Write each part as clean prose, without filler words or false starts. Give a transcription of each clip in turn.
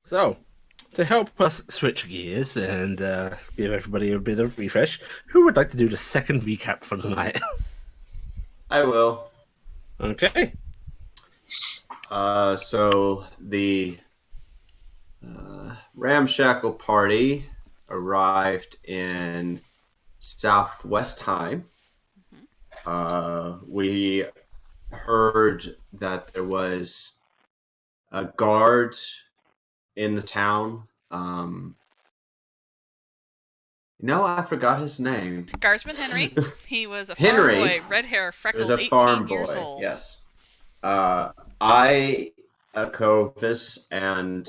So, to help us switch gears and give everybody a bit of refresh, who would like to do the second recap for the night? I will. Okay. So the ramshackle party arrived in Southwest High. Mhm. We heard that there was a guard in the town. No, I forgot his name. Guardsman Henry. He was a farm Henry. boy, red hair, It was freckled, a farm 18 years boy. old. Yes. I, Akophis, and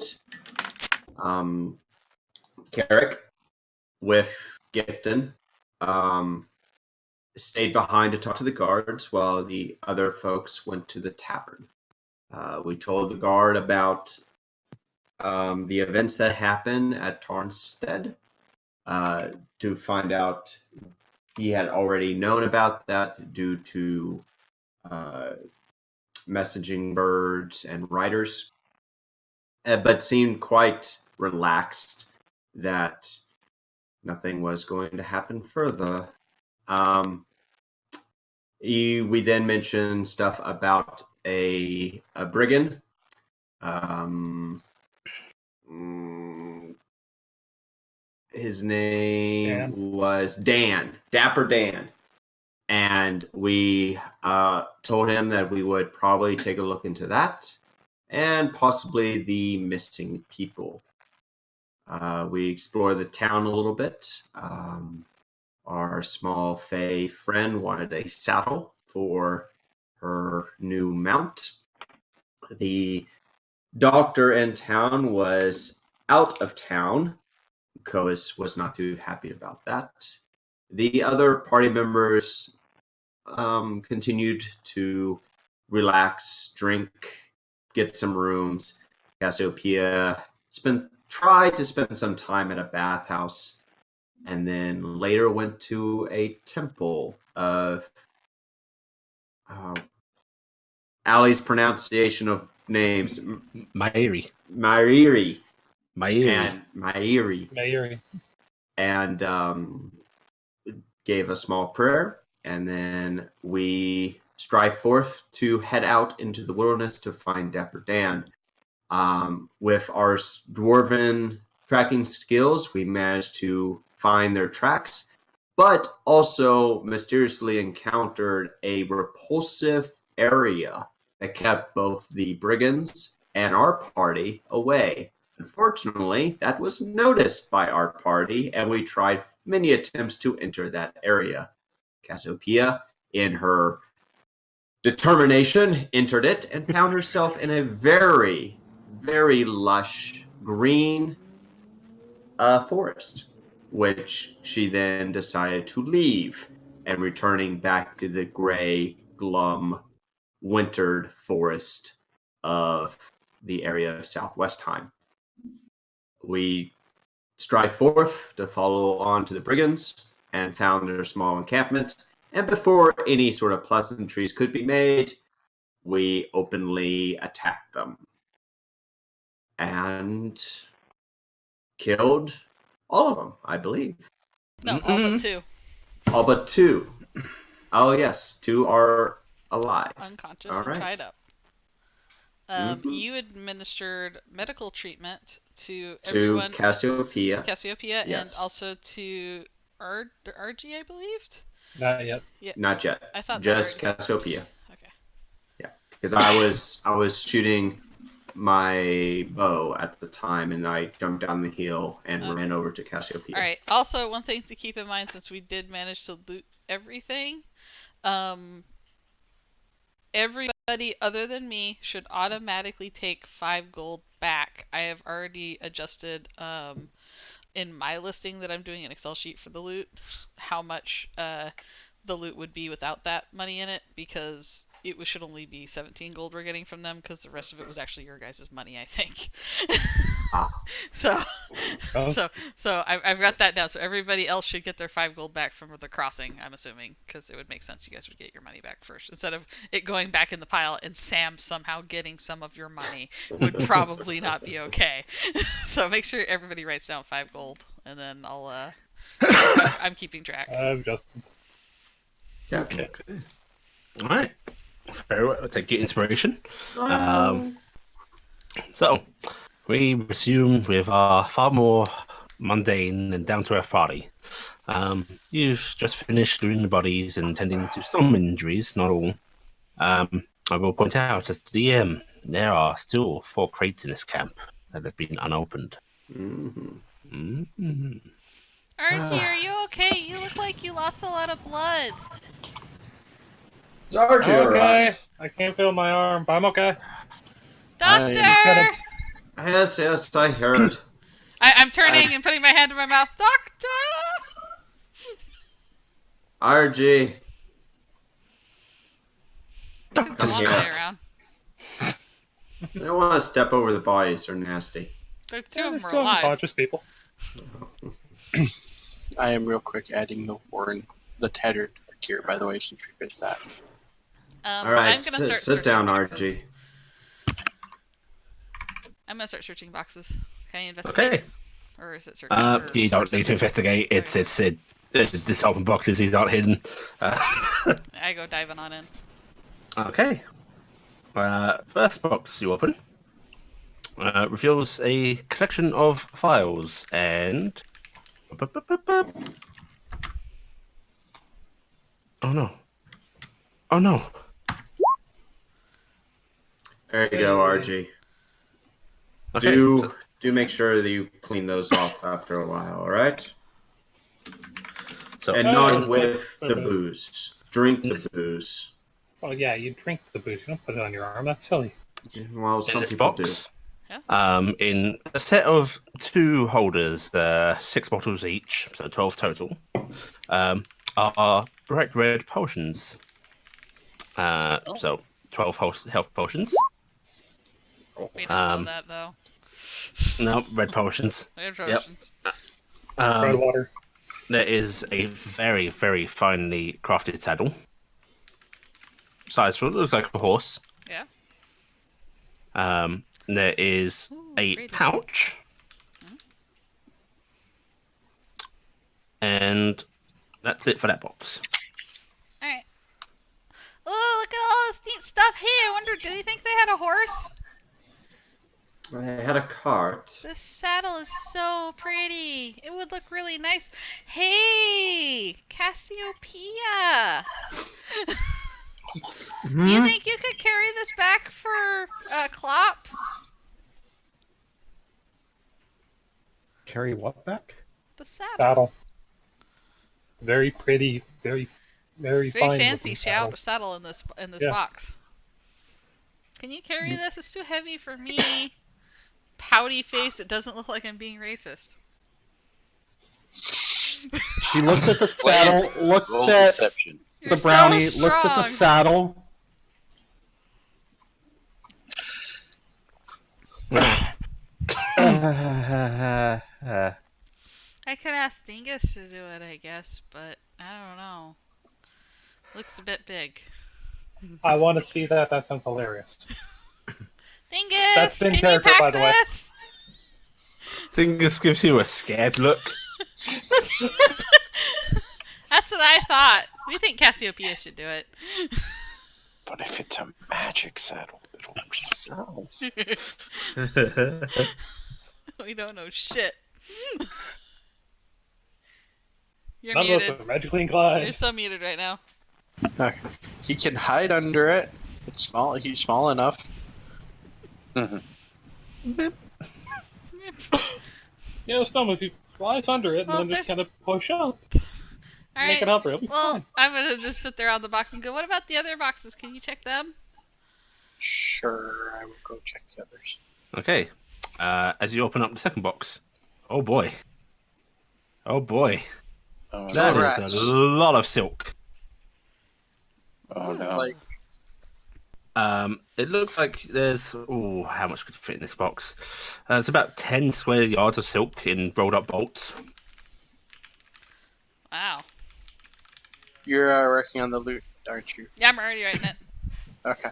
um, Carrick with Gifton um, stayed behind to talk to the guards while the other folks went to the tavern. We told the guard about the events that happened at Tarnstead to find out he had already known about that due to uh, messaging birds and writers, but seemed quite relaxed that nothing was going to happen further. Um, we then mentioned stuff about a brigand. Um, mm, his name was Dan, Dapper Dan, and we told him that we would probably take a look into that and possibly the missing people. We explored the town a little bit. Our small Fey friend wanted a saddle for her new mount. The doctor in town was out of town. Kois was not too happy about that. The other party members continued to relax, drink, get some rooms. Cassiopeia tried to spend some time at a bathhouse, and then later went to a temple of Ali's pronunciation of names, Mairi. Mairi Mairi. and Mairi, Mayuri. and gave a small prayer, and then we strive forth to head out into the wilderness to find Dapper Dan. With our dwarven tracking skills, we managed to find their tracks, but also mysteriously encountered a repulsive area that kept both the brigands and our party away. Unfortunately, that was noticed by our party, and we tried many attempts to enter that area. Cassiopeia, in her determination, entered it and found herself in a very, very lush green forest, which she then decided to leave and returning back to the gray, glum, wintered forest of the area of Southwest Time. We strive forth to follow on to the brigands and found their small encampment. And before any sort of pleasantries could be made, we openly attacked them and killed all of them, I believe. No, all but two. All but two. Oh, yes, two are alive. Unconscious All and right. tied up. You administered medical treatment to To everyone, Cassiopeia. Cassiopeia, and Yes. also to RG, I believed. Not yet. Yeah, Not yet. I thought Just that Cassiopeia. Okay. Yeah, because I was shooting my bow at the time, and I jumped down the hill and Okay. ran over to Cassiopeia. All right. Also, one thing to keep in mind, since we did manage to loot everything, um, everybody other than me should automatically take 5 gold back. I have already adjusted in my listing that I'm doing an Excel sheet for the loot how much the loot would be without that money in it, because it should only be 17 gold we're getting from them because the rest of it was actually your guys' money, I think. Ah. So, Oh. so I've got that down. So everybody else should get their 5 gold back from the crossing, I'm assuming, because it would make sense you guys would get your money back first instead of it going back in the pile and Sam somehow getting some of your money would probably not be okay. So make sure everybody writes down 5 gold, and then I'm keeping track. Justin. Yeah. Okay. All right. Very well. Take your inspiration. So, we resume with our far more mundane and down-to-earth party. You've just finished doing the bodies and tending to some injuries, not all. I will point out as the DM, there are still 4 crates in this camp that have been unopened. Mm-hmm. Archie, are you okay? You look like you lost a lot of blood. Is Archie Okay, alright? I can't feel my arm, but I'm okay. Doctor! Yes, I heard. I'm turning and putting my hand in my mouth. Doctor! RG. Come Come on, here. play around. I don't want to step over the bodies. They're nasty. Two of There's them are two alive. unconscious people. I am real quick adding the tattered gear, by the way, since we fixed that. All right, I'm gonna start sit down, searching boxes. RG. I'm gonna start searching boxes. Can I investigate? Okay. Or is it searching? You don't need to investigate. It's this open boxes. He's not hidden. I go diving on in. Okay. First box you open reveals a collection of files and. Oh no! Oh no! There you go, RG. Okay. Do make sure that you clean those off after a while, all right? So And not with the booze. Drink the booze. Oh yeah, you drink the booze. You don't put it on your arm. That's silly. Well, in some this people box, Yeah. in a set of 2 holders, 6 bottles each, so 12 total, are bright red potions. So 12 health potions. We don't know that though. No, red potions. Red Yep. potions. Red water. There is a very, very finely crafted saddle. Size for it looks like a horse. Yeah. There is Ooh, a great. pouch. And that's it for that box. Alright. Oh, look at all this neat stuff. Hey, I wonder, did he think they had a horse? I had a cart. This saddle is so pretty. It would look really nice. Hey, Cassiopeia. You think you could carry this back for Clop? Carry what back? The saddle. Saddle. Very pretty. Very Very fine fancy looking saddle in this Yeah. box. Can you carry this? It's too heavy for me. Pouty face. It doesn't look like I'm being racist. She looks at the saddle, looks Roll at deception. You're the brownie, so looks at the strong. saddle. I could ask Dingus to do it, I guess, but I don't know. Looks a bit big. I want to see that. That sounds hilarious. Dingus, That's in can you character, pack by the way. this? Dingus gives you a scared look. That's what I thought. We think Cassiopeia should do it. But if it's a magic saddle, it'll be cells. We don't know shit. You're None of us muted. are magically You're inclined. so muted right now. Okay. He can hide under it. It's small. He's small enough. Yeah, Snom, if he flies under it Well, and then just there's- kind of push up, All make right. it hover, it'll be Well, fine. I'm gonna just sit there on the box and go. What about the other boxes? Can you check them? Sure, I will go check the others. Okay. As you open up the second box, oh boy. Oh boy. Oh, That no. is a lot of silk. Oh no. Ooh. Like It looks like there's how much could fit in this box? It's about 10 square yards of silk in rolled up bolts. Wow. You're working on the loot, aren't you? Yeah, I'm already writing it. Okay.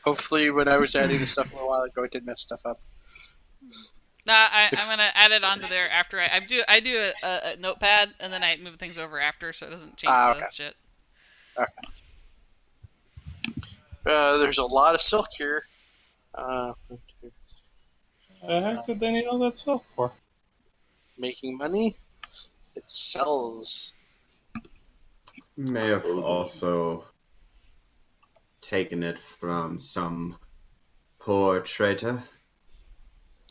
Hopefully, when I was adding the stuff a little while ago, it didn't mess stuff up. I'm gonna add it onto there after I do a notepad and then I move things over after so it doesn't change the Okay. shit. Okay. There's a lot of silk here. The heck did they need all that stuff for? Making money. It sells. May have also taken it from some poor traitor.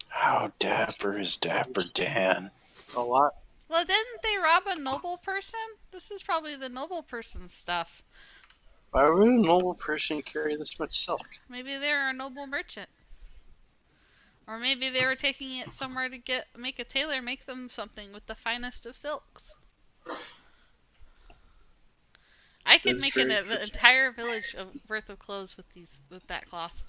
How dapper is Dapper Dan? A lot. Well, didn't they rob a noble person? This is probably the noble person's stuff. Why would a noble person carry this much silk? Maybe they're a noble merchant. Or maybe they were taking it somewhere to make a tailor make them something with the finest of silks. I could That's make very an true. entire village worth of clothes with that cloth.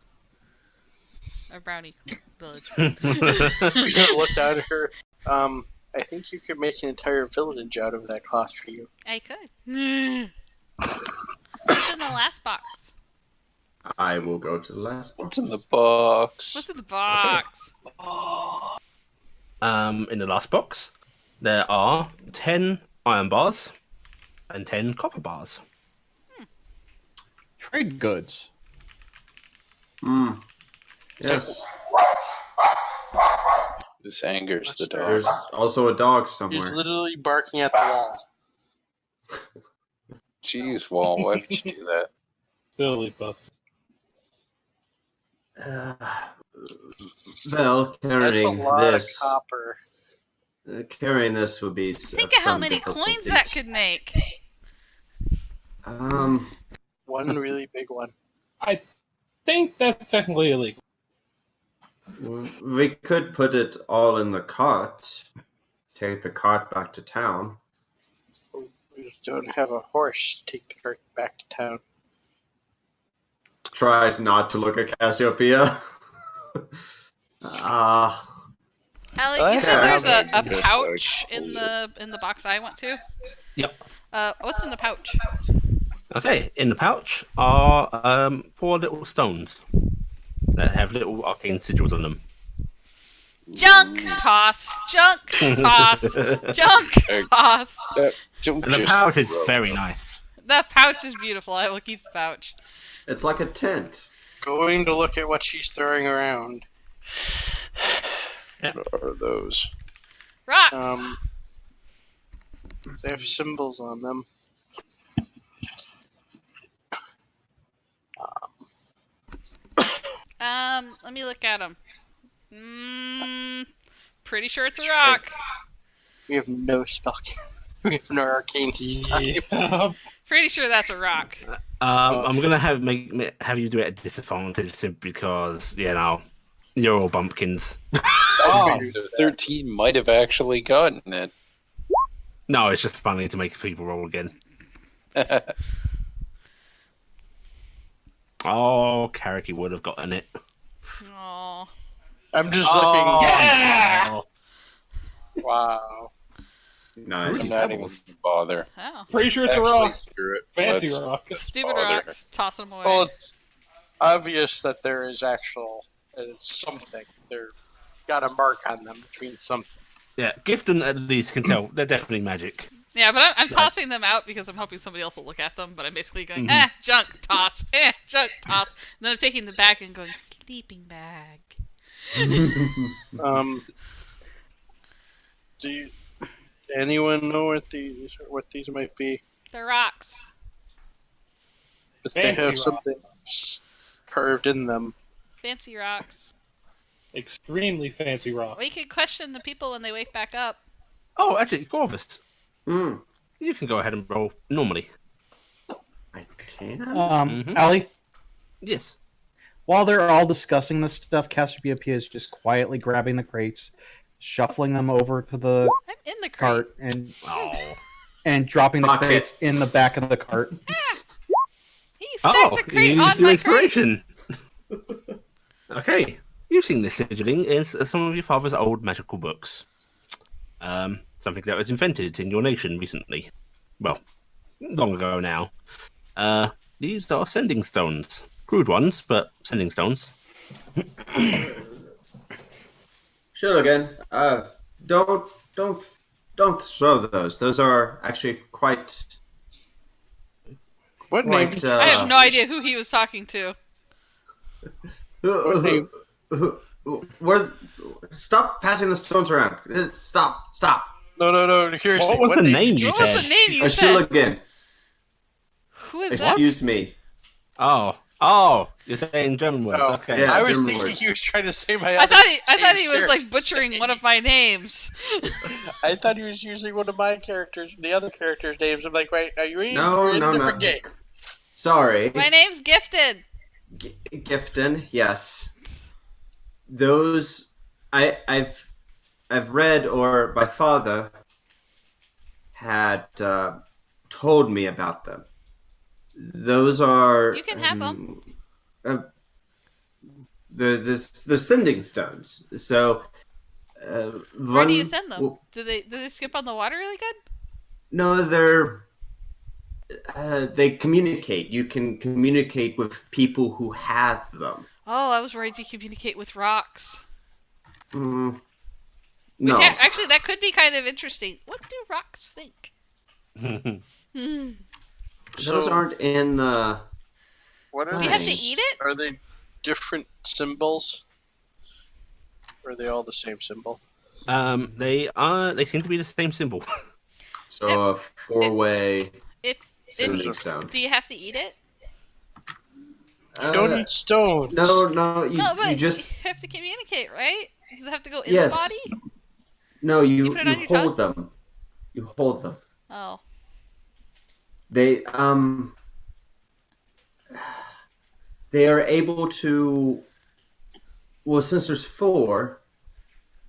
A brownie village. You should have looked out at her. I think you could make an entire village out of that cloth for you. I could. What's in the last box? I will go to the last box. What's in the box? What's in the box? In the last box, there are 10 iron bars and 10 copper bars. Trade goods. Yes. This angers the dog. There's also a dog You're somewhere. literally barking at the wall. Jeez, Wall, why would you do that? Silly buff. Well, That's a carrying lot this, of copper. carrying this would be. Think of how many coins that could make. One really big one. I think that's technically illegal. We could put it all in the cart. Take the cart back to town. We just don't have a horse to take the cart back to town. Tries not to look at Cassiopeia. Allie, you Okay. said there's a Just pouch like- in the box I went to? Yep. What's in the pouch? Okay, in the pouch are 4 little stones that have little arcane sigils on them. Junk toss! Junk toss! Junk toss! Don't And the just pouch is throw very them. nice. The pouch is beautiful. I will keep the pouch. It's like a tent. Going to look at what she's throwing around. What are those? Rocks! They have symbols on them. Let me look at them. Pretty sure it's a rock. We have no spell. We have no arcane stuff. Yeah. Pretty sure that's a rock. I'm gonna have you do it at disadvantage simply because you're all bumpkins. Oh, so 13 might have actually gotten it. No, it's just funny to make people roll again. Oh, Karaki would have gotten it. Oh. I'm just looking. Yeah! Wow. Nice. I'm not even gonna bother. Oh. Pretty sure it's a Actually, rock. screw it. Fancy Let's- rock. Stupid bother. rocks. Toss them away. Well, it's obvious that there is actual something. They're got a mark on them, which means something. Yeah, Gifton at least can tell they're definitely magic. Yeah, but I'm tossing them out because I'm hoping somebody else will look at them. But I'm basically going, Mhm. junk toss, junk toss. And then I'm taking the bag and going, sleeping bag. Do anyone know what these might be? They're rocks. But they Fancy have rock. something carved in them. Fancy rocks. Extremely fancy rock. We can question the people when they wake back up. Oh, actually, Corvus, Hmm. you can go ahead and roll normally. I can. Mhm. Allie, Yes. while they're all discussing this stuff, Cassiopeia is just quietly grabbing the crates, shuffling them over to the I'm in the crate. cart, Oh. and dropping the Pocket. crates in the back of the cart. He stacked the crate you on used your my crate. inspiration. Okay, you've seen this sigilling in some of your father's old magical books. Something that was invented in your nation recently. Well, long ago now. These are sending stones. Crude ones, but sending stones. Sure, again. Don't don't throw those. Those are actually quite What name? quite. I have no idea who he was talking to. Where? Stop passing the stones around. Stop. No. Seriously, What was the name you What was said? the name you Ashila said? again. Who is that? Excuse me. Oh, you're saying German words. Oh, Okay. Yeah. I was German thinking words. he was trying to say my. I other thought he was character. like butchering one of my names. I thought he was using one of my characters, the other characters' names. I'm like, wait, are you in? No, We're in no, a different no. game. Sorry. My name's Gifted. Gifton. Yes. Those I've read, or my father had told me about them. Those are You can have them. The sending stones. So Where do you send them? Do they skip on the water really good? No, they communicate. You can communicate with people who have them. Oh, I was worried you communicate with rocks. No. Which actually, that could be kind of interesting. What do rocks think? Those aren't in the. What are Do they? you have to eat it? Are they different symbols? Or are they all the same symbol? They seem to be the same symbol. So a four-way sending If stone. do you have to eat it? Don't eat stones. No, You just have to communicate, right? Does it have to go in yes. the body? No, you put it on your hold tongue? them. You hold them. Oh. They they are able to. Well, since there's four,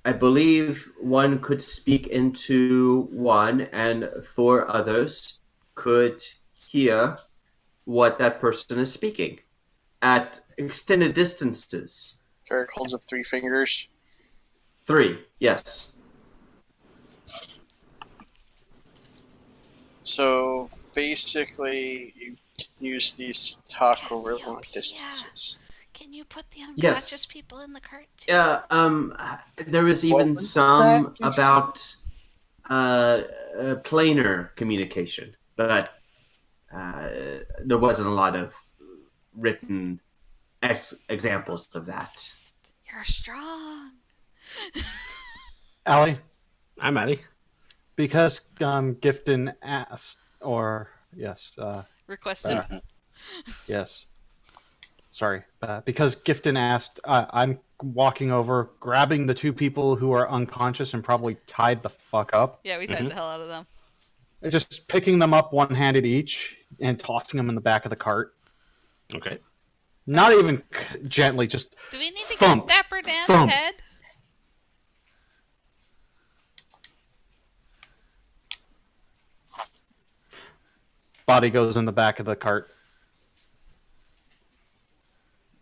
I believe one could speak into one, and four others could hear what that person is speaking at extended distances. Carrick holds up 3 fingers. 3, yes. So basically, you can use these to talk over long distances. Can you put the unconscious Yes. people in the cart too? Yeah. There was even some about planar communication, but there wasn't a lot of written examples of that. You're strong. Allie, I'm Maddie. because Gifton asked, or yes, Requested. yes. Sorry, because Gifton asked, I'm walking over, grabbing the 2 people who are unconscious and probably tied the fuck up. Yeah, we tied the hell out of them. Just picking them up one-handed each and tossing them in the back of the cart. Okay. Not even gently, just Do we need to thump, get Dapper Dan's thump. head? Body goes in the back of the cart.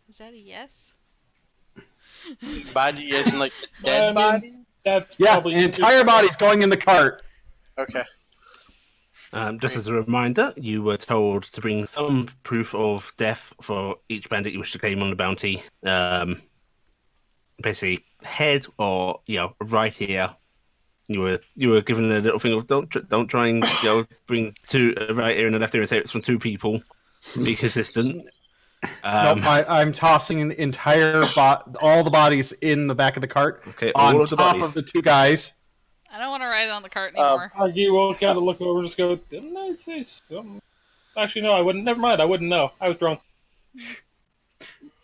Is that a yes? Body isn't like the dead body? That's Yeah, probably the entire body's going in the cart. Okay. Just as a reminder, you were told to bring some proof of death for each bandit you wish to claim on the bounty. Basically, head or right ear. You were given a little thing of don't try and bring 2 right ear and the left ear and say it's from 2 people. Be consistent. Nope, I'm tossing an entire all the bodies in the back of the cart Okay, on all of the top bodies. of the 2 guys. I don't want to ride on the cart anymore. You will kind of look over and just go, didn't I say something? Actually, no, I wouldn't. Never mind, I wouldn't know. I was drunk.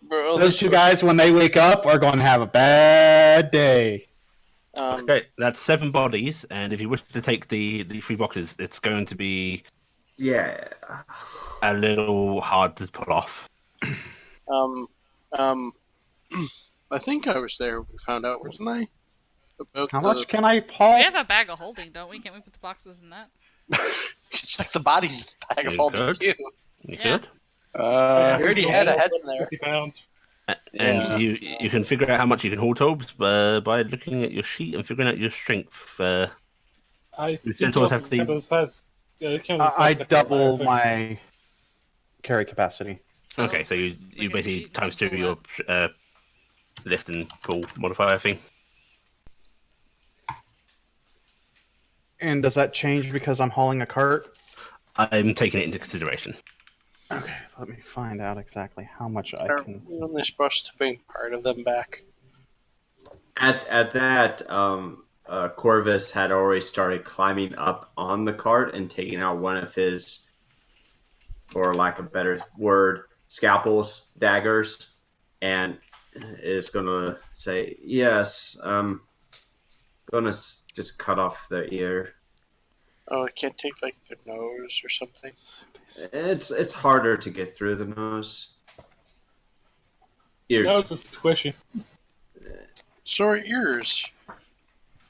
Bro, Those 2 guys, when they wake up, are going to have a bad day. Okay, that's 7 bodies, and if you wish to take the 3 boxes, it's going to be a little hard to pull off. I think I was there when we found out, wasn't I? About How much can I haul? We have a bag of holding, don't we? Can't we put the boxes in that? It's like the body's bag of You holding could. too. You Yeah. could. I Uh, already had a head in there. 50 pounds. And Yeah. you can figure out how much you can hold, Tobes, by looking at your sheet and figuring out your strength. I You think centaurs have to. count as size. Yeah, it counts as I size double higher my carry capacity. So, Okay, so you look at your basically sheet and times 2 pull your lift and pull modifier thing. And does that change because I'm hauling a cart? I'm taking it into consideration. Okay, let me find out exactly how much I Are can. we only supposed to bring part of them back? At that, Corvus had already started climbing up on the cart and taking out one of his, for lack of a better word, scalpels, daggers, and is going to say, "Yes, going to just cut off their ear." Oh, I can't take like their nose or something. It's harder to get through the nose. Ears. No, it's just squishy. So are ears.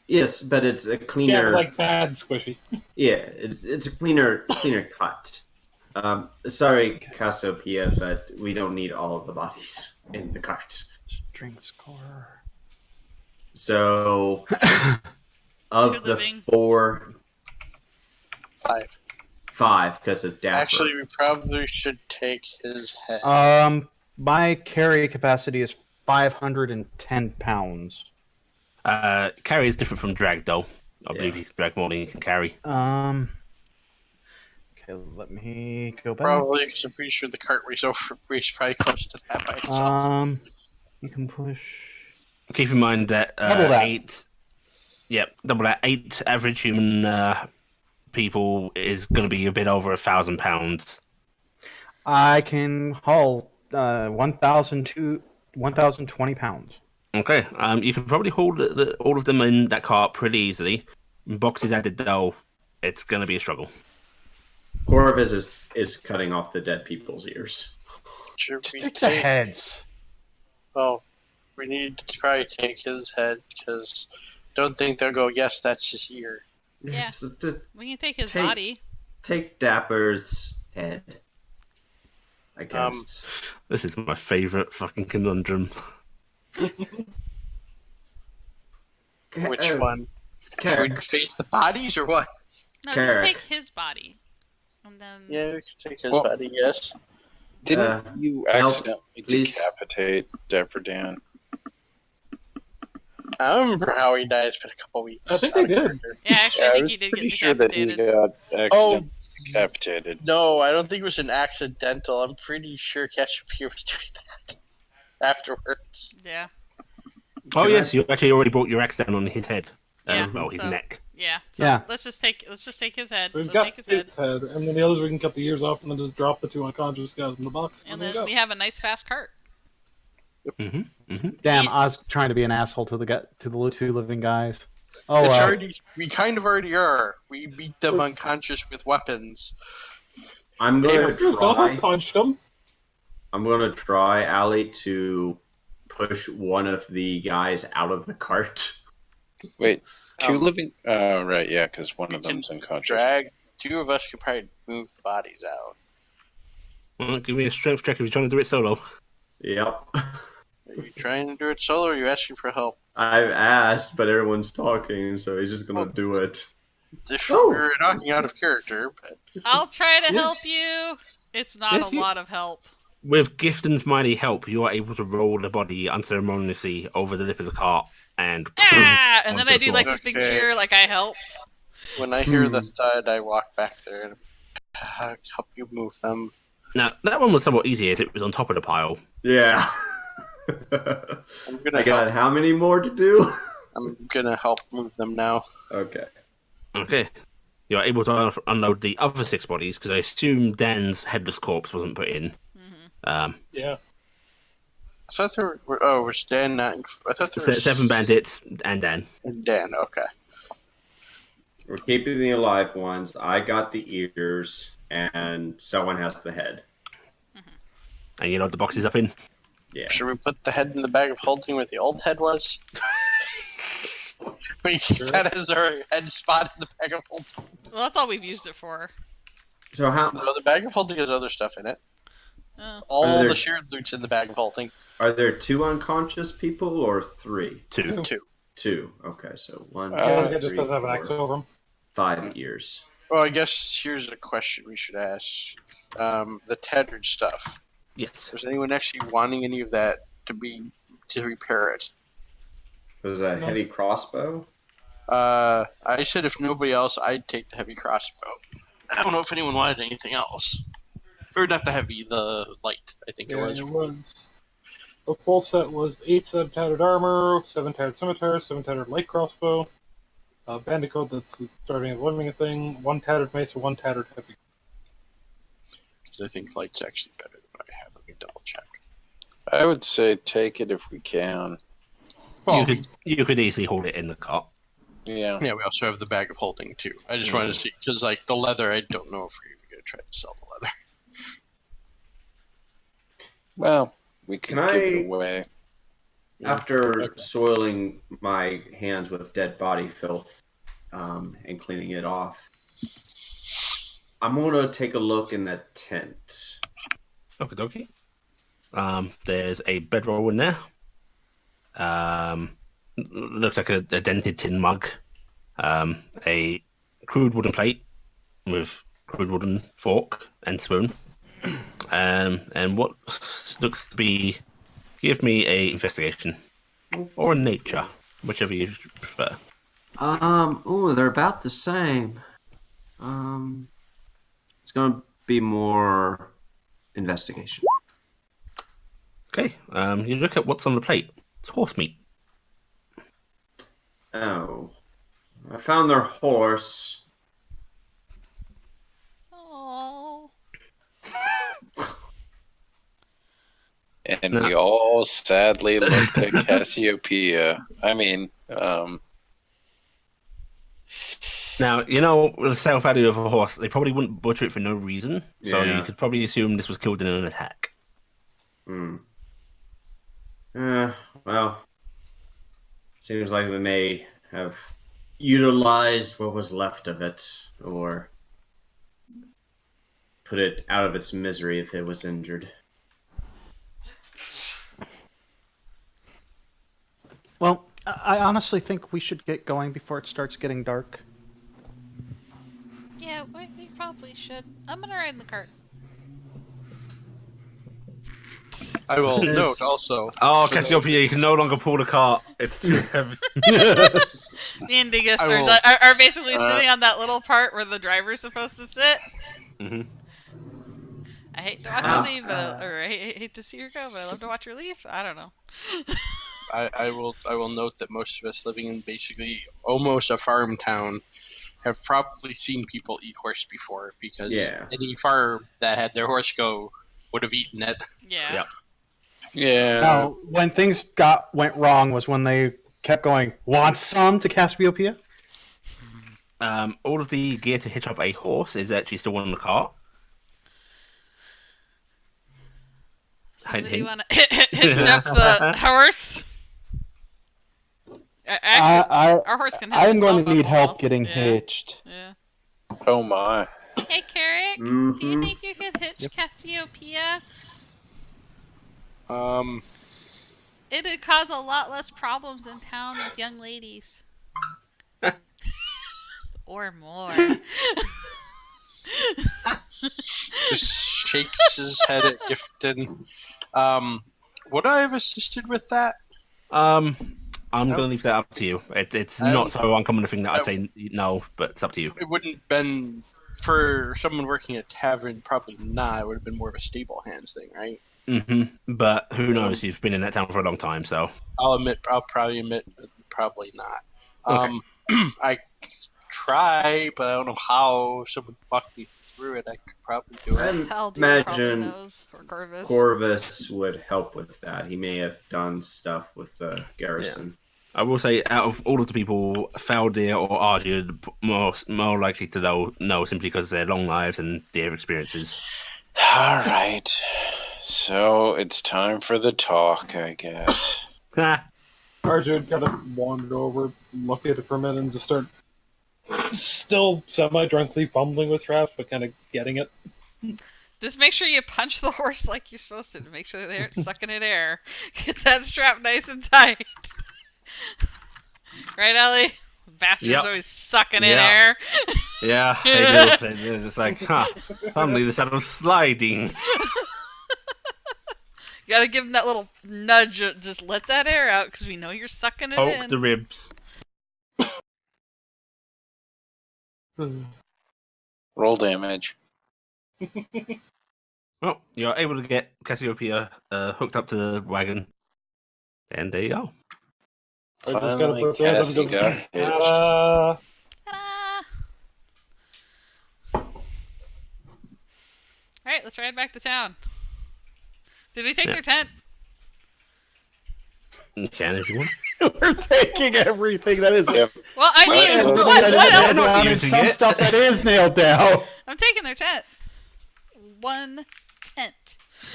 Yes, but it's a Yeah, cleaner. but like bad squishy. Yeah, it's a cleaner cut. Sorry, Cassiopeia, but we don't need all of the bodies in the cart. Strength score. So, of Two the living. 4, 5. 5 because of Dapper. Actually, we probably should take his head. My carry capacity is 510 pounds. Carry is different from drag, though. I Yeah. believe you can drag more than you can carry. Okay, let me go back. Probably, because I'm pretty sure the cart weighs probably close to that by itself. You can push. Keep in mind that, Double that. 8. Yep, double that. 8 average human people is going to be a bit over 1,000 pounds. I can haul 1,020 pounds. Okay, you can probably hold all of them in that cart pretty easily. Boxes added, though, it's going to be a struggle. Corvus is cutting off the dead people's ears. Should Just we take the heads. Well, we need to try to take his head, because don't think they'll go, yes, that's his ear. Yeah. We can take his Take- body. Take Dapper's head. I guess. This is my favorite fucking conundrum. Which one? Should we Carrick. face the bodies, or what? No, Carrick. just take his body. And then Yeah, we can take his Well- body, yes. Didn't you help, accidentally please. decapitate Dapper Dan? I remember how he died. It's been a couple weeks. I think they did. yeah, actually, Yeah, I I think was he did pretty get sure that he decapitated. got accidentally decapitated. No, I don't think it was an accidental. I'm pretty sure Cassiopeia was doing that afterwards. Yeah, Oh, Can yes, I- you actually already brought your axe down on his head. Yeah, His so- neck. yeah. So Yeah. let's just take his head. We've So got take his head, its head, and then the others we can cut the ears off and then just drop the 2 unconscious guys in the box. and there then you we go. have a nice fast cart. Damn, Yeah. I was trying to be an asshole to the 2 living guys. Oh It's well. already, we kind of already are. We beat them unconscious with weapons. I'm going to So I try. punched them. I'm going to try, Allie, to push one of the guys out of the cart. Wait, 2 Um, living? Oh, right, yeah, because one we of them's can unconscious. Drag. 2 of us could probably move the bodies out. Well, give me a strength check if you're trying to do it solo. Yep. Are you trying to do it solo, or are you asking for help? I've asked, but everyone's talking, so he's just going to do it. If Oh. we're knocking out of character, but I'll try to Yeah. help you. It's not a lot of help. With Gifton's mighty help, you are able to roll the body unceremoniously over the lip of the cart and Ah! And then onto I the do like floor. this big Okay. cheer, like I helped. when I hear the thud, I walk back there and help you move them. Now, that one was somewhat easier as it was on top of the pile. Yeah. I'm gonna I got help. how many more to do? I'm gonna help move them now. Okay. Okay. You are able to unload the other 6 bodies, because I assume Dan's headless corpse wasn't put in. Yeah. I thought there were. Oh, was Dan not? I thought there was 7 bandits and Dan. Dan. Okay. We're keeping the alive ones. I got the ears, and someone has the head. And you load the boxes up in. Yeah. Should we put the head in the bag of holding where the old head was? We keep that as our head spot in the bag of holding. Well, that's all we've used it for. So how? No, the bag of holding has other stuff in it. Oh. All there- the shared loot's in the bag of holding. Are there 2 unconscious people or 3? 2. 2. 2. Okay, so 1, 2, Yeah, it just 3, doesn't have an axe 4, over him. 5 ears. Well, I guess here's a question we should ask. The tattered stuff. Yes. Was anyone actually wanting any of that to repair it? Was that a No. heavy crossbow? I said if nobody else, I'd take the heavy crossbow. I don't know if anyone wanted anything else. Or not the heavy, the light, I think it Yeah, was. it was. The full set was 8 set of tattered armor, 7 tattered scimitar, 7 tattered light crossbow, bandicoot that's starting of living a thing, 1 tattered mace, or 1 tattered heavy. Because I think light's actually better than what I have. Let me double check. I would say take it if we can. Well, You could easily hold it in the cart. Yeah. yeah, we also have the bag of holding too. I just wanted to see, because like the leather, I don't know if we're even going to try to sell the leather. Well, we could Can give I- it away. After Okay. soiling my hands with dead body filth and cleaning it off, I'm going to take a look in that tent. Okie dokie. There's a bedroll in there. Looks like a dented tin mug. A crude wooden plate with crude wooden fork and spoon. And what looks to be... Give me a investigation. Or a nature. Whichever you prefer. They're about the same. It's going to be more investigation. Okay. You look at what's on the plate. It's horse meat. Oh. I found their horse. Oh. And No. we all sadly looked at Cassiopeia. I mean, Now, with the sale value of a horse, they probably wouldn't butcher it for no reason. So Yeah. you could probably assume this was killed in an attack. Well, seems like they may have utilized what was left of it, or put it out of its misery if it was injured. Well, I honestly think we should get going before it starts getting dark. Yeah, we probably should. I'm gonna ride in the cart. I will It is- note also. Oh, for the- Cassiopeia, you can no longer pull the cart. It's too heavy. Me and Dingus I will- are basically sitting on that little part where the driver's supposed to sit. hmm I hate to watch Ah, her leave, or I hate to see her go, but I love to watch her leave. I don't know. I will note that most of us living in basically almost a farm town have probably seen people eat horse before, because Yeah. any farm that had their horse go would have eaten it. Yeah. Yep. yeah. Now, when things went wrong was when they kept going, want some to Cassiopeia? All of the gear to hitch up a horse is actually still on the cart. Somebody hint. want to hitch up the horse? Actually, our horse can hitch I'm going itself to up need help almost. getting Yeah. hitched. Yeah. Oh my. Hey, Carrick, do you Mhm. think you could hitch Cassiopeia? It'd cause a lot less problems in town with young ladies. Or more. Just shakes his head at Gifton. Would I have assisted with that? I'm going to leave that up to you. It's I not don't- so uncommon a thing that I'd I- say no, but it's up to you. It wouldn't have been for someone working at a tavern. Probably not. It would have been more of a stable hands thing, right? But who knows? You've been in that town for a long time, so. I'll probably admit, probably not. Okay. I try, but I don't know how. If someone walked me through it, I could probably do it. Hell, dude probably Imagine knows. Or Corvus. Corvus would help with that. He may have done stuff with the garrison. I will say, out of all of the people, Faldir or Arjun more likely to know simply because of their long lives and their experiences. All right. So it's time for the talk, I guess. Arjun kind of wandered over, looked at it for a minute, and just start still semi-drunkly fumbling with traps, but kind of getting it. Just make sure you punch the horse like you're supposed to make sure they aren't sucking in air. Get that strap nice and tight. Right, Ellie? Bastards Yep. always sucking in Yep. air. Yeah, they do. They're just like, suddenly the saddle's sliding. You gotta give them that little nudge. Just let that air out because we know you're sucking it Poke in. the ribs. Roll damage. Well, you're able to get Cassiopeia hooked up to the wagon. And there you go. I just gotta Finally, put that Cassie under got hitched. Ta-da! Alright, let's ride back to town. Did we take Yeah. their tent? You can if you want. We're taking everything that is. Yep. Well, I Well, mean, everything what that else? is nailed not down and using some it. stuff that is nailed down. I'm taking their tent. One tent.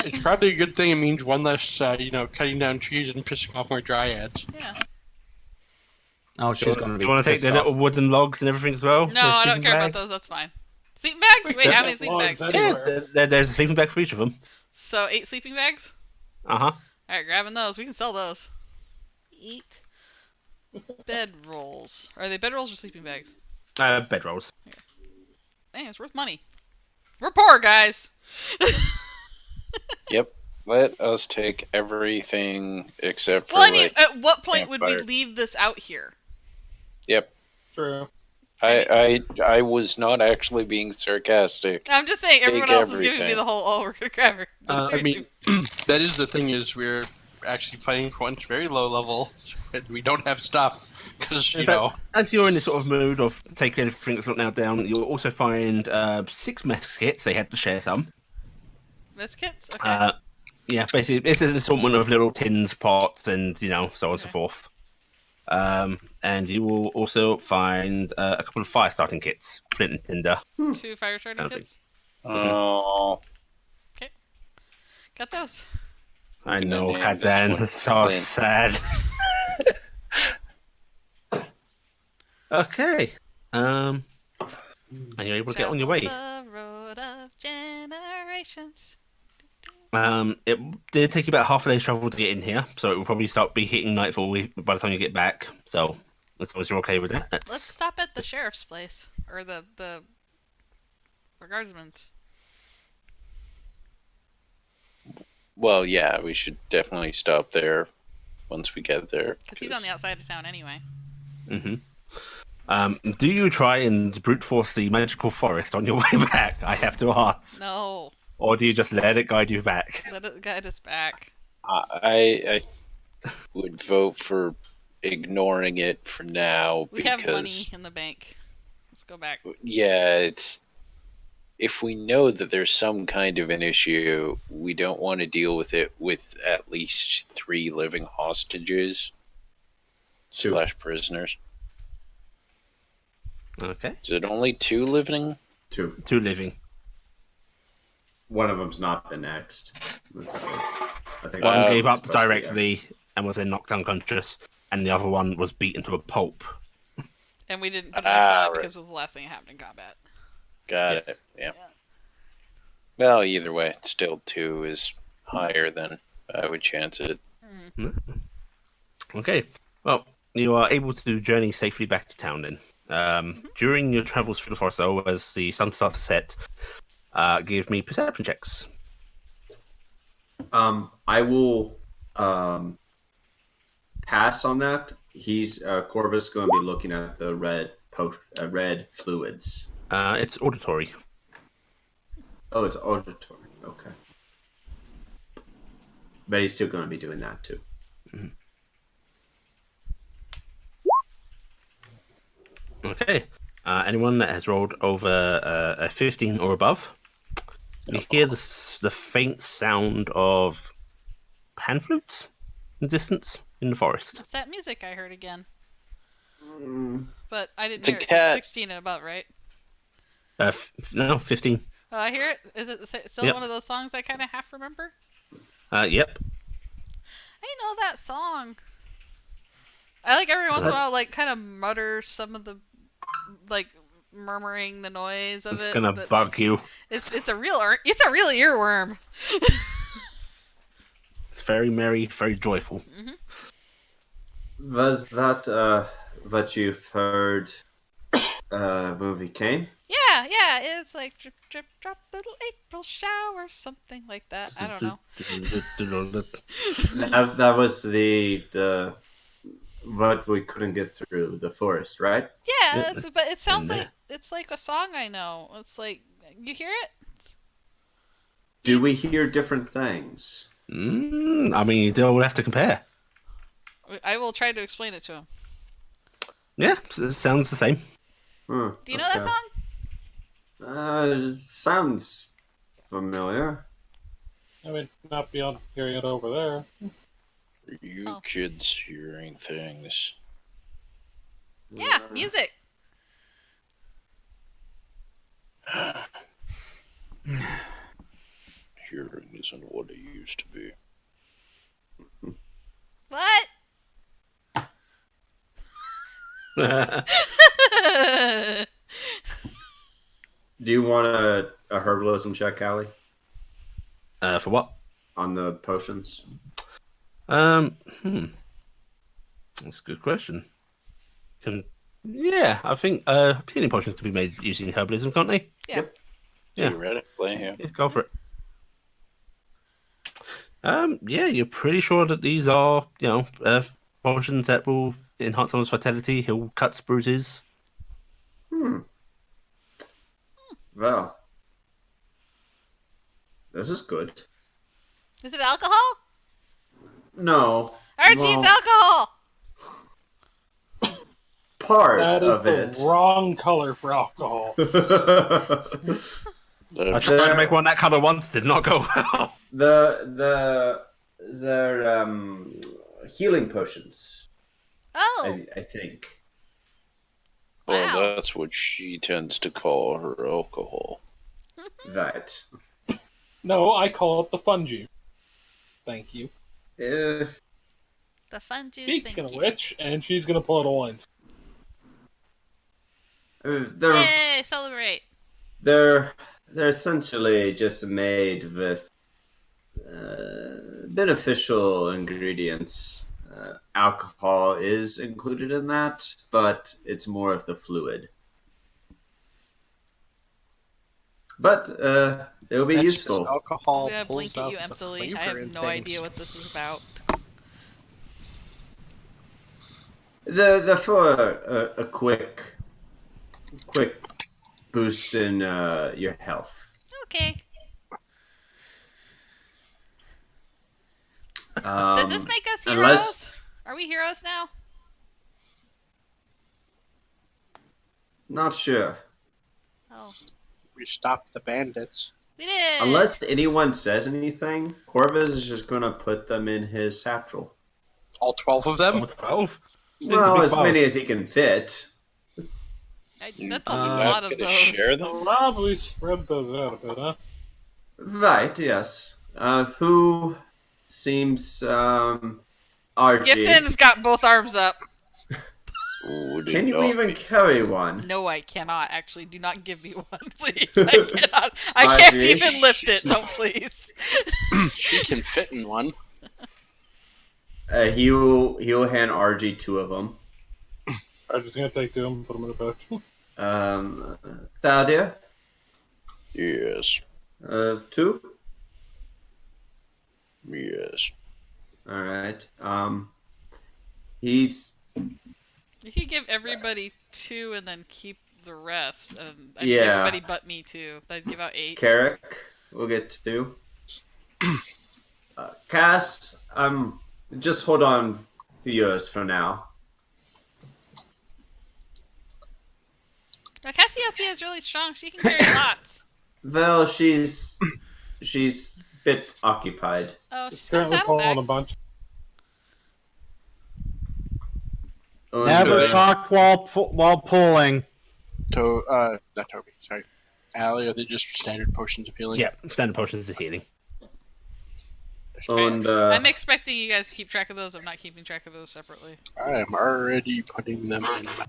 It's probably a good thing. It means one less, cutting down trees and pissing off more dryads. Yeah. Oh, she's going to Do be you want to take pissed the off. little wooden logs and everything as well? No, There's I don't sleeping care about bags? those. That's fine. Sleeping bags? Wait, how many sleeping Logs bags? anywhere. Yeah, there's a sleeping bag for each of them. So 8 sleeping bags. Uh-huh. All right, grabbing those. We can sell those. Eat bed rolls. Are they bed rolls or sleeping bags? Bedrolls. Dang, it's worth money. We're poor, guys. Yep. Let us take everything except for Well, I mean, like. at what point would we campfire. leave this out here? Yep. True. I was not actually being sarcastic. I'm just saying, everyone Take else is giving me everything. the whole, oh, we're gonna grab her. But I seriously, That is the thing, is we're actually fighting for once very low level, and we don't have stuff, because, In fact, as you're in this sort of mood of taking everything that's not now down, you'll also find 6 mess kits. They had to share some. biscuits? Okay. Yeah, basically, this is an assortment of little tins, pots, and so on and so Okay. forth. And you will also find a couple of fire starting kits, flint and tinder. 2 fire starting Nothing. kits. Oh. Got those. I I'm gonna know, name Hadan, this one so Flint. sad. Okay. And you're able to get on your way. Travel the road of generations. It did take you about half a day's travel to get in here, so it will probably start be hitting nightfall by the time you get back. So, as long as you're okay with that, that's... Let's stop at the sheriff's place or the guardsman's. Well, yeah, we should definitely stop there once we get there. Because he's on the outside of town anyway. Do you try and brute force the magical forest on your way back? I have to ask. No, Or do you just let it guide you back? let it guide us back. I would vote for ignoring it for now We because have money in the bank. Let's go back. yeah, it's if we know that there's some kind of an issue, we don't want to deal with it with at least 3 living hostages Two. / prisoners. Okay. Is it only 2 living? 2. 2 living. One of them's not been axed. Let's see. I think One one's gave up supposed to be directly axed. and was then knocked unconscious, and the other one was beaten to a pulp. And we didn't put an X on it right. because it was the last thing that happened in combat. Got it. Yeah. Well, either way, still 2 is higher than I would chance it. Okay. Well, you are able to journey safely back to town then. During your travels through the forest, though, as the sun starts to set, give me perception checks. I will pass on that. He's Corvus going to be looking at the red fluids. It's auditory. Oh, it's auditory. Okay. But he's still going to be doing that too. Okay. Anyone that has rolled over a 15 or above, you hear the faint sound of pan flutes in the distance in the forest. It's that music I heard again. Mm. But I didn't It's a hear it. cat. It's 16 and above, right? No, 15. Oh, I hear it. Is it still Yep. one of those songs I kind of half remember? Yep. I know that song. I like every once in a that- while, like kind of mutter some of the, like murmuring the noise of It's it. gonna but bug you. It's a real earworm. It's very merry, very joyful. Mm-hmm. Was that what you heard when we came? Yeah, it's like drip, drip, drop, little April shower, something like that. I don't know. That was the what we couldn't get through the forest, right? Yeah, Yeah, but it sounds in like there. it's like a song I know. It's like you hear it. Do we hear different things? I mean, you still have to compare. I will try to explain it to him. Yeah, it sounds the same. Do you know that song? Sounds familiar. I would not be on hearing it over there. You Oh. kids hearing things. Yeah, music. Hearing isn't what it used to be. What? Do you want a herbalism check, Allie, For what? on the potions? That's a good question. I think healing potions can be made using herbalism, can't they? Yeah. Yep. Yeah. Theoretically, yeah. Yeah, go for it. Yeah, you're pretty sure that these are, potions that will enhance someone's vitality, heal cuts, bruises. Well, this is good. Is it alcohol? No. Archie, well, it's alcohol. part That is of the it. wrong color for alcohol. I tried to make one that color once, did not go well. the healing potions. Oh. I think. Well, Wow. that's what she tends to call her alcohol. Right. No, I call it the fun juice. Thank you. The fun juice. Speaking of which, and she's gonna pull out a wine. They're Yay! Celebrate. they're essentially just made with beneficial ingredients. Alcohol is included in that, but it's more of the fluid. But it'll be That's useful. just alcohol I'm gonna pulls blink at out you the emptily. I flavor have in no things. idea what this is about. The for a quick boost in your health. Okay. Does this make us heroes? Unless Are we heroes now? not sure. Oh, We stopped the bandits. we did. Unless anyone says anything, Corvus is just gonna put them in his satchel. All 12 of them? 12? Well, as many as he can fit. That's a You're lot not of gonna those. share them? Probably spread those out a bit, huh? Right, yes. Who seems RG? Gifton's got both arms up. Would it Can you not even be- carry one? No, I cannot. Actually, do not give me one, please. I cannot. I can't RG? even lift it. No, please. He can fit in one. He'll hand RG two of them. I'm just gonna take two and put them in a pouch. Thadia, Yes. 2. Yes. All right. He's You could give everybody 2 and then keep the rest. I mean, Yeah. everybody but me too. That'd give out 8. Carrick. We'll get 2. Cass, just hold on to yours for now. Now, Cassiopeia is really strong. She can carry lots. Well, she's a bit occupied. Oh, she's got Currently falling a saddlebags. bunch. Never talk while pulling. Not Toby, sorry. Allie, are they just standard potions of healing? Yeah, standard potions of healing. And I'm expecting you guys to keep track of those. I'm not keeping track of those separately. I am already putting them in my.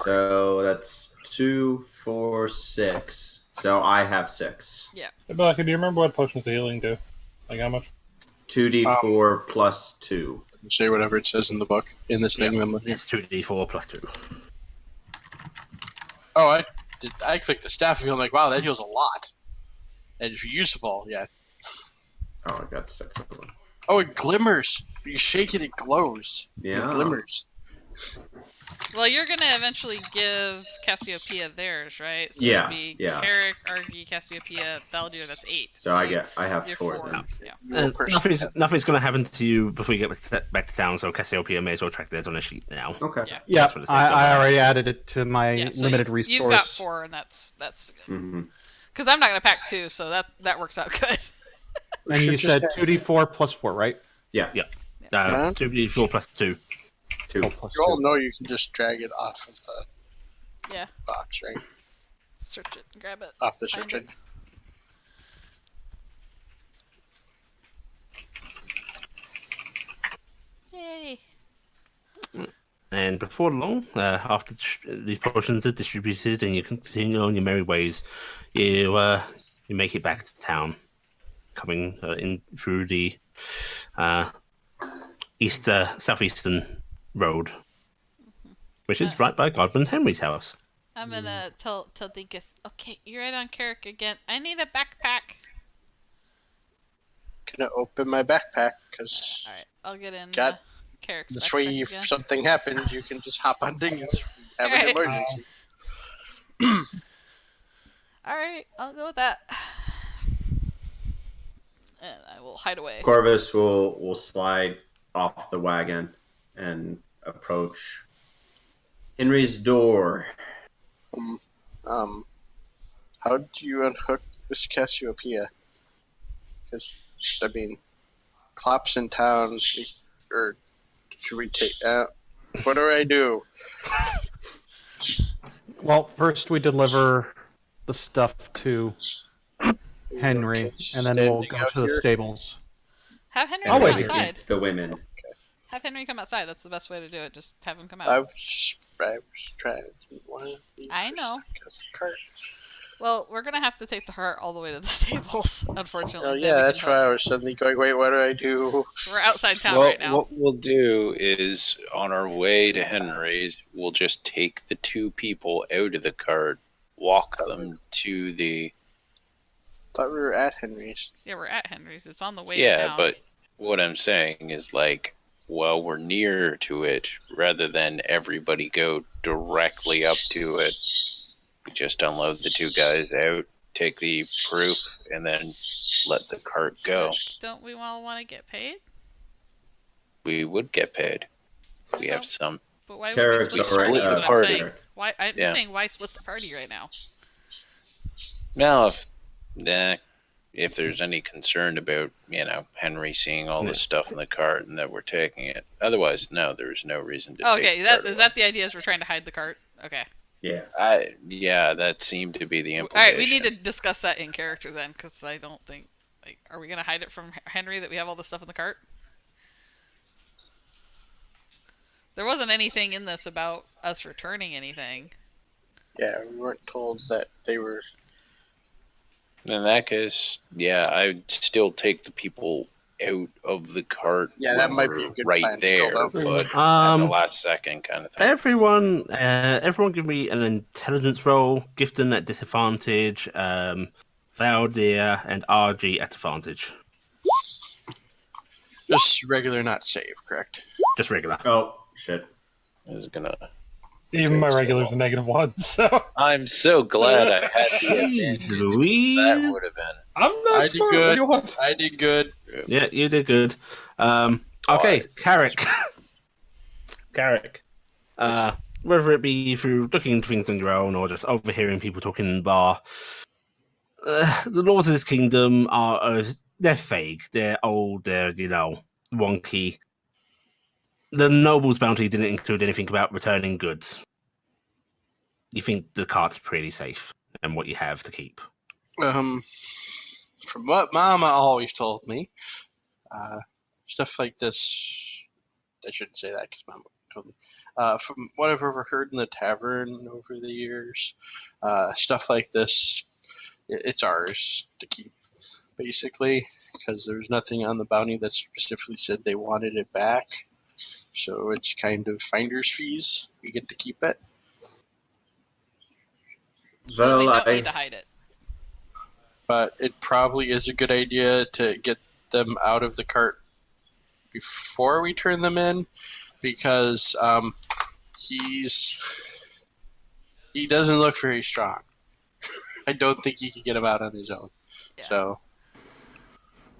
so that's 2, 4, 6. So I have 6. Yeah. Hey, Belka, do you remember what potions of healing do? Like how much? 2d4 plus 2. Say whatever it says in the book in this thing. I'm looking. It's 2d4 plus 2. Oh, I clicked the staff and I'm like, wow, that heals a lot. And if you use them all, yeah. Oh, I got 6 of them. Oh, it glimmers. You shake it, it glows. Yeah. It glimmers. Well, you're gonna eventually give Cassiopeia theirs, right? So Yeah, it'd be yeah. Carrick, Argy, Cassiopeia, Valdir. That's 8. So I have you're 4 then. Yeah. Nothing's going to happen to you before you get back to town, so Cassiopeia may as well track theirs on a sheet now. Okay. Yeah. Yeah, Just for the sake of I it. already added it to my Yeah, so limited resource. You've got 4, and that's good. Mm-hmm. Because I'm not gonna pack 2, so that works out good. And you Should said just 2d4 plus 4, right? Yeah. 2d4 plus 2. 2. Oh, plus You all 2. know you can just drag it off of the Yeah. box, right? Search it and grab it. Off the Find search it. engine. Yay. And before long, after these potions are distributed and you continue on your merry ways, you make it back to town, coming in through the southeastern road, which is right by Godwin Henry's house. I'm gonna tell Dinkus. Okay, you're right on Carrick again. I need a backpack. Gonna open my backpack because All right, I'll get in Got Carrick's this backpack way, if again. something happens, you can just hop on Dingus if you have an Alright. emergency. All right, I'll go with that. And I will hide away. Corvus will slide off the wagon and approach Henry's door. How do you unhook this Cassiopeia? Because, I mean, Klopp's in town, or should we take what do I do? Well, first we deliver the stuff to Henry, and then we'll Standing go out to the here? stables. Have Henry And come wait. outside. the women. Have Henry come outside. That's the best way to do it. Just have him come out. I was trying to think why. I know. Well, we're gonna have to take the cart all the way to the stables, unfortunately. Oh Then yeah, we can that's help. why I was suddenly going, wait, what do I do? We're outside town Well, right now. what we'll do is on our way to Henry's, we'll just take the 2 people out of the cart, walk them to the. Thought we were at Henry's. Yeah, we're at Henry's. It's on the way to Yeah, town. but what I'm saying is like, well, we're near to it rather than everybody go directly up to it. We just unload the 2 guys out, take the proof, and then let the cart go. But don't we all want to get paid? We would get paid. We have some. But why would Carrick's we split already- the party? Is what I'm party. saying. Why? I'm Yeah. just saying, why split the party right now? Now, if there's any concern about, Henry seeing all Yeah. this stuff in the cart and that we're taking it. Otherwise, no, there's no reason to Oh, take okay, the that cart is away. that the idea? Is we're trying to hide the cart? Okay. Yeah. Yeah, that seemed to be the All implication. right, we need to discuss that in character then, because I don't think. Like, are we gonna hide it from Henry that we have all this stuff in the cart? There wasn't anything in this about us returning anything. Yeah, we weren't told that they were. In that case, yeah, I'd still take the people out of the cart Yeah, when that might be we're a good right plan still, there, though. but at the Um, last second kind of thing. everyone give me an intelligence roll. Gifton at disadvantage. Valdir and RG at advantage. Just regular, not save, correct? Just regular. Oh, shit. Is gonna. Even my Okay, so- regular's a -1, so I'm so glad I had the Jeez advantage. Louise. That would have been. I'm I not did smart. good. What do you want? I did good. Yeah, you did good. Okay, Wise. Carrick. Carrick. Whether it be through looking into things on your own or just overhearing people talking in the bar, the laws of this kingdom are they're vague. They're old. They're wonky. The noble's bounty didn't include anything about returning goods. You think the cart's pretty safe and what you have to keep. From what Mama always told me, Stuff like this. I shouldn't say that because Mom told me. From what I've overheard in the tavern over the years, stuff like this, it's ours to keep, basically, because there's nothing on the bounty that specifically said they wanted it back. So it's kind of finder's fees. We get to keep it. So we Well, don't need to hide it. But it probably is a good idea to get them out of the cart before we turn them in, because he doesn't look very strong. I don't think he could get him out on his own. Yeah. So,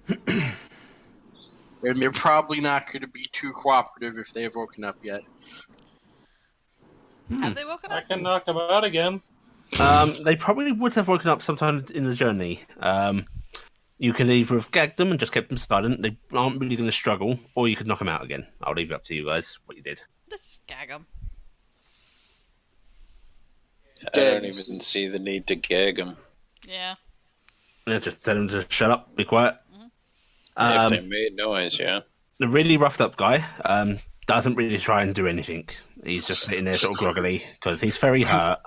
and they're probably not going to be too cooperative if they have woken up yet. Have they woken I up? can knock them out again. They probably would have woken up sometime in the journey. You can either have gagged them and just kept them silent. They aren't really going to struggle, or you could knock them out again. I'll leave it up to you guys what you did. Let's gag them. I don't even see the need to gag them. Yeah. Yeah, just tell them to shut up, be quiet. If they made noise, yeah. The really roughed up guy doesn't really try and do anything. He's just sitting there sort of groggily because he's very hurt.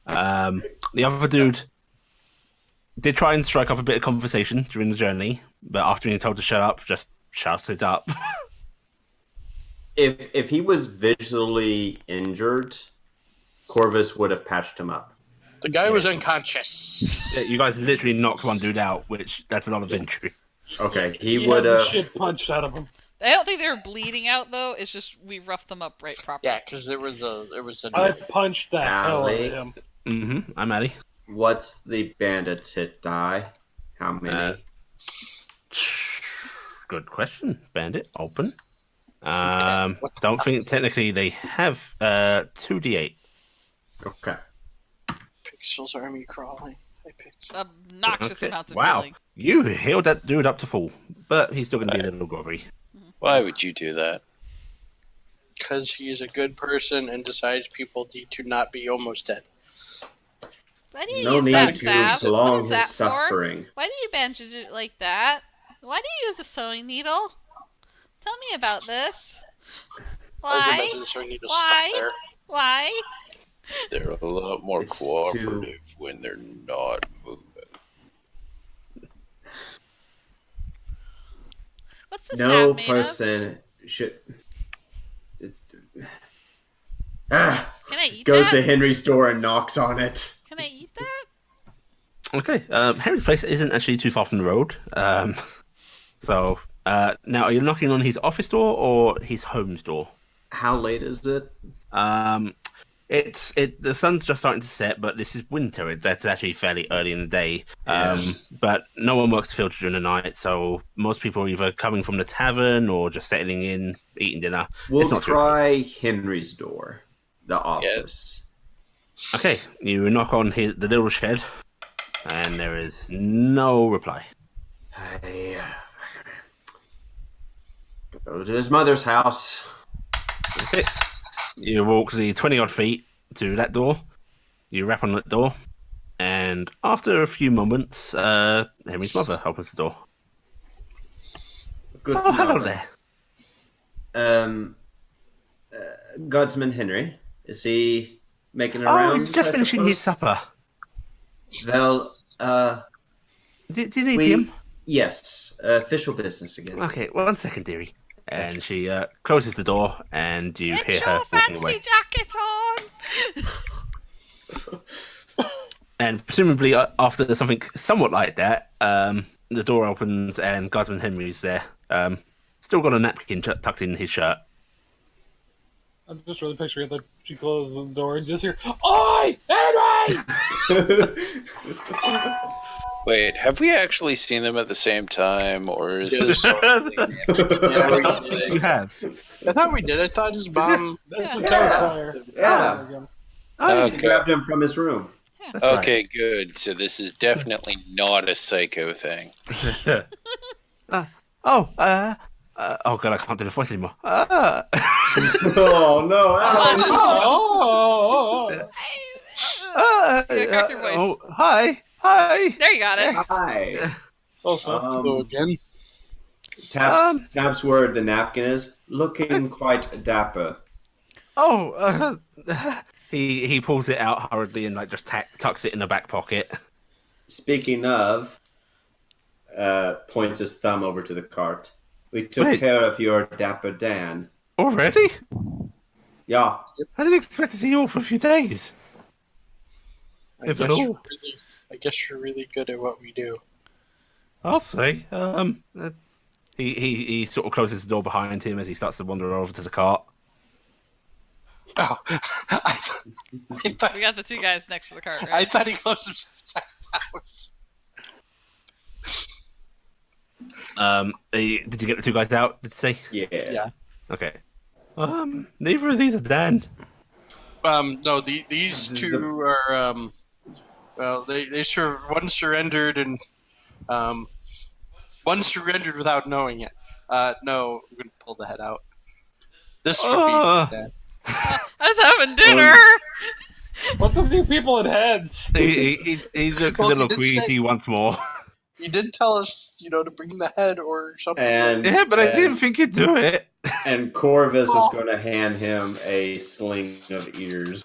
The other dude did try and strike up a bit of conversation during the journey, but after being told to shut up, just shouted up. if he was visually injured, Corvus would have patched him up. The guy was unconscious. Yeah, you guys literally knocked one dude out, which that's a lot of injury. Okay, he You would had the have. shit punched out of him. I don't think they were bleeding out though. It's just we roughed them up right properly. Yeah, because there was a I punched the hell out Alley. of him. Mm-hmm. I'm Addy. What's the bandit's hit die? How many? Good question. Bandit, open. Don't think technically they have 2d8. Okay. Pixels army crawling. Hey, Pixel. Obnoxious amounts of Wow. healing. You healed that dude up to full, but he's still going to be a little groggy. Why would you do that? Because he's a good person and decides people need to not be almost dead. Why do you No use need that, to Sav? What prolong is his that for? suffering. Why do you bandage it like that? Why do you use a sewing needle? Tell me about this. I was Why? imagine the sewing needle Why? stuck there. Why? They're a lot more It's cooperative when they're not moving. What's this No hat made person should. of? Can I eat Goes that? to Henry's door and knocks on it. Can I eat that? Okay, Harry's place isn't actually too far from the road. So, now are you knocking on his office door or his home's door? How late is it? The sun's just starting to set, but this is winter. That's actually fairly early in the day. Yes. But no one works the field during the night, so most people are either coming from the tavern or just settling in, eating dinner. We'll It's not too try Henry's door, the office. Okay, you knock on the little shed, and there is no reply. I go to his mother's house. Okay. You walk the 20-odd feet to that door. You rap on that door, and after a few moments, Henry's mother opens the door. Good Oh, hello mother. there. Guardsman Henry, is he making Oh, around? he's just finishing his supper. Well, Do you need him? yes, official business again. Okay, 1 second, dearie. And she closes the door, and you Get hear her your walking fancy away. jacket on! And presumably, after something somewhat like that, the door opens, and Guardsman Henry's there. Still got a napkin tucked in his shirt. I'm just really picturing that she closes the door and just hear, "Oi, Henry!" Wait, have we actually seen them at the same time, or is Yeah. this probably You have. I thought we did. I thought his bomb. That's the Yeah. terrifier. Yeah. Again. I Okay. grabbed him from his room. That's right. Okay, good. So this is definitely not a psycho thing. Oh god, I can't do the voice anymore. Oh no, Alex! Oh, Yeah, crack your voice. Hi. There you got it. Hi. oh, so Hello again. Tab's where the napkin is, looking quite dapper. Oh, he pulls it out hurriedly and like just tucks it in the back pocket. Speaking of, points his thumb over to the cart. We took Wait. care of your dapper Dan. Already? Yeah. I didn't expect to see you all for a few days. If at all. I guess you're really good at what we do. I'll say. He sort of closes the door behind him as he starts to wander over to the cart. Oh, I thought, We got the two guys next to the cart, I right? thought he closed himself house. Did you get the two guys out? Did you say? Yeah. Okay. Neither of these are Dan. No, these two are well, they one surrendered and one surrendered without knowing it. No, I'm gonna pull the head out. This would be Dad. I was having dinner. What's with you people in heads? He looks a Well, little you did queasy say- once more. You did tell us, to bring the head or something. Yeah, but I didn't think you'd do it. And Corvus is going to hand him a sling of ears.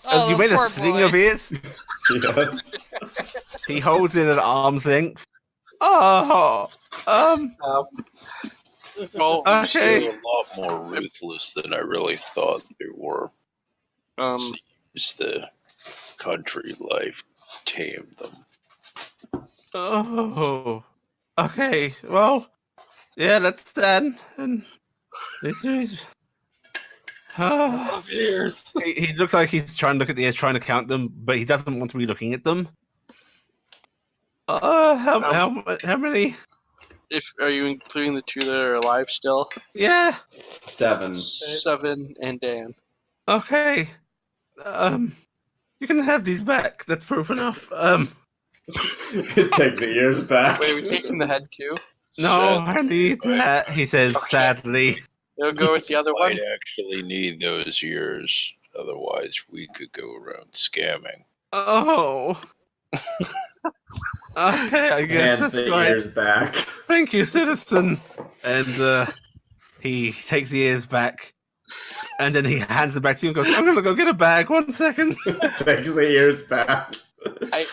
Oh, You made a poor sling boy. of ears? Yes. He holds it at arm's length. Oh, Well, okay. They're a lot more ruthless than I really thought they were. Just the country life tamed them. Oh, okay. Well, yeah, that's Dan. And this is. Ears. He looks like he's trying to look at the ears, trying to count them, but he doesn't want to be looking at them. How many? Are you including the two that are alive still? Yeah. 7. 7 and Dan. Okay. You can have these back. That's proof enough. Take the ears back. Wait, are we taking the head too? No, I need that. He says sadly. It'll go with the other one. Might actually need those years, otherwise we could go around scamming. Oh. Okay, I guess Hands that's the right. ears back. Thank you, citizen. And he takes the ears back, and then he hands them back to you and goes, "I'm gonna go get a bag. 1 second." Takes the ears back. I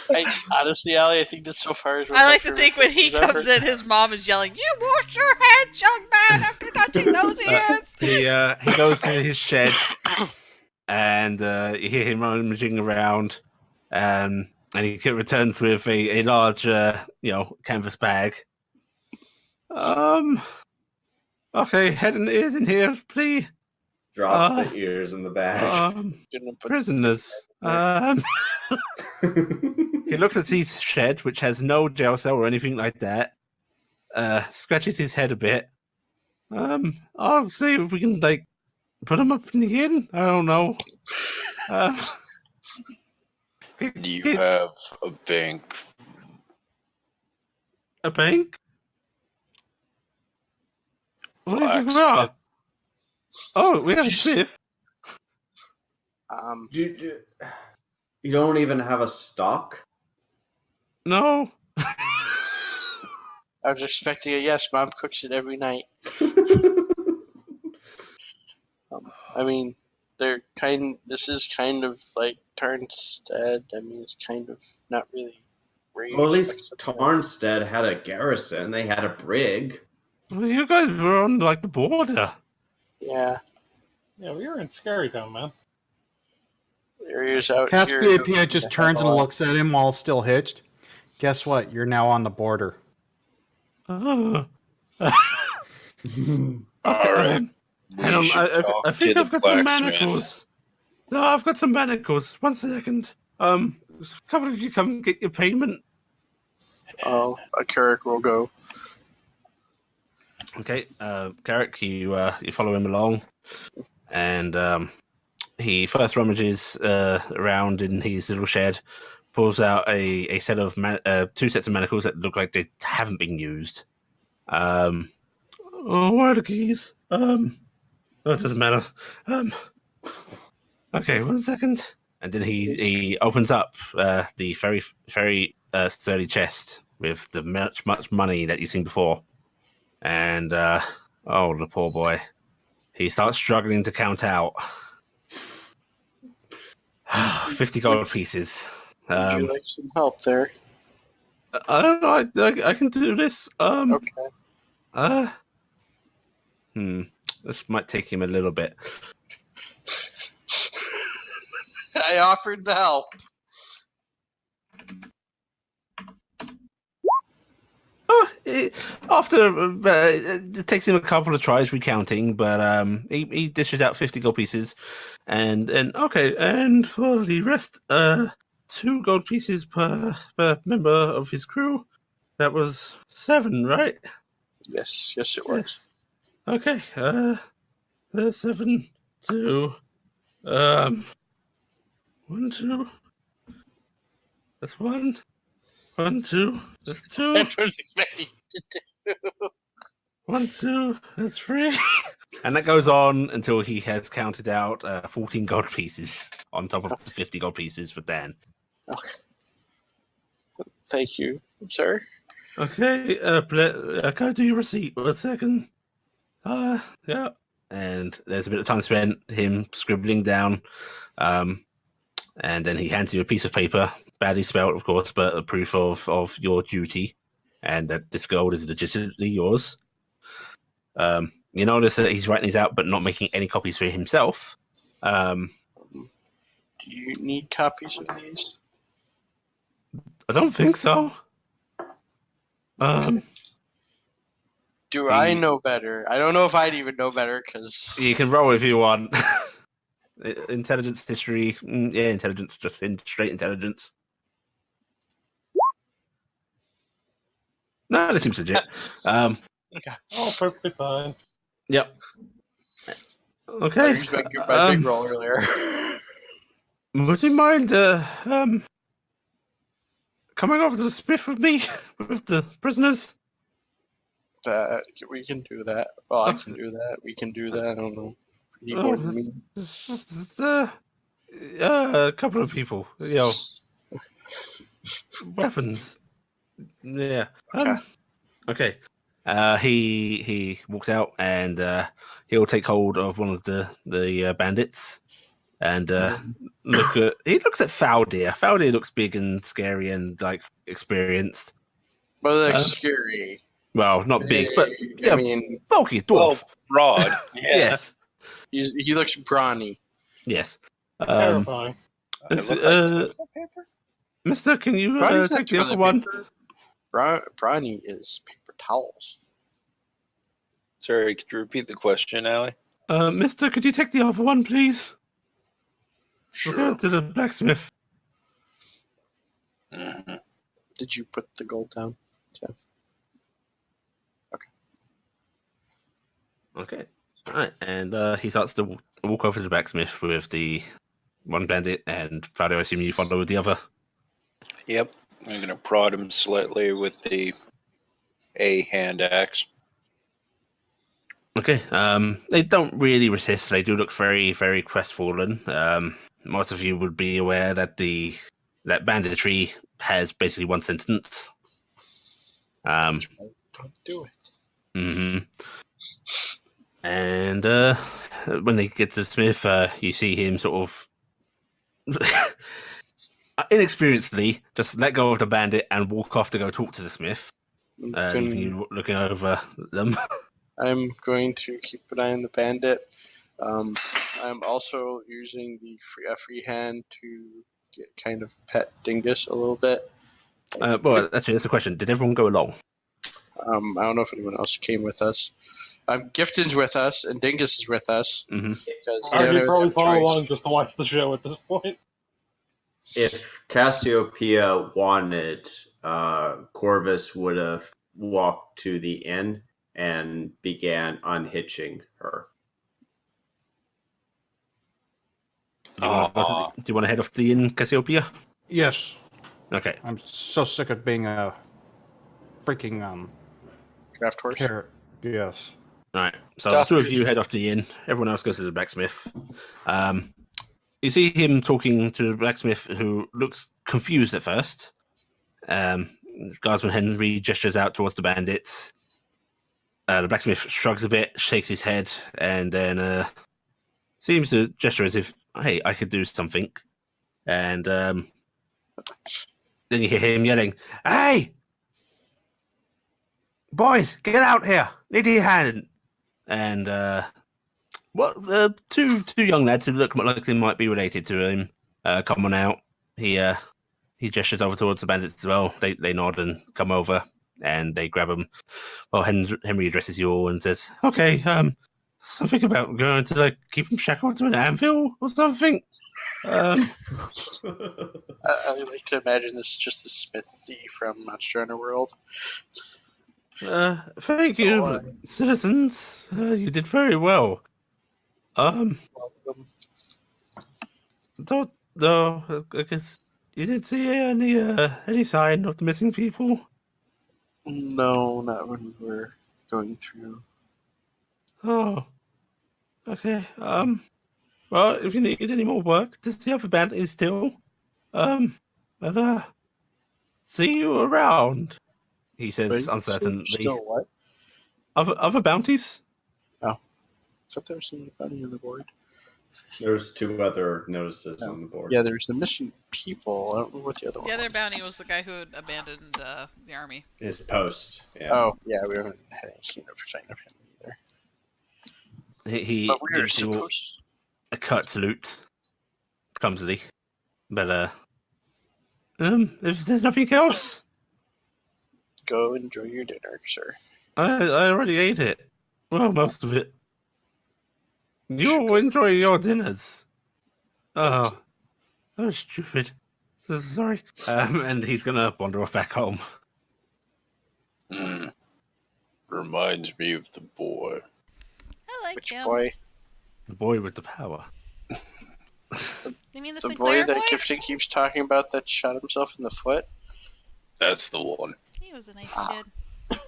honestly, Allie, I think this so far is. I like to think when he comes in, his mom is yelling, "You wash your hands, young man, after touching those ears." He goes to his shed, and you hear him rummaging around, and he returns with a large, canvas bag. Okay, head and ears in here, please. Drops the ears in the bag. Prisoners. He looks at his shed, which has no jail cell or anything like that. Scratches his head a bit. I'll see if we can put him up in the inn. I don't know. Do you have a bank? A bank? What do you think we are? Oh, we have a smith. You don't even have a stock? No. I was expecting a yes. Mom cooks it every night. I mean, this is kind of like Tarnstead. I mean, it's kind of not really. Well, at least Tarnstead had a garrison. They had a brig. Well, you guys were on the border. Yeah. Yeah, we were in Scary Town, man. There he is out here. Cassiopeia just turns and looks at him while still hitched. Guess what? You're now on the border. Oh. All right. Hang on, I think I've got some manacles. No, I've got some manacles. 1 second. A couple of you come get your payment. Oh, a Carrick will go. Okay, Garrick, you follow him along, and he first rummages around in his little shed, pulls out a set of two sets of manacles that look like they haven't been used. Where are the keys? Oh, it doesn't matter. Okay, 1 second, and then he opens up the very sturdy chest with the much money that you've seen before. And oh, the poor boy. He starts struggling to count out. 50 gold pieces. Would you like some help there? I don't know. I can do this. Okay. This might take him a little bit. I offered to help. After it takes him a couple of tries recounting, but he dishes out 50 gold pieces, and okay, and for the rest, 2 gold pieces per member of his crew. That was 7, right? Yes, it was. Okay, 7 to 1 2. That's 1. 1 2. That's 2. I was expecting you to do. 1 2. That's 3. And that goes on until he has counted out 14 gold pieces on top of the 50 gold pieces for Dan. Okay. Thank you, sir. Okay, can I do your receipt? 1 second. Yeah. And there's a bit of time spent him scribbling down. And then he hands you a piece of paper, badly spelled, of course, but a proof of your duty, and that this gold is legitimately yours. You notice that he's writing these out, but not making any copies for himself. Do you need copies of these? I don't think so. Do I know better? I don't know if I'd even know better because You can roll if you want. Intelligence, history, yeah, intelligence, just in straight intelligence. No, this seems legit. Oh, perfectly fine. Yep. I Okay. used my big roll earlier. Would you mind coming over to the smith with me with the prisoners? We can do that. Well, I can do that. We can do that. I don't know. Pretty Oh, important to me. Just, a couple of people, weapons. Yeah. Okay. He walks out and he'll take hold of one of the bandits and he looks at Faldir. Faldir looks big and scary and like experienced. But like scary. Well, not big, but yeah, I mean, bulky dwarf. Broad. Yeah. Yes. he looks brawny. Yes. Terrifying. It looked like toilet paper. Mister, can you Brawny's not take the other toilet one? paper. Brawny is paper towels. Sorry, could you repeat the question, Allie? Mister, could you take the other one, please? We're Sure. going to the blacksmith. Mhm. Did you put the gold down, Jeff? Okay. All right, and he starts to walk over to the blacksmith with the one bandit, and Fado, I assume you follow with the other. Yep. I'm gonna prod him slightly with the hand axe. Okay. They don't really resist. They do look very, very crestfallen. Most of you would be aware that that banditry has basically one sentence. Don't do it. Mm-hmm. And when they get to the smith, you see him sort of inexperiencly just let go of the bandit and walk off to go talk to the smith, leaving you looking over them. I'm going to keep an eye on the bandit. I'm also using the free hand to get kind of pet Dingus a little bit. Well, actually, that's the question. Did everyone go along? I don't know if anyone else came with us. Gifton's with us, and Dingus is with us. Mm-hmm. Because I'd they're probably the follow choice. along just to watch the show at this point. If Cassiopeia wanted, Corvus would have walked to the inn and began unhitching her. Do you want to head off to the inn, Cassiopeia? Yes. Okay. I'm so sick of being a freaking Draft horse. carrot. Yes. All right. So the two of you head off to the inn. Everyone else goes to the blacksmith. You see him talking to the blacksmith, who looks confused at first. Guardsman Henry gestures out towards the bandits. The blacksmith shrugs a bit, shakes his head, and then seems to gesture as if, "Hey, I could do something." And then you hear him yelling, "Hey, boys, get out here! Need your hand!" And two young lads who look like they might be related to him come on out. He gestures over towards the bandits as well. They nod and come over, and they grab him. Well, Henry addresses you all and says, "Okay, something about going to like keep him shackled to an anvil or something." I like to imagine this is just the smithy from Monster Hunter World. Thank you, citizens. You did very well. Welcome. Don't no, I guess you didn't see any sign of the missing people. No, not when we were going through. Oh, okay. Well, if you need any more work, just the other band is still. But see you around. He says Wait, uncertainly. Still what? Other bounties? I thought there was something funny on the board. There's 2 other notices No. on the board. Yeah, there's the missing people. I don't know what the other one The other was. bounty was the guy who had abandoned the army. His post. Yeah. Oh, yeah, we haven't had any scene of sight of him either. He But we were gives you all supposed a curt salute, clumsily. But if there's nothing else, to go enjoy your dinner, sir. I already ate it. Well, most of it. You Should all go. enjoy your dinners. Thank Oh, that was stupid. So sorry. And he's gonna wander off back home. Reminds me of the boy. I like Which him. boy? The boy with the power. You mean the The Sinclair boy that Gifting keeps talking about that shot himself in the foot? That's the one. He was a nice Ah. kid.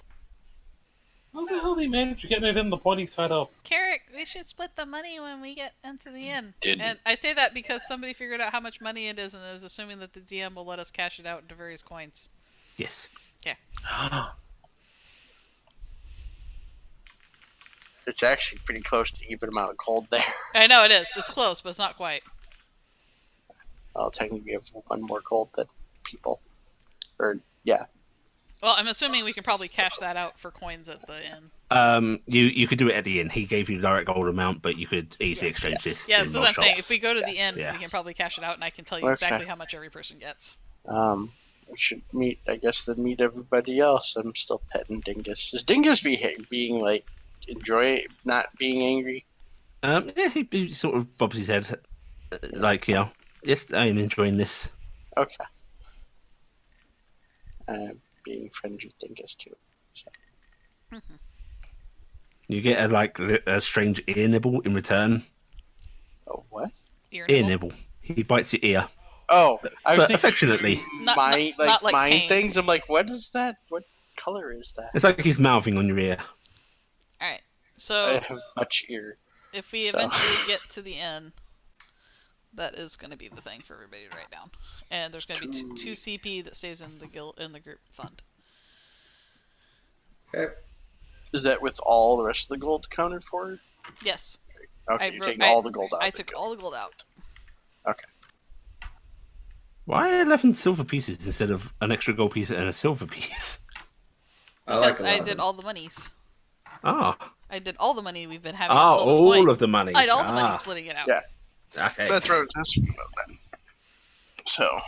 How the hell did he manage getting it in the pointy side up? Carrick, we should split the money when we get into the inn. Didn't. And I say that because somebody figured out how much money it is and is assuming that the DM will let us cash it out into various coins. Yes. It's actually pretty close to even amount of gold there. I know it is. It's close, but it's not quite. Well, technically we have 1 more gold than people. Or, yeah. Well, I'm assuming we can probably cash that out for coins at the inn. You could do it at the inn. He gave you the direct gold amount, but you could easily exchange this. Yeah, in so most that's what I'm saying. shops. If we go to the inn, Yeah. we can probably cash it out, and I can tell you Okay. exactly how much every person gets. We should meet, I guess, meet everybody else. I'm still petting Dingus. Is Dingus being, like, not being angry? Yeah, he sort of bobs his head, like, yes, I'm enjoying this. Okay. Being friends with Dingus, too. You get a strange ear nibble in return. Oh, what? Ear Ear nibble. nibble. He bites your ear, Oh, I was but thinking affectionately. Not like mine pain. things. I'm like, what is that? What color is that? It's like he's mouthing on your ear. Alright, I so have much ear. if we so. eventually get to the inn, that is going to be the thing for everybody to write down. And there's going to be 2 CP that stays in the group fund. Okay. Is that with all the rest of the gold accounted for? Yes. Okay, you're taking all the gold out. I took all the gold out. Okay. Why 11 silver pieces instead of an extra gold piece and a silver piece? I like Because 11. I did all the monies. Ah. I did all the money we've been having Ah, until this all point. of the money. I had all the money Ah. splitting it out. Yeah. Okay. That's what I was asking about then. So,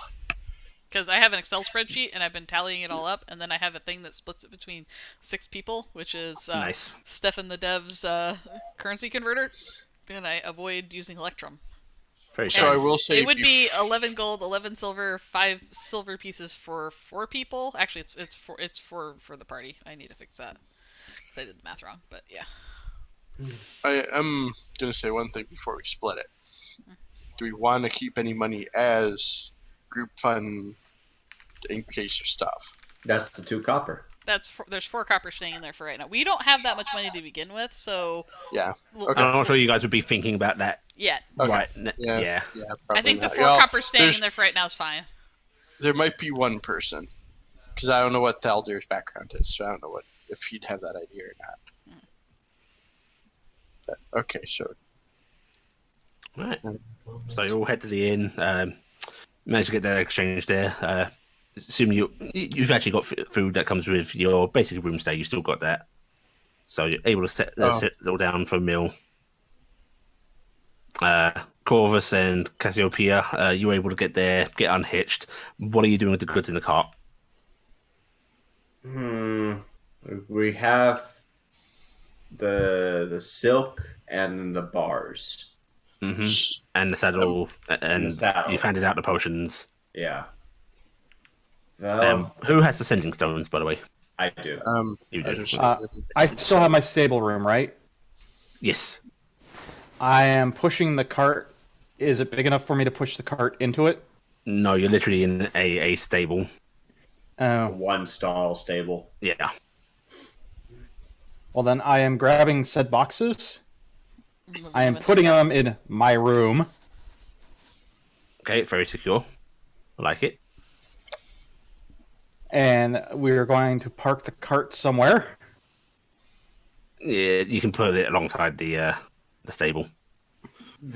Because I have an Excel spreadsheet and I've been tallying it all up, and then I have a thing that splits it between 6 people, which is Nice. Stefan the Dev's currency converter, and I avoid using Electrum. Very so I good. will say It would be 11 gold, 11 silver, 5 silver pieces for 4 people. Actually, it's for the party. I need to fix that. 'Cause I did the math wrong, but yeah. I'm gonna say one thing before we split it. Do we want to keep any money as group fund in case of stuff? That's the 2 copper. There's 4 copper staying in there for right now. We don't have that much money to begin with, so Yeah. we'll, Okay. I'm not sure you guys would be thinking about that yeah. Okay. right. Yeah. Yeah. Yeah. I think the not. 4 Well, copper staying there's- in there for right now is fine. There might be one person, because I don't know what Thaldir's background is, so I don't know if he'd have that idea or not. Okay, so Right. So you all head to the inn. Manage to get that exchange there. Assume you've actually got food that comes with your basic room stay. You still got that, so you're able to settle down for a meal. Corvus and Cassiopeia, you were able to get there, get unhitched. What are you doing with the goods in the cart? We have the silk and the bars. Mm-hmm. And the saddle, and the saddle. you've handed out the potions. Yeah. Well, Who has the sending stones, by the way? I do. You do. I still have my stable room, right? Yes. I am pushing the cart. Is it big enough for me to push the cart into it? No, you're literally in a stable. Oh. One stall stable. Yeah. Well, then I am grabbing said boxes. I am Moving putting them in my room. Okay, very secure. I like it. And we're going to park the cart somewhere. Yeah, you can put it alongside the stable.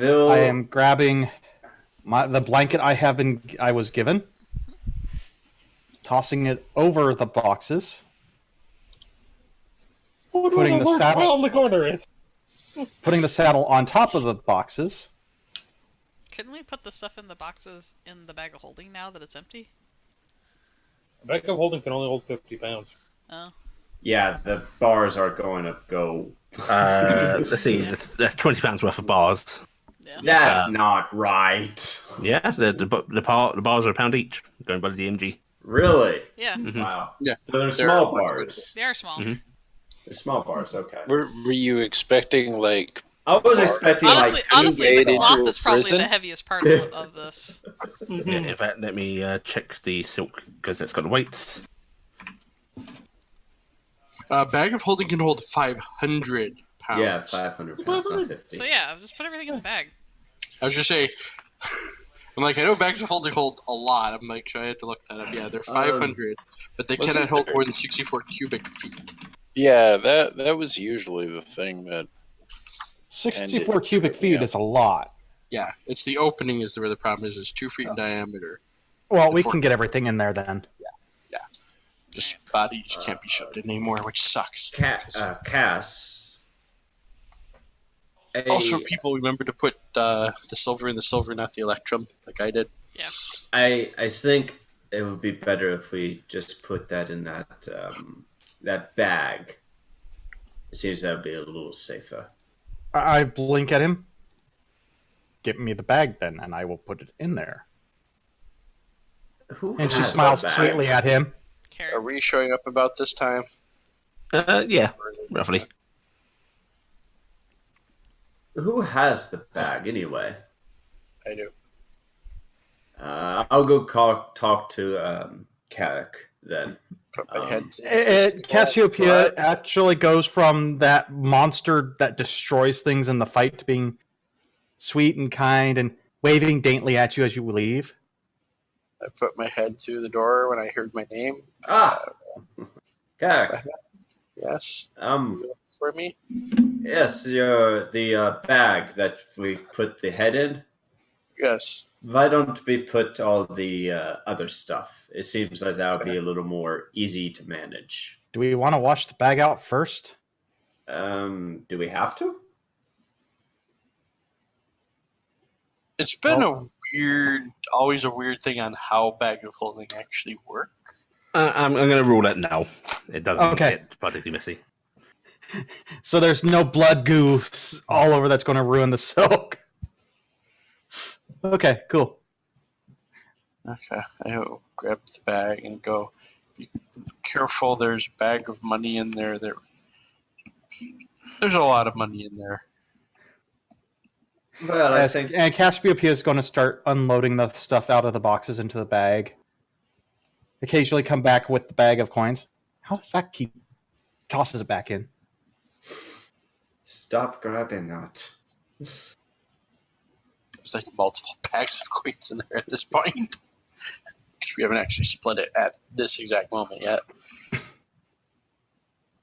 I am grabbing the blanket I was given, tossing it over the boxes, putting the saddle on the corner. putting the saddle on top of the boxes. Couldn't we put the stuff in the boxes in the bag of holding now that it's empty? A bag of holding can only hold 50 pounds. Oh. Yeah, the bars are going to go. Let's see. That's 20 pounds worth of bars. Yeah. That's not right. Yeah, the bars are a pound each, going by the DMG. Really? Yeah. Mhm. Wow. Yeah. So they're small bars. They are small. Mhm. They're small bars. Okay. Were you expecting like? I was expecting Honestly, made the into cloth a is probably prison? the heaviest part of this. Yeah, in fact, let me check the silk because it's got the weights. a bag of holding can hold 500 pounds. Yeah, 500 pounds, not 50. So yeah, just put everything in the bag. I was just saying. I'm like, I know bags of holding hold a lot. I'm like, I had to look that up. Yeah, they're 500, but they wasn't cannot hold there- more than 64 cubic feet. Yeah, that was usually the thing that. 64 And it cubic tripped me feet up. is a lot. Yeah, it's the opening is where the problem is. It's 2 feet in diameter. Well, we Four- can get everything in there then. Just bodies can't be shoved in anymore, which sucks. Cass. Also, people remember to put the silver in the silver, not the electrum, like I did. Yeah. I think it would be better if we just put that in that bag. It seems that would be a little safer. I blink at him. Give me the bag then, and I will put it in there. Who And she has smiles a bag? sweetly at him. Carrot. Are we showing up about this time? Yeah, roughly. Who has the bag anyway? I do. I'll go talk to Carrick then. Put my head in Cassiopeia actually goes from that monster that destroys things in the fight to being sweet and kind and waving daintily at you as you leave. I put my head through the door when I heard my name. Carrick. Yes. For me? Yes, the bag that we put the head in. Yes. Why don't we put all the other stuff? It seems like that would be a little more easy to manage. Do we want to wash the bag out first? Do we have to? It's been always a weird thing on how bag of holding actually work. I'm going to rule that no. It doesn't Okay. get particularly messy. So there's no blood goo all over that's going to ruin the silk. Okay, cool. Okay, I will grab the bag and go. Be careful, there's a bag of money in there. There's a lot of money in there. Well, I think And Cassiopeia is going to start unloading the stuff out of the boxes into the bag. Occasionally come back with the bag of coins. How does that keep... Tosses it back in. stop grabbing that. There's like multiple bags of coins in there at this point. Because we haven't actually split it at this exact moment yet.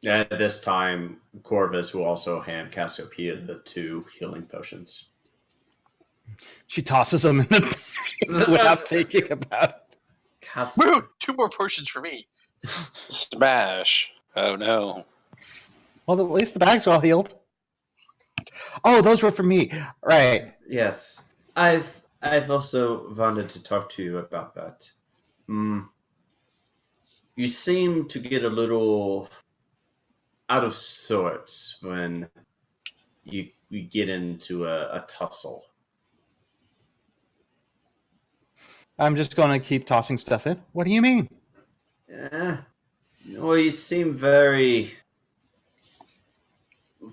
At this time, Corvus will also hand Cassiopeia the 2 healing potions. She tosses them in the without thinking about it. Woo! 2 more potions for me. Smash. Oh no. Well, at least the bag's all healed. Oh, those were for me. Right. Yes. I've also wanted to talk to you about that. You seem to get a little out of sorts when you get into a tussle. I'm just going to keep tossing stuff in. What do you mean? Well, you seem very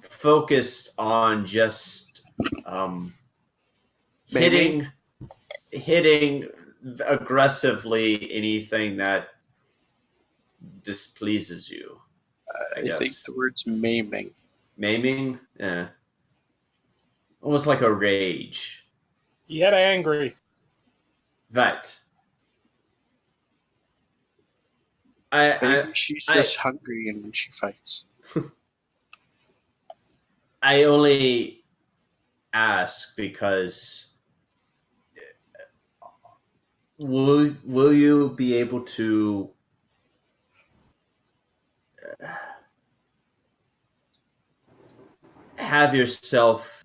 focused on just hitting aggressively anything that displeases you. I think guess the word's maiming. maiming, almost like a rage. Yet angry. Right. Maybe she's just hungry and when she fights. I only ask because will you be able to have yourself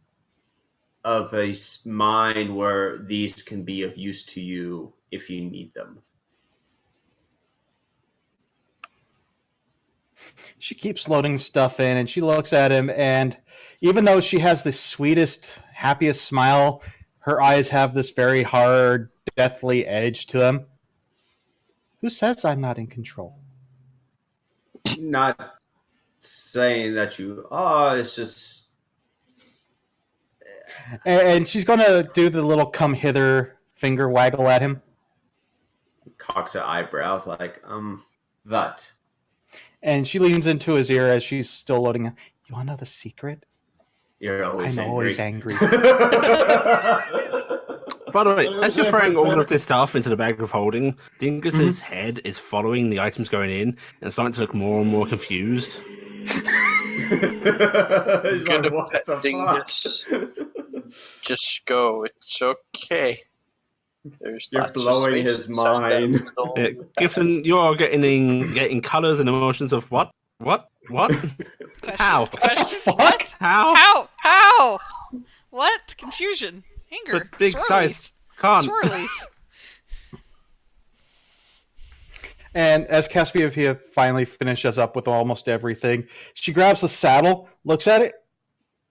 of a mind where these can be of use to you if you need them? She keeps loading stuff in, and she looks at him, and even though she has the sweetest, happiest smile, her eyes have this very hard, deathly edge to them. Who says I'm not in control? Not saying that you are, it's just... And she's going to do the little come hither finger waggle at him. Cocks her eyebrows like, that. And she leans into his ear as she's still loading. You want to know the secret? You're always I'm angry. always angry. By the way, as you're throwing all of this stuff into the bag of holding, Dingus's head is following the items going in and starting to look more and more confused. He's like, what the Dingus. Just go. It's okay. There's You're lots blowing of space his mind. Gifton, you are getting colours and emotions of what? Question, How? Question? Fuck? What? How? How? What? Confusion. Anger. But big size can't. Swirlies. And as Cassiopeia finally finishes up with almost everything, she grabs the saddle, looks at it,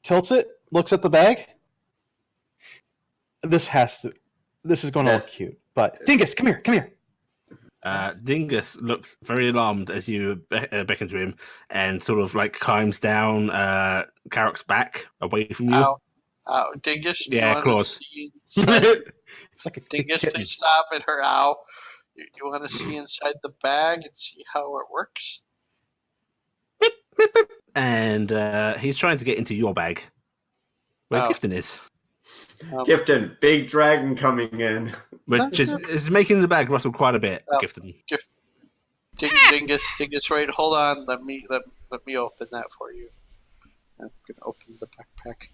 tilts it, looks at the bag. This is going to look cute. But Dingus, come here. Dingus looks very alarmed as you beckon to him and sort of like climbs down Carrick's back away from you. Ow. Dingus, do Yeah, you want claws. to see inside? It's like a Dingus, kitten. please stop at her. Ow. You want to see inside the bag and see how it works? And he's trying to get into your bag. Where Gifton is. Gifton, big dragon coming in. Which is making the bag rustle quite a bit, Gifton. Dingus, wait, hold on. Let me open that for you. I'm gonna open the backpack.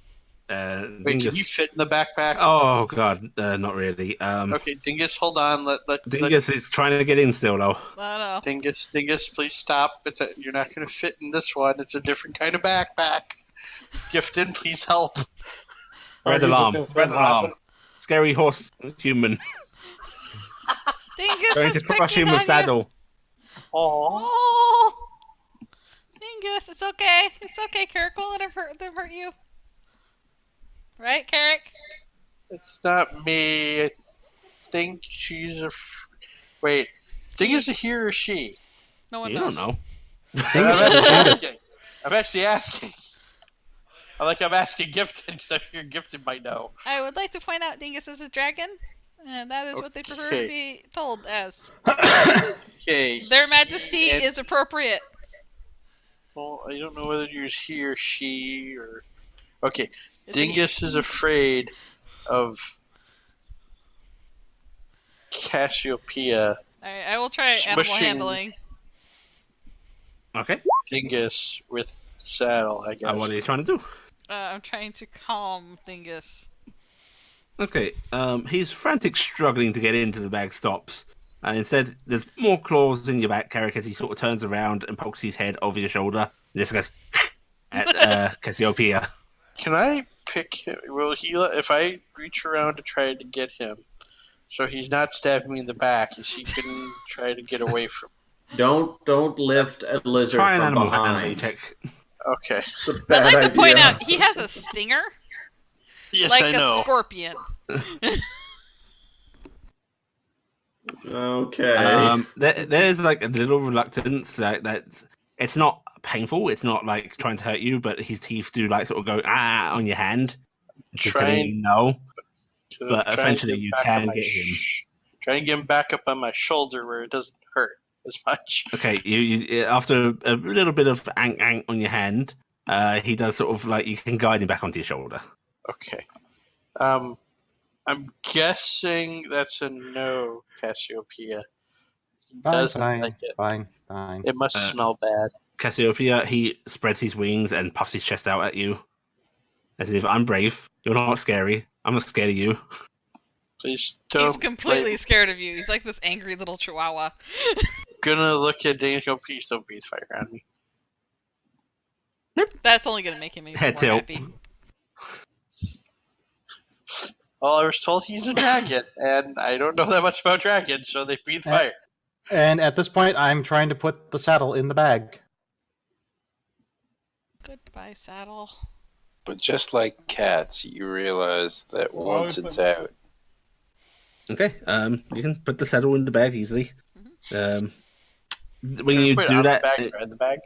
Wait, Dingus... can you fit in the backpack? Oh god, not really. Okay, Dingus, hold on. Dingus is trying to get in still, though. I don't know. Dingus, please stop. You're not gonna fit in this one. It's a different kind of backpack. Gifton, please help. Red alarm. Scary horse human. Dingus Going to is crush picking him with on saddle. Oh, Dingus, it's okay. It's okay, Carrick. Won't let them hurt you. Right, Carrick? It's not me. I think she's wait. Dingus a he or she? No one You knows. don't know. I'm actually asking. I'm asking Gifted because I figure Gifted might know. I would like to point out Dingus is a dragon, and that is what they prefer to be told as. Okay. Their Majesty is appropriate. Well, I don't know whether you're he or she or. Okay, Dingus is afraid of Cassiopeia. Alright, I will try animal handling. Okay. Dingus with saddle, I guess. What are you trying to do? I'm trying to calm Thingus. Okay, he's frantic, struggling to get into the bag stops. And instead, there's more claws in your back, Carrick, as he sort of turns around and pokes his head over your shoulder. And just goes at Cassiopeia. Can I pick him? Will he? If I reach around to try to get him, so he's not stabbing me in the back, is he can try to get away from? Don't lift a lizard Try an from animal handling behind. check. Okay. It's a I'd bad like to idea. point out he has a stinger, Yes, like I a know. scorpion. Okay. There's like a little reluctance that's it's not painful. It's not like trying to hurt you, but his teeth do like sort of go on your hand, to telling Trying you no. to But try and eventually get you back can on my get him. Try and get him back up on my shoulder where it doesn't hurt as much. Okay, you after a little bit of ang on your hand, he does sort of like you can guide him back onto your shoulder. Okay. I'm guessing that's a no, Cassiopeia. He doesn't like it. Fine. It must smell bad. Cassiopeia, he spreads his wings and puffs his chest out at you, as if I'm brave. You're not scary. I'm not scared of you. Please don't. He's completely scared of you. He's like this angry little chihuahua. Gonna look at Daniel. Please don't breathe fire on me. That's only gonna make him even Head more tilt. happy. Well, I was told he's a dragon, and I don't know that much about dragons, so they breathe fire. And at this point, I'm trying to put the saddle in the bag. Goodbye, saddle. But just like cats, you realize that Well, once it's out, Okay, you can put the saddle in the bag easily. When Should I you put it do on that, the bag or in the bag?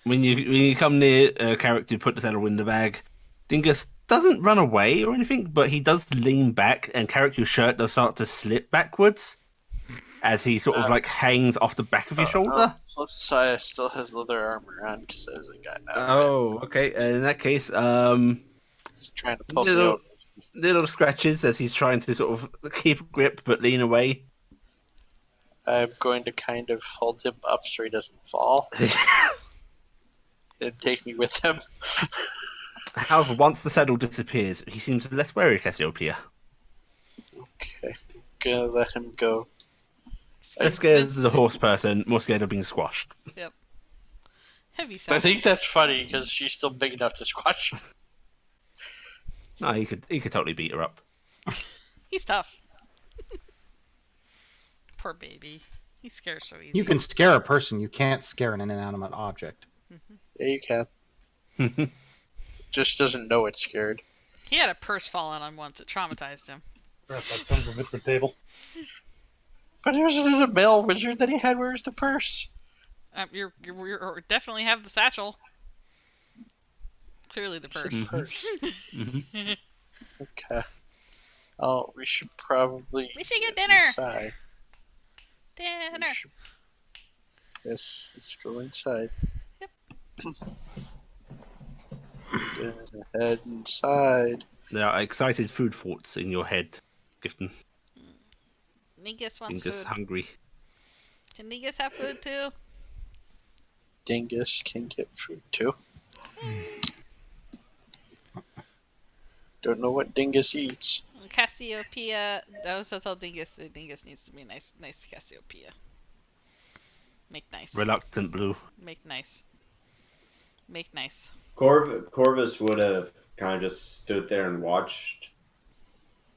when you come near a character to put the saddle in the bag, Dingus doesn't run away or anything, but he does lean back, and Carrick's shirt does start to slip backwards as he sort of like hangs off the back of your shoulder. Let's say it still has leather armor on because it hasn't gotten out. Oh, okay. In that case, He's trying to pull me over. little scratches as he's trying to sort of keep a grip but lean away. I'm going to kind of hold him up so he doesn't fall and take me with him. However, once the saddle disappears, he seems less wary of Cassiopeia. Okay, I'm gonna let him go. Less scared as a horse person, more scared of being squashed. Yep. Heavy I saddle. think that's funny because she's still big enough to squash. No, he could totally beat her up. He's tough. Poor baby. He scares so easy. You can scare a person, you can't scare an inanimate object. Yeah, you can. Just doesn't know it's scared. He had a purse fall on him once. It traumatized him. Crap, that son of a bitch with table. But it was a male wizard that he had. Where's the purse? You definitely have the satchel. Clearly the It's a purse. purse. Okay. Oh, we should probably. We should get dinner. Inside. Dinner. Yes, let's go inside. Yep. Head inside. There are excited food thoughts in your head, Gifton. Negus wants Dingus food. hungry. Can Negus have food too? Dingus can get food too. Don't know what Dingus eats. Cassiopeia. I also told Dingus that Dingus needs to be nice to Cassiopeia. Make nice. Reluctant blue. Make nice. Make nice. Corvus would have kind of just stood there and watched,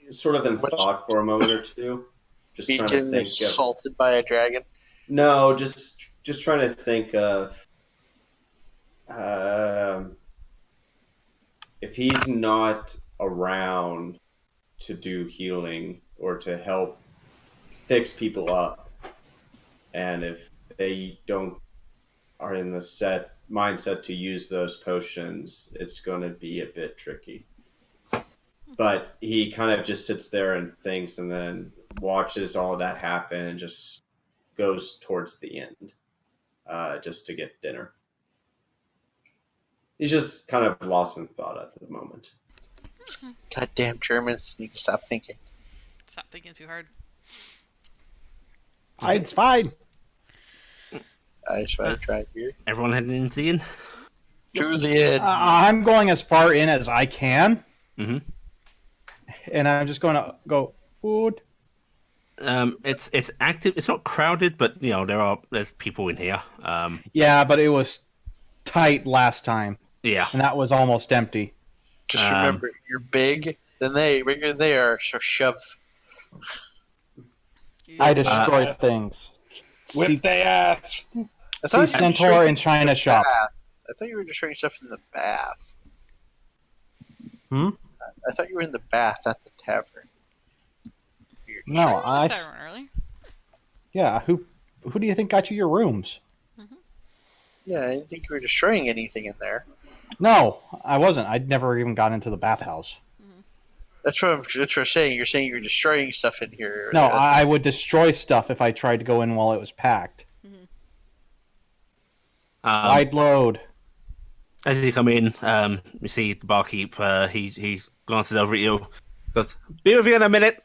sort of in thought for a moment or two. Just trying to Being think of, assaulted by a dragon. no, just trying to think of if he's not around to do healing or to help fix people up, and if they are in the mindset to use those potions, it's going to be a bit tricky. But he kind of just sits there and thinks, and then watches all of that happen and just goes towards the end, just to get dinner. He's just kind of lost in thought at the moment. Goddamn Germans need to stop thinking. Stop thinking too hard. It's fine. I just want to try beer. Everyone heading into the inn? To the end. I'm going as far in as I can, Mm-hmm. and I'm just going to go food. It's active. It's not crowded, but there's people in here. Yeah, but it was tight last time, Yeah. and that was almost empty. Just remember, you're bigger than they are, so shove. I destroyed things. Whip their ass. I See thought you were Centaur destroying in China shop. I thought you were destroying stuff in the bath. Hmm? I thought you were in the bath at the tavern. No, Sure, was the tavern early. Yeah, who do you think got you your rooms? Yeah, I didn't think you were destroying anything in there. No, I wasn't. I'd never even got into the bathhouse. That's what I'm saying. You're saying you're destroying stuff in here. No, I would destroy stuff if I tried to go in while it was packed. Wide load. As you come in, you see the barkeep. He glances over at you, goes, "Be with you in a minute,"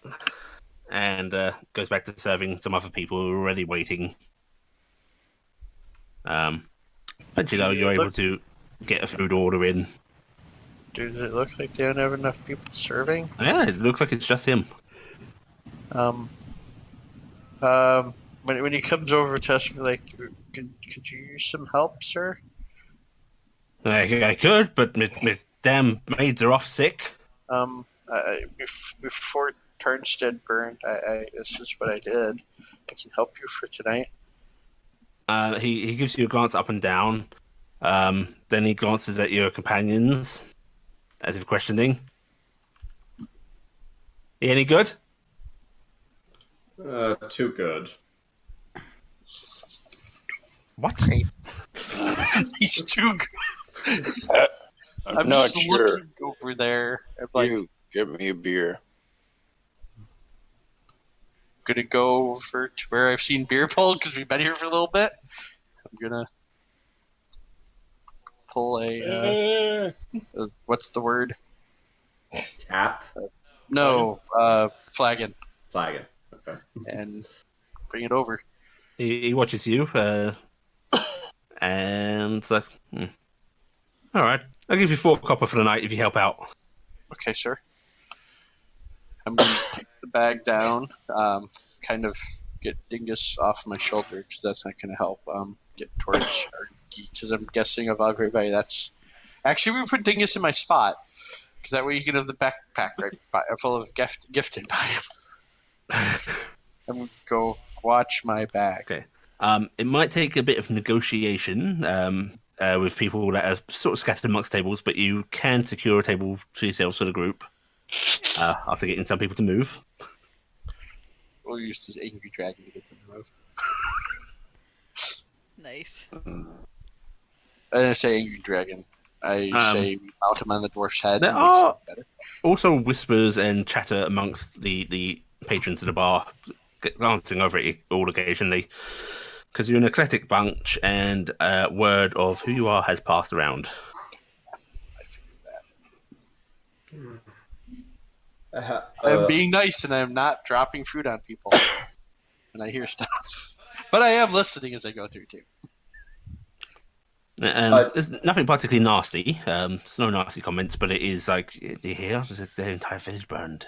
and goes back to serving some other people who are already waiting. But you're able to get a food order in. Does it look like they don't have enough people serving? Yeah, it looks like it's just him. When he comes over to us, like, could you use some help, sir? I could, but my damn maids are off sick. Before Tarnstead burned, this is what I did. I can help you for tonight. He gives you a glance up and down. Then he glances at your companions, as if questioning. You any good? Too good. What? He's too good. I'm not just sure. looking over there. I'm like, You get me a beer. gonna go over to where I've seen beer pulled because we've been here for a little bit. I'm gonna pull a what's the word? Tap. No, flagon, Flagon. Okay. and bring it over. He watches you, and it's like, all right, I'll give you 4 copper for the night if you help out. Okay, sir. I'm gonna take the bag down, kind of get Dingus off my shoulder because that's not gonna help. Get towards our geek because I'm guessing of everybody that's actually we put Dingus in my spot because that way you can have the backpack full of gifting by him. I'm gonna go watch my bag. Okay. It might take a bit of negotiation with people that are sort of scattered amongst tables, but you can secure a table for yourselves for the group after getting some people to move. We'll use the angry dragon to get them to move. Nice. I didn't say angry dragon. I say we mount him on the dwarf's head. There and makes are it better. also whispers and chatter amongst the patrons of the bar, glancing over at you all occasionally, because you're an eclectic bunch, and word of who you are has passed around. I figured that. I'm being nice and I'm not dropping food on people when I hear stuff. But I am listening as I go through too. There's nothing particularly nasty. It's no nasty comments, but it is like, do you hear? The entire village burned.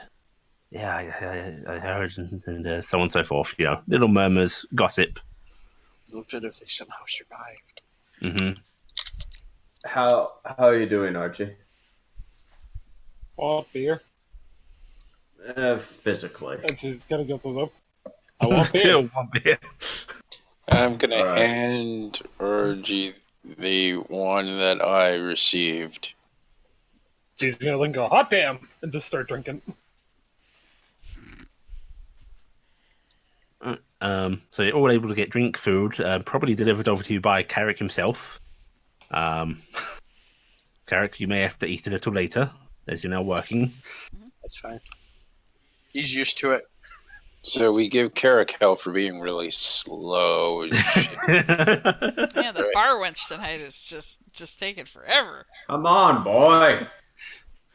Yeah, I heard, and so on and so forth. Little murmurs, gossip. A little bit if they somehow survived. Mm-hmm. How are you doing, Archie? Want beer? Physically. And she's gonna get those up. I want Still beer. want beer. I'm gonna All right. hand Urgy the one that I received. She's gonna then go, hot damn, and just start drinking. So you're all able to get drink, food, probably delivered over to you by Carrick himself. Carrick, you may have to eat a little later, as you're now working. That's fine. He's used to it. So we give Carrick hell for being really slow as shit. Yeah, the bar wench tonight is just taking forever. Come on, boy.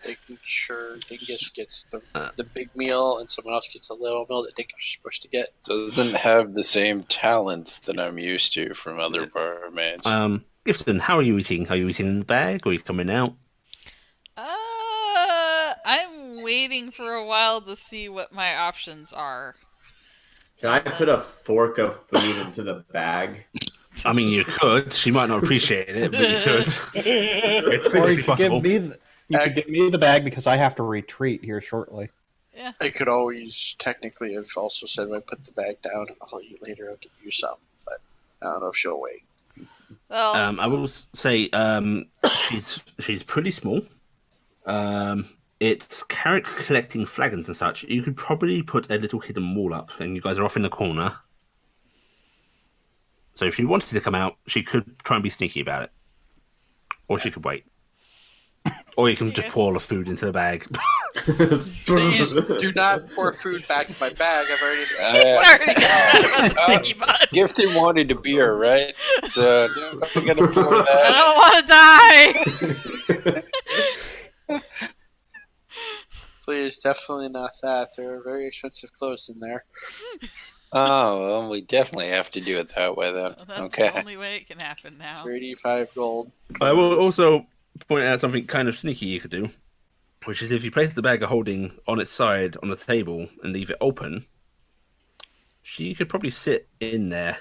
making sure Dingus gets the big meal and someone else gets a little meal that Dingus is supposed to get. Doesn't have the same talents that I'm used to from other barmaids. Gifton, how are you eating? Are you eating in the bag, or are you coming out? I'm waiting for a while to see what my options are. Can I put a fork of food into the bag? I mean, you could. She might not appreciate it, but you could. It's Or you physically could give possible. could give me the bag because I have to retreat here shortly. Yeah. I could always technically have also said when I put the bag down, I'll eat later, I'll get you some, but I don't know if she'll wait. Well, I will say she's pretty small. It's carrot collecting flagons and such. You could probably put a little hidden wall up, and you guys are off in the corner. So if she wanted to come out, she could try and be sneaky about it, or she could wait, or you can just pour all the food into the bag. Please do not pour food back in my bag. I've already. already got a sticky bun. Gifted wanted a beer, right? So I'm gonna pour that. I don't want to die. Please, definitely not that. There are very expensive clothes in there. Oh, well, we definitely have to do it that way then. Well, that's Okay. the only way it can happen now. 35 gold. I will also point out something kind of sneaky you could do, which is if you place the bag of holding on its side on the table and leave it open, she could probably sit in there.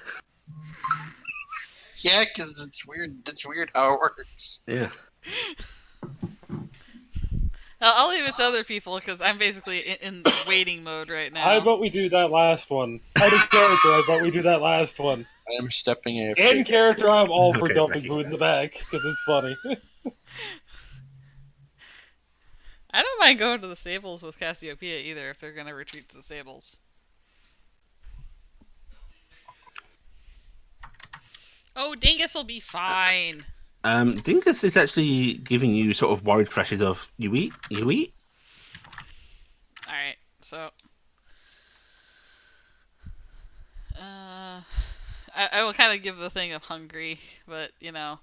Yeah, because it's weird. It's weird how it works. Yeah. I'll leave it to other people because I'm basically in waiting mode right now. I vote we do that last one. Out of character, I vote we do that last one. I am stepping in. In character, I'm all for Okay, dumping Becky. food in the bag because it's funny. I don't mind going to the stables with Cassiopeia either if they're gonna retreat to the stables. Oh, Dingus will be fine. Dingus is actually giving you sort of worried flashes of you eat. Alright, so I will kind of give the thing of hungry, but you know.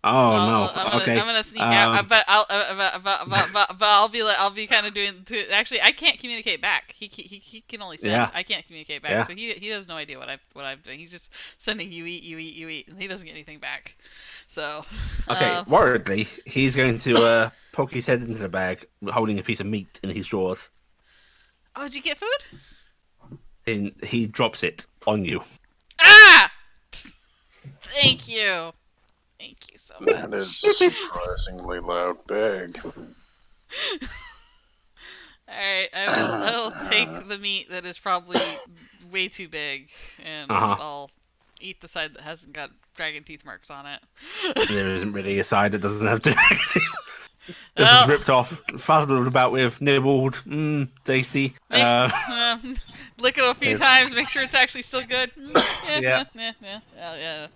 Oh no. I'm gonna sneak out, but I'll be kind of doing. Actually, I can't communicate back. He can only send. Yeah. I can't communicate back, Yeah. so he has no idea what I'm doing. He's just sending you eat, and he doesn't get anything back. So. Okay, worriedly, he's going to poke his head into the bag, holding a piece of meat in his drawers, Oh, did you get food? and he drops it on you. Ah! Thank you. Thank you so much. That is a surprisingly loud bag. Alright, I will take the meat that is probably way too big, and I'll eat the side that hasn't got dragon teeth marks on it. There isn't really a side that doesn't have to. This Well- is ripped off, fuddled about with, nibbled, tasty. Lick it a few times, make sure it's actually still good. Yeah. Yeah.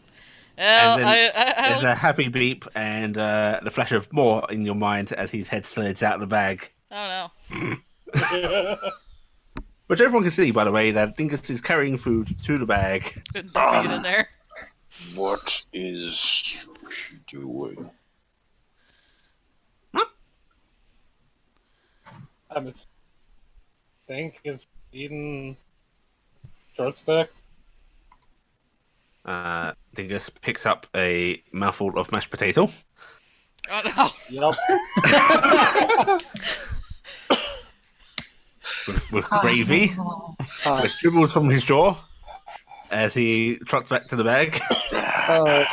And then I there's a happy beep and the flash of more in your mind as his head slides out of the bag. don't know. Which everyone can see, by the way, that Dingus is carrying food to the bag. And dumping it in there. What is she doing? I think is eating short stack. Dingus picks up a mouthful of mashed potato. Oh no. Yep. with gravy, which dribbles from his jaw as he trots back to the bag.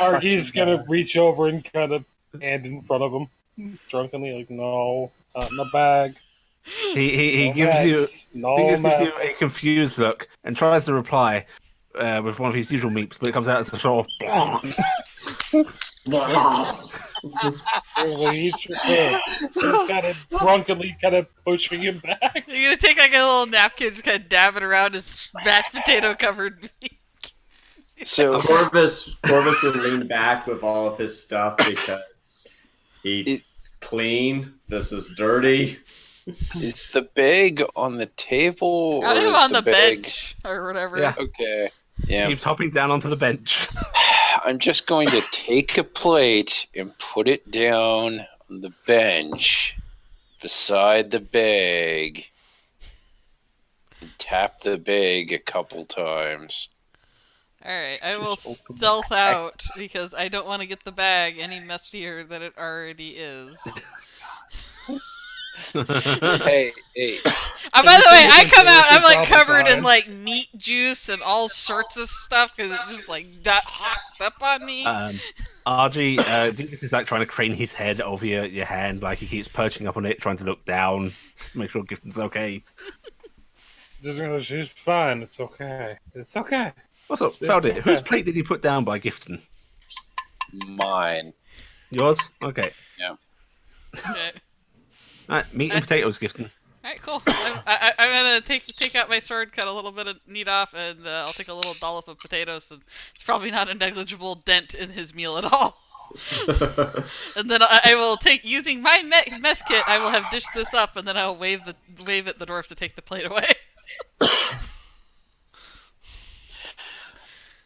Argy's gonna reach over and kind of hand in front of him, drunkenly, like, no, not in the bag. He No gives mess. you No Dingus gives mess. you a confused look and tries to reply with one of his usual meeps, but it comes out as a sort of He sure could. He's kind of drunkenly kind of pushing him back. You're gonna take like a little napkin, just kind of dab it around his mashed potato covered meat. So Corvus would lean back with all of his stuff because he's clean. This is dirty. is the bag on the table or I think is on the the bag... bench or whatever. Yeah. Okay. Yeah. keeps hopping down onto the bench. I'm just going to take a plate and put it down on the bench beside the bag and tap the bag a couple times. Alright, I will Just open the stealth bag. out because I don't want to get the bag any messier than it already is. Hey, By the way, I come out, I'm like Probably covered in fine. like meat juice and all sorts of stuff because it just like hocked up on me. RG, Dingus is like trying to crane his head over your hand, like he keeps perching up on it, trying to look down to make sure Gifton's okay. She's fine. It's okay. It's okay. What's up, It's Feldir? okay. Whose plate did you put down by Gifton? mine. Yours? Okay. Okay. Alright, meat and potatoes, Gifton. Alright, cool. I'm gonna take out my sword, cut a little bit of meat off, and I'll take a little dollop of potatoes. And it's probably not a negligible dent in his meal at all. And then I will take, using my mess kit, I will have dished this up, and then I will wave at the dwarf to take the plate away.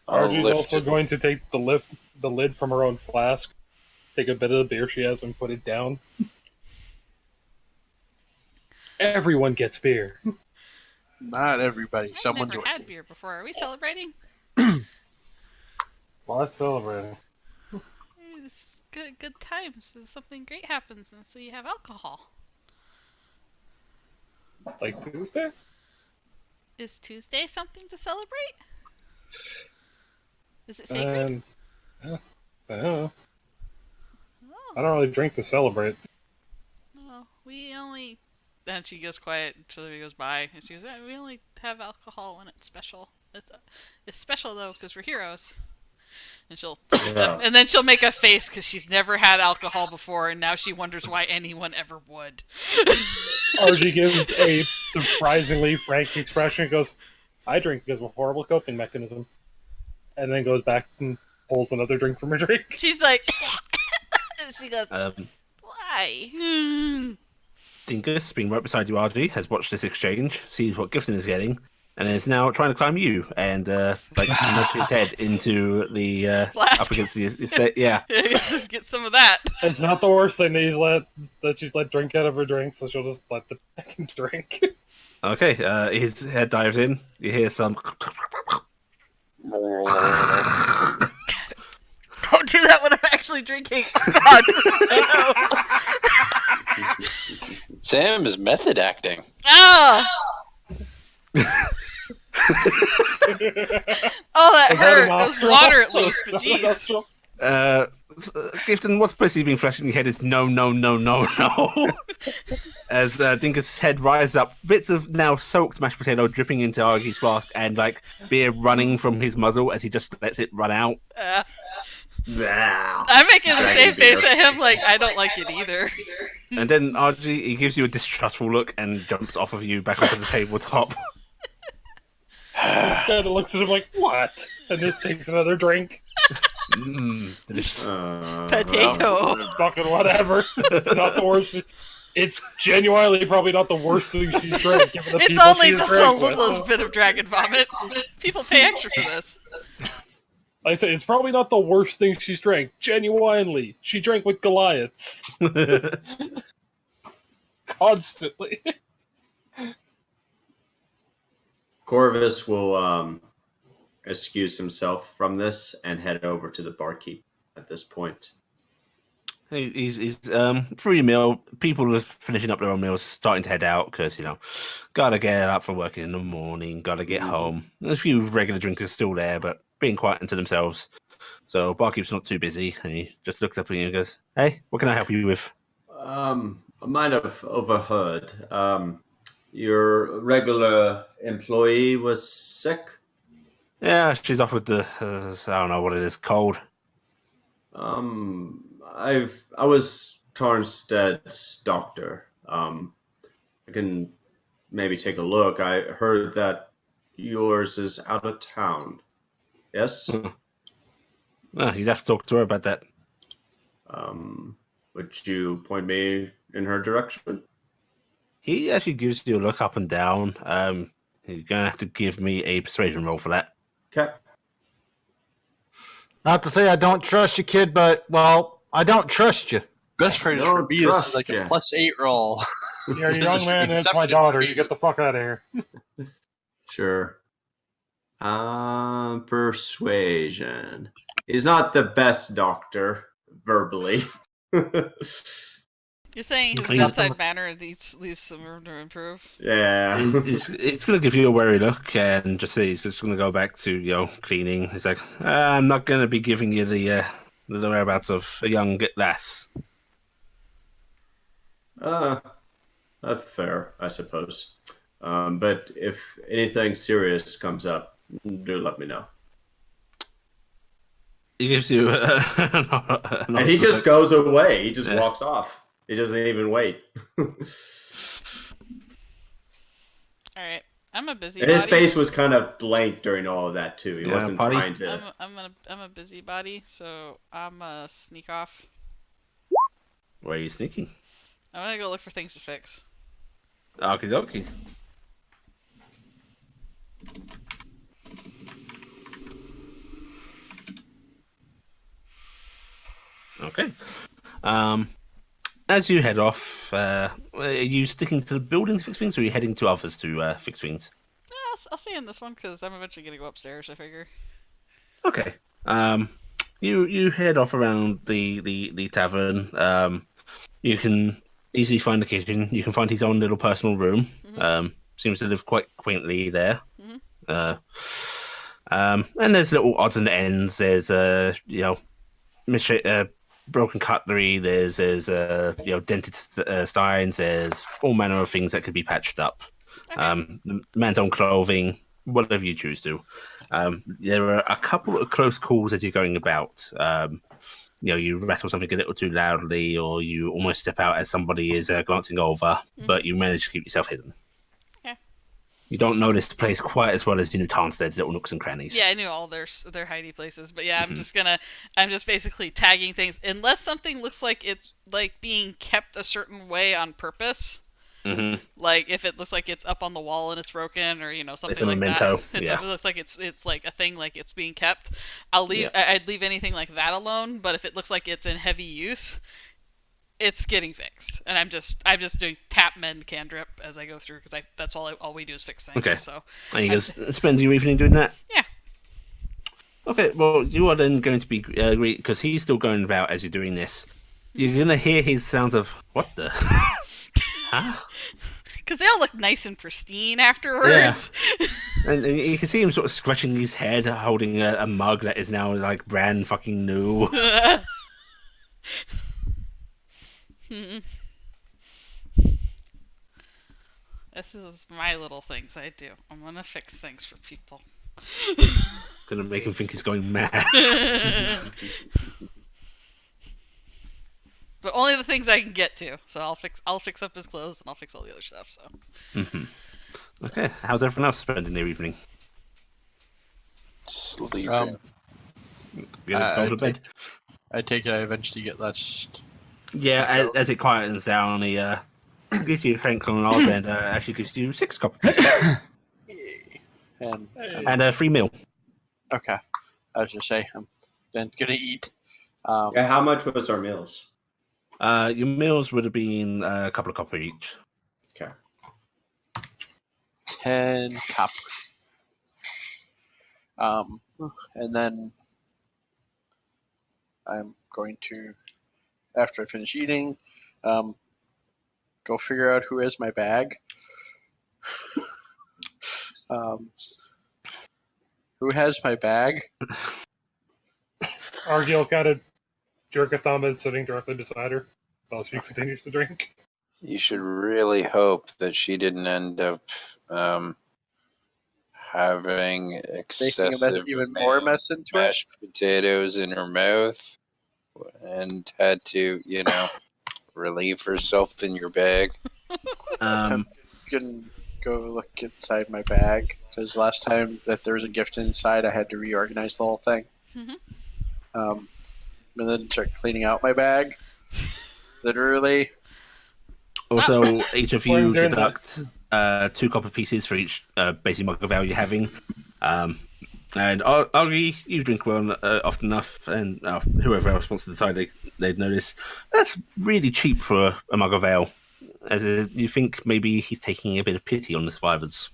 I'll Argy's lift also it. going to take the lid from her own flask, take a bit of the beer she has, and put it down. Everyone gets beer. Not everybody. I've Someone's never had working. beer before. Are we celebrating? Well, that's celebrating. It's good times. Something great happens, and so you have alcohol. Like Tuesday? Is Tuesday something to celebrate? Is it sacred? I don't know. Oh, I don't really drink to celebrate. no, we only. Then she goes quiet until he goes by, and she goes, "We only have alcohol when it's special. It's special though because we're heroes." And she'll take a sip, and then she'll make a face because she's never had alcohol before, and now she wonders why anyone ever would. Argy gives a surprisingly frank expression and goes, I drink because of a horrible coping mechanism. And then goes back and pulls another drink from her drink. She's like, she goes, Um, why? Dingus, being right beside you, RG, has watched this exchange, sees what Gifton is getting, and is now trying to climb you and nudge his head into the Blast. up against the estate. Yeah. Just get some of that. It's not the worst thing that she's let drink out of her drink, so she'll just let the second drink. Okay. His head dives in. You hear some. Don't do that when I'm actually drinking. God, no. Sam is method acting. Ah! Oh, that Was that hurt. a It was nostril? water at least, but Was that a jeez. nostril? Gifton, what's perceiving flash in your head is no, no, no, no, no. As Dingus' head rises up, bits of now soaked mashed potato dripping into Argy's flask, and like beer running from his muzzle as he just lets it run out. I'm making the same face at him, like, I don't like it either. And then RG, he gives you a distrustful look and jumps off of you back onto the tabletop. Kind of looks at him like, what? And just takes another drink. Delicious. Potato. Fucking whatever. It's not the worst. It's genuinely probably not the worst thing she's drank, given the It's people only she's just drank a with. little bit of dragon vomit. People pay extra for this. Like I say, it's probably not the worst thing she's drank. Genuinely. She drank with Goliaths. Constantly. Corvus will excuse himself from this and head over to the barkeep at this point. He's through your meal. People are finishing up their own meals, starting to head out because gotta get up from working in the morning, gotta get home. There's a few regular drinkers still there, but being quiet unto themselves. So barkeep's not too busy, and he just looks up at you and goes, "Hey, what can I help you with?" I might have overheard. Your regular employee was sick. Yeah, she's off with the I don't know what it is, cold. I was Tarnstead's doctor. I can maybe take a look. I heard that yours is out of town. Yes? Well, you'd have to talk to her about that. Would you point me in her direction? He actually gives you a look up and down. You're gonna have to give me a persuasion roll for that. Okay. Not to say I don't trust you, kid, but, well, I don't trust you. Best friend for Don't me is trust like ya. a +8 roll. You're a This young is man, and it's my exception daughter. for You get the fuck out of here. Sure. Persuasion. He's not the best doctor verbally. You're saying his Please. bedside manner leaves some room to improve? Yeah. It's going to give you a wary look and just say he's just going to go back to cleaning. He's like, I'm not going to be giving you the whereabouts of a young lass. That's fair, I suppose. But if anything serious comes up, do let me know. He gives you And he just goes away. He just Yeah. walks off. He doesn't even wait. All right, I'm a busybody. And his face was kind of blank during all of that too. He Yeah, wasn't buddy. trying to. I'm a busybody, so I'm a sneak off. Where are you sneaking? I'm gonna go look for things to fix. Okie dokie. Okay. As you head off, are you sticking to the building to fix things, or are you heading to others to fix things? I'll stay in this one because I'm eventually gonna go upstairs. I figure. Okay. You head off around the tavern. You can easily find the kitchen. You can find his own little personal room. Mhm. Seems to live quite quaintly there. Mhm. And there's little odds and ends. There's broken cutlery. There's dented steins. There's all manner of things that could be patched up. Okay. The man's own clothing, whatever you choose to. There are a couple of close calls as you're going about. You rattle something a little too loudly, or you almost step out as somebody is glancing over, but you manage to keep yourself hidden. Yeah. You don't know this place quite as well as you know Tarnstead's little nooks and crannies. Yeah, I knew all their hidey places, but yeah, I'm just basically tagging things unless something looks like it's like being kept a certain way on purpose. Mm-hmm. Like if it looks like it's up on the wall and it's broken, or something It's a like memento. that. Yeah. It looks like it's like a thing, like it's being kept. I'll leave. Yeah. I'd leave anything like that alone. But if it looks like it's in heavy use, it's getting fixed. And I'm just doing tap mend cantrip as I go through because that's all we do is fix things. Okay. So. And you guys spend your evening doing that? Yeah. Okay, well, you are then going to be great because he's still going about as you're doing this. You're going to hear his sounds of, what the? Huh? Because they all look nice and pristine afterwards. Yeah. And you can see him sort of scratching his head, holding a mug that is now like brand fucking new. This is my little things I do. I'm gonna fix things for people. Gonna make him think he's going mad. But only the things I can get to. So I'll fix up his clothes and I'll fix all the other stuff. So. Mm-hmm. Okay, how's everyone else spending their evening? Sleeping. You gonna go to bed? I take it I eventually get less. Yeah, as it quietens down, he gives you a frank nod and actually gives you 6 copper pieces And and a free meal. okay, I was gonna say I'm then gonna eat. Yeah, how much was our meals? Your meals would have been a couple of copper each. Okay. 10 copper. And then I'm going to, after I finish eating, go figure out who has my bag. Who has my bag? Argyle kind of jerk a thumb and sitting directly beside her while she continues to drink. You should really hope that she didn't end up having Making a excessive mess, even more mess into it. mashed potatoes in her mouth and had to, relieve herself in your bag. I'm gonna go look inside my bag because last time that there was a gift inside, I had to reorganize the whole thing. Mm-hmm. And then start cleaning out my bag. Literally. Also, each of you During deduct 2 copper pieces for each basic mug of ale you're having. And Augie, you drink well often enough, and whoever else wants to decide they'd notice. That's really cheap for a mug of ale. You think maybe he's taking a bit of pity on the survivors.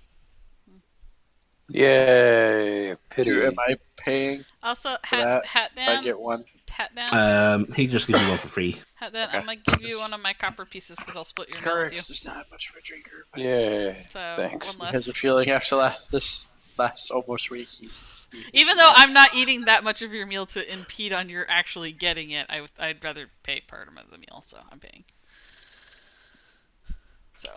Yay, pity. Am I paying Also, for that? Hat If I Dan. get one. Hat Dan. He just gives you one for free. Hat Dan. Okay. I'm gonna give you one of my copper pieces because I'll split your meal with you. Courage is not much of a drinker. But Yay, So thanks. one he has a less. feeling after this last almost week. Even though I'm not eating that much of your meal to impede on your actually getting it, I'd rather pay part of the meal, so I'm paying. So.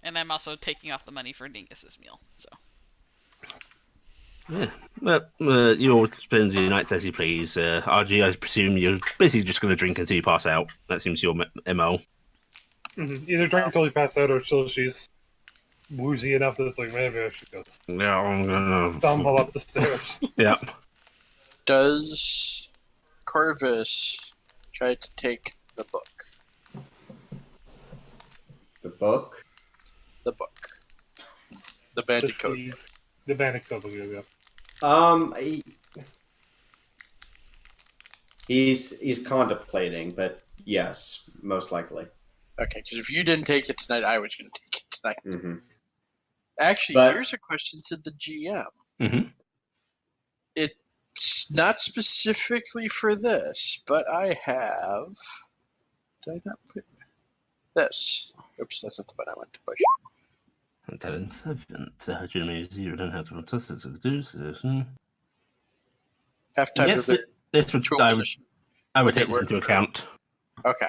And I'm also taking off the money for Dingus's meal, so. Yeah, well, you all spend your nights as you please. RG, I presume you're basically just going to drink until you pass out. That seems your MO. Mm-hmm. Either drink until you pass out, or till she's woozy enough that it's like, maybe I should go stumble up the stairs. Yeah. Does Corvus try to take the book? The book. The book. The Bandicoot. The Bandicoot, yeah. He's contemplating, but yes, most likely. Okay, because if you didn't take it tonight, I was going to take it tonight. Mm-hmm. Actually, But- here's a question to the GM. Mm-hmm. It's not specifically for this, but I have. Did I not put this? Oops, that's not the button I went to push. Talent 7. You don't have to test it. Halftime Yes, of the this would I would take this into account. Okay.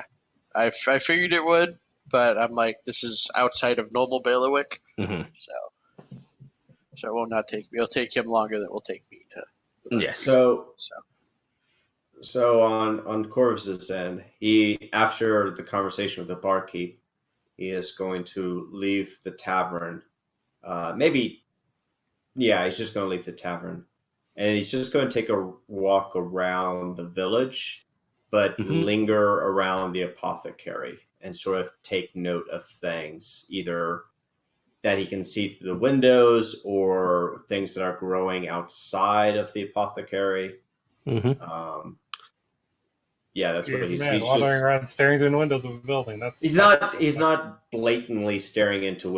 I figured it would, but I'm like, this is outside of normal bailiwick, Mm-hmm. so it will not take. It'll take him longer than it will take me to. Yes. So on Corvus's end, he after the conversation with the barkeep, he is going to leave the tavern. He's just going to leave the tavern, and he's just going to take a walk around the village, but linger around the apothecary and sort of take note of things, either that he can see through the windows or things that are growing outside of the apothecary. Mm-hmm. That's what he's wandering around staring through the windows of a building. He's not blatantly staring into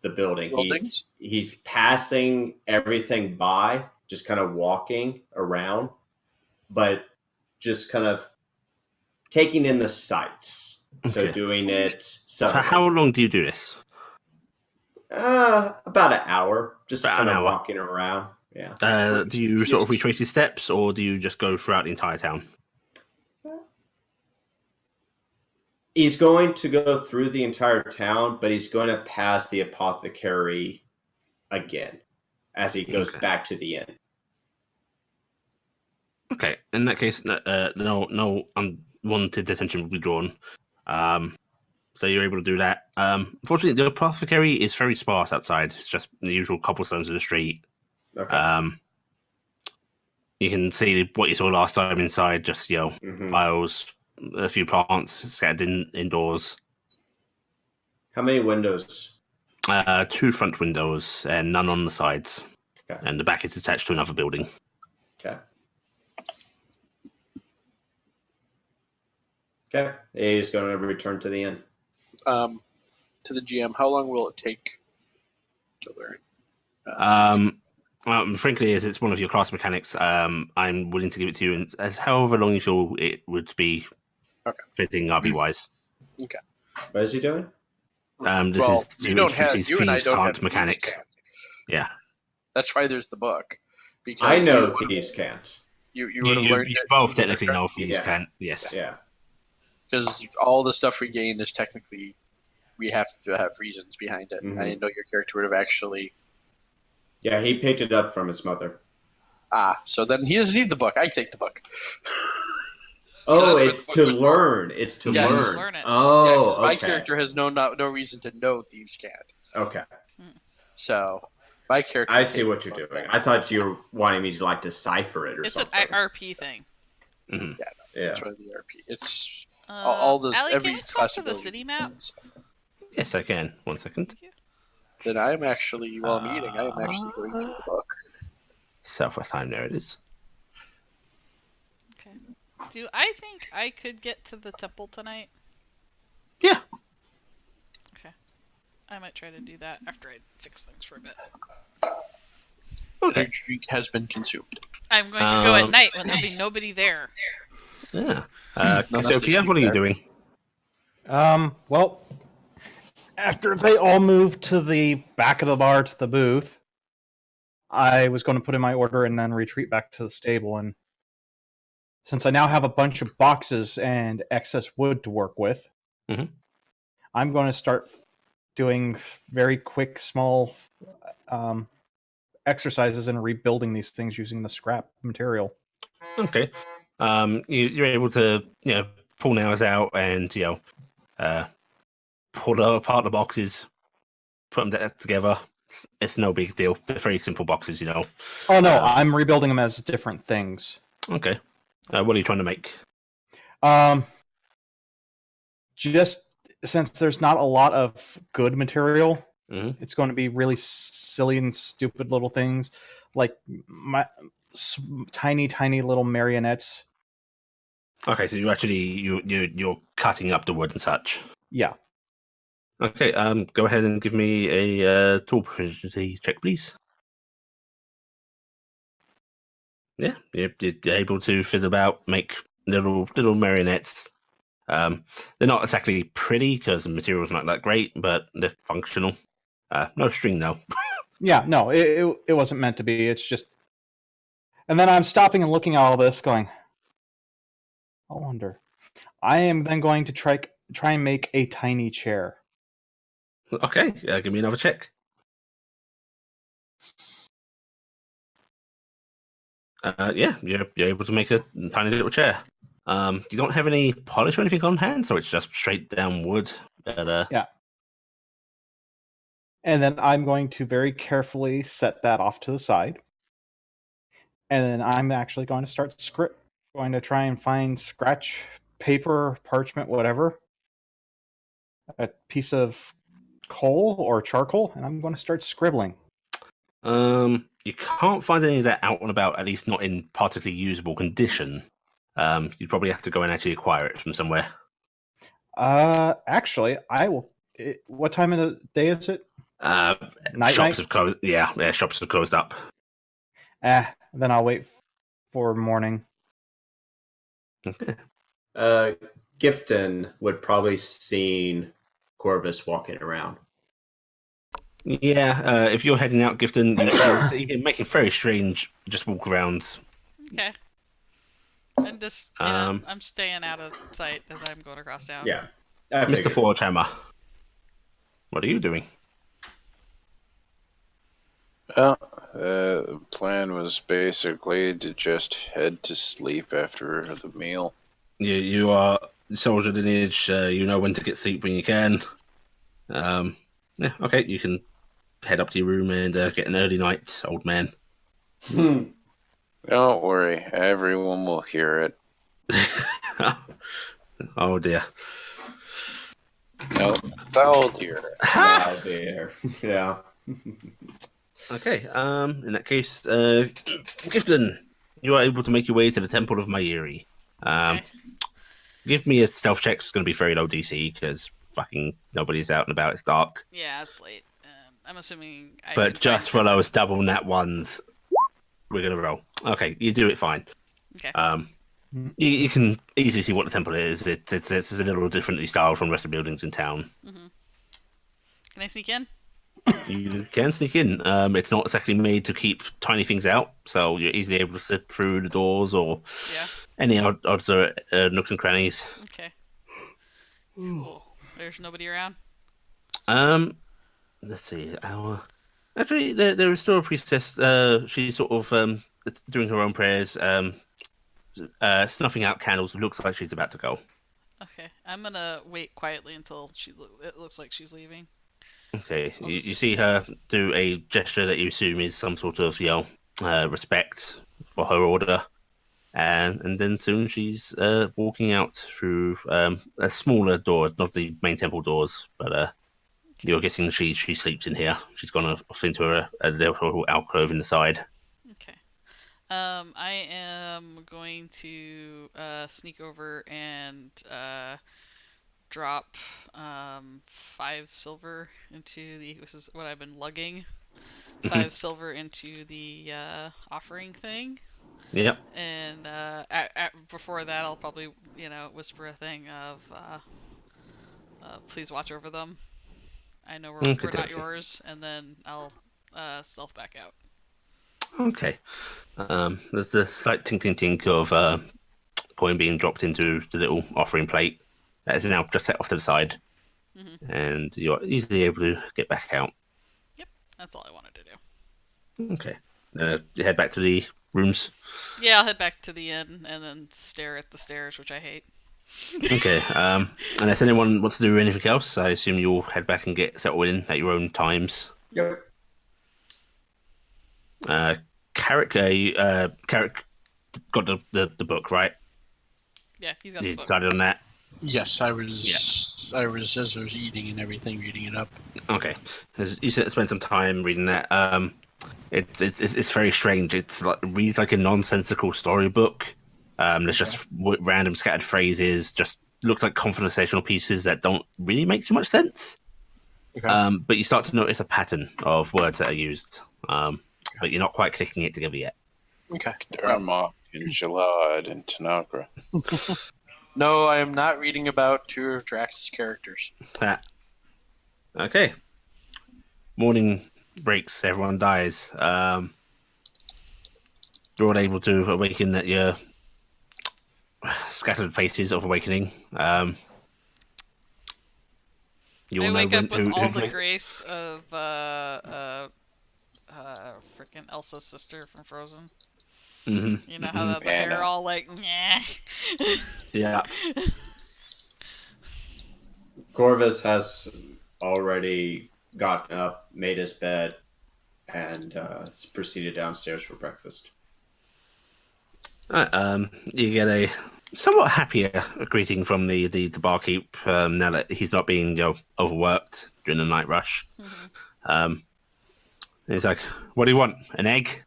the building. Buildings? He's passing everything by, just kind of walking around, but just kind of taking in the sights. Okay. So doing it suddenly. So how long do you do this? About an hour, just about kind of walking around. Yeah. Do you sort of retrace your steps, or do you just go throughout the entire town? He's going to go through the entire town, but he's going to pass the apothecary again as he goes back to the inn. Okay, in that case, no unwanted attention will be drawn. So you're able to do that. Unfortunately, the apothecary is very sparse outside. It's just the usual cobblestones of the street. Okay. You can see what you saw last time inside, just vials, a few plants scattered indoors. How many windows? 2 front windows and none on the sides. Okay. And the back is attached to another building. Okay. Okay. He's going to return to the inn. To the GM, how long will it take to learn? Frankly, as it's one of your class mechanics, I'm willing to give it to you as however long you feel it would be fitting RB-wise. Okay. What is he doing? This is to introduce his Thieves' Can't mechanic. Yeah. That's why there's the book. Because I know Thieves Can't. You would have learned you it. both technically know Thieves Can't. Yes. Yeah. Because all the stuff we gain is technically, we have to have reasons behind it. Mm-hmm. I didn't know your character would have actually. Yeah, he picked it up from his mother. So then he doesn't need the book. I take the book. Oh, it's to learn. It's to learn. Learn it. Oh, okay. My character has no reason to know Thieves Can't. Okay. So my character. I see what you're doing. I thought you were wanting me to decipher it or something. It's an RP thing. Mm-hmm. Yeah, it's one of the RP. It's all the Allie, every can you swap to the possibility. city map? Yes, I can. 1 second. Thank you. Then I'm actually, while I'm eating, I am actually going through the book. Southwest time, there it is. Okay. Do I think I could get to the temple tonight? Yeah. Okay. I might try to do that after I fix things for a bit. Okay. Energy drink has been consumed. I'm going to go at night when there'll be nobody there. Yeah. Unless they Cassiopeia, sleep what are you there. doing? Well, after they all moved to the back of the bar to the booth, I was going to put in my order and then retreat back to the stable. And since I now have a bunch of boxes and excess wood to work with, Mhm. I'm going to start doing very quick, small exercises and rebuilding these things using the scrap material. Okay. You're able to, pull nails out and, pull apart the boxes, put them together. It's no big deal. They're very simple boxes, Oh no, I'm rebuilding them as different things. Okay. What are you trying to make? Just since there's not a lot of good material, Mhm. it's going to be really silly and stupid little things, like tiny, tiny little marionettes. Okay, so you're cutting up the wood and such. Yeah. Okay. Go ahead and give me a tool proficiency check, please. Yeah, you're able to fizz about, make little marionettes. They're not exactly pretty because the material's not that great, but they're functional. No string though. Yeah, no, it wasn't meant to be. It's just. And then I'm stopping and looking at all this, going, I wonder. I am then going to try and make a tiny chair. Okay, give me another check. Yeah, you're able to make a tiny little chair. You don't have any polish or anything on hand, so it's just straight down wood. But, Yeah. And then I'm going to very carefully set that off to the side. And then I'm actually going to start going to try and find scratch paper, parchment, whatever, a piece of coal or charcoal, and I'm going to start scribbling. You can't find any of that out and about, at least not in particularly usable condition. You'd probably have to go and actually acquire it from somewhere. Actually, I will. What time of the day is it? Shops have closed. Yeah, shops have closed up. Then I'll wait for morning. Okay. Gifton would probably seen Corvus walking around. Yeah, if you're heading out, Gifton, you'll see him making very strange just walk arounds. Okay. And just, Um, I'm staying out of sight as I'm going across town. Yeah. Mr. Forgehammer, what are you doing? Well, the plan was basically to just head to sleep after the meal. You are soldier lineage. You know when to get sleep when you can. Yeah, okay. You can head up to your room and get an early night, old man. Don't worry, everyone will hear it. Oh dear. No, they'll hear it. Oh dear. Yeah. Okay. In that case, Gifton, you are able to make your way to the Temple of Mayiri. Okay. Give me a stealth check. It's going to be very low DC because fucking nobody's out and about. It's dark. Yeah, it's late. I'm assuming I But can just find for those double nat ones, we're going to roll. Okay, you do it fine. Okay. You can easily see what the temple is. It's a little differently styled from the rest of the buildings in town. Mm-hmm. Can I sneak in? You can sneak in. It's not exactly made to keep tiny things out, so you're easily able to slip through the doors or any other nooks and crannies. Okay. Cool. There's nobody around? Let's see. Actually, there is still a priestess. She's sort of doing her own prayers, snuffing out candles. Looks like she's about to go. Okay. I'm gonna wait quietly until it looks like she's leaving. Okay, you see her do a gesture that you assume is some sort of, respect for her order, and then soon she's walking out through a smaller door, not the main temple doors, but You're guessing she sleeps in here. She's gone off into a little alcove in the side. Okay. I am going to sneak over and drop 5 silver into the. This is what I've been lugging. 5 silver into the offering thing. Yep. And before that, I'll probably whisper a thing of please watch over them. I know we're not yours, and then I'll stealth back out. Okay. There's the slight tink of coin being dropped into the little offering plate that is now just set off to the side, and you're easily able to get back out. Yep, that's all I wanted to do. Okay. You head back to the rooms. Yeah, I'll head back to the inn and then stare at the stairs, which I hate. Okay. Unless anyone wants to do anything else, I assume you'll head back and get settled in at your own times. Yep. Carrick got the book, right? Yeah, he's got the You book. decided on that? Yes, I was. I was as I was eating and everything, reading it up. Okay. You spent some time reading that. It's very strange. It reads like a nonsensical storybook. There's just random scattered phrases. Just looks like conversational pieces that don't really make too much sense. Okay. But you start to notice a pattern of words that are used. But you're not quite clicking it together yet. Okay. Dharma and Jalad and Tanagra. No, I am not reading about 2 of Drax's characters. Okay. Morning breaks. Everyone dies. You're all able to awaken at your scattered places of awakening. You I all wake know up with who all the grace of freaking Elsa's sister from Frozen. Mm-hmm. You know how the hair all like, nyeh. Yeah. Corvus has already gotten up, made his bed, and proceeded downstairs for breakfast. You get a somewhat happier greeting from the barkeep now that he's not being overworked during the night rush. He's like, "What do you want? An egg?"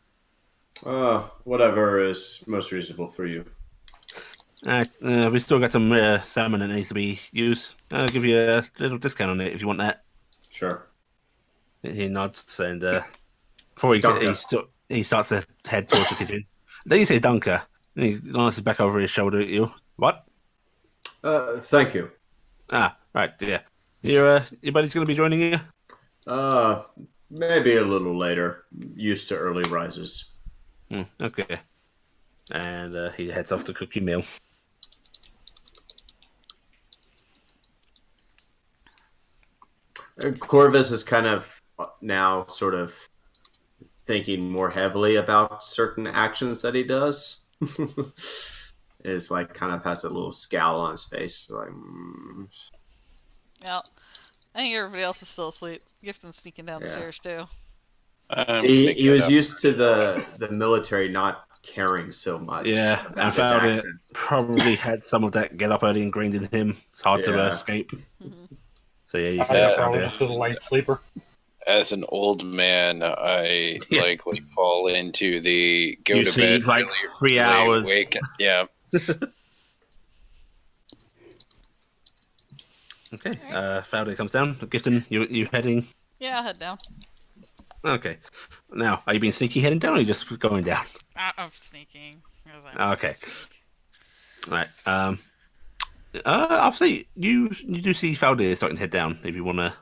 Whatever is most reasonable for you. We still got some salmon that needs to be used. I'll give you a little discount on it if you want that. Sure. He nods and before he starts to head towards the kitchen. Then you say Dunker. And he glances back over his shoulder at you. What? Thank you. Ah, right, yeah. Your buddy's going to be joining you? Maybe a little later. Used to early rises. Okay. And he heads off to cook your meal. Corvus is kind of now sort of thinking more heavily about certain actions that he does. Is like kind of has a little scowl on his face. Like, Well, I think everybody else is still asleep. Gifton's sneaking down the stairs too. He was used to the military not caring so much. Yeah, about I found his it accents. probably had some of that get up early ingrained in him. It's hard to escape. So yeah, you I can probably just a light sleeper. As an old man, I likely fall into the go You to sleep bed like really 3 hours. Awake. Yeah. Okay, Fowler comes down. Gifton, you heading? Yeah, I'll head down. Okay. Now, are you being sneaky heading down or are you just going down? I'm sneaking. 'Cause I Okay. sneak. Right. I'll say you do see Faldir starting to head down if you want to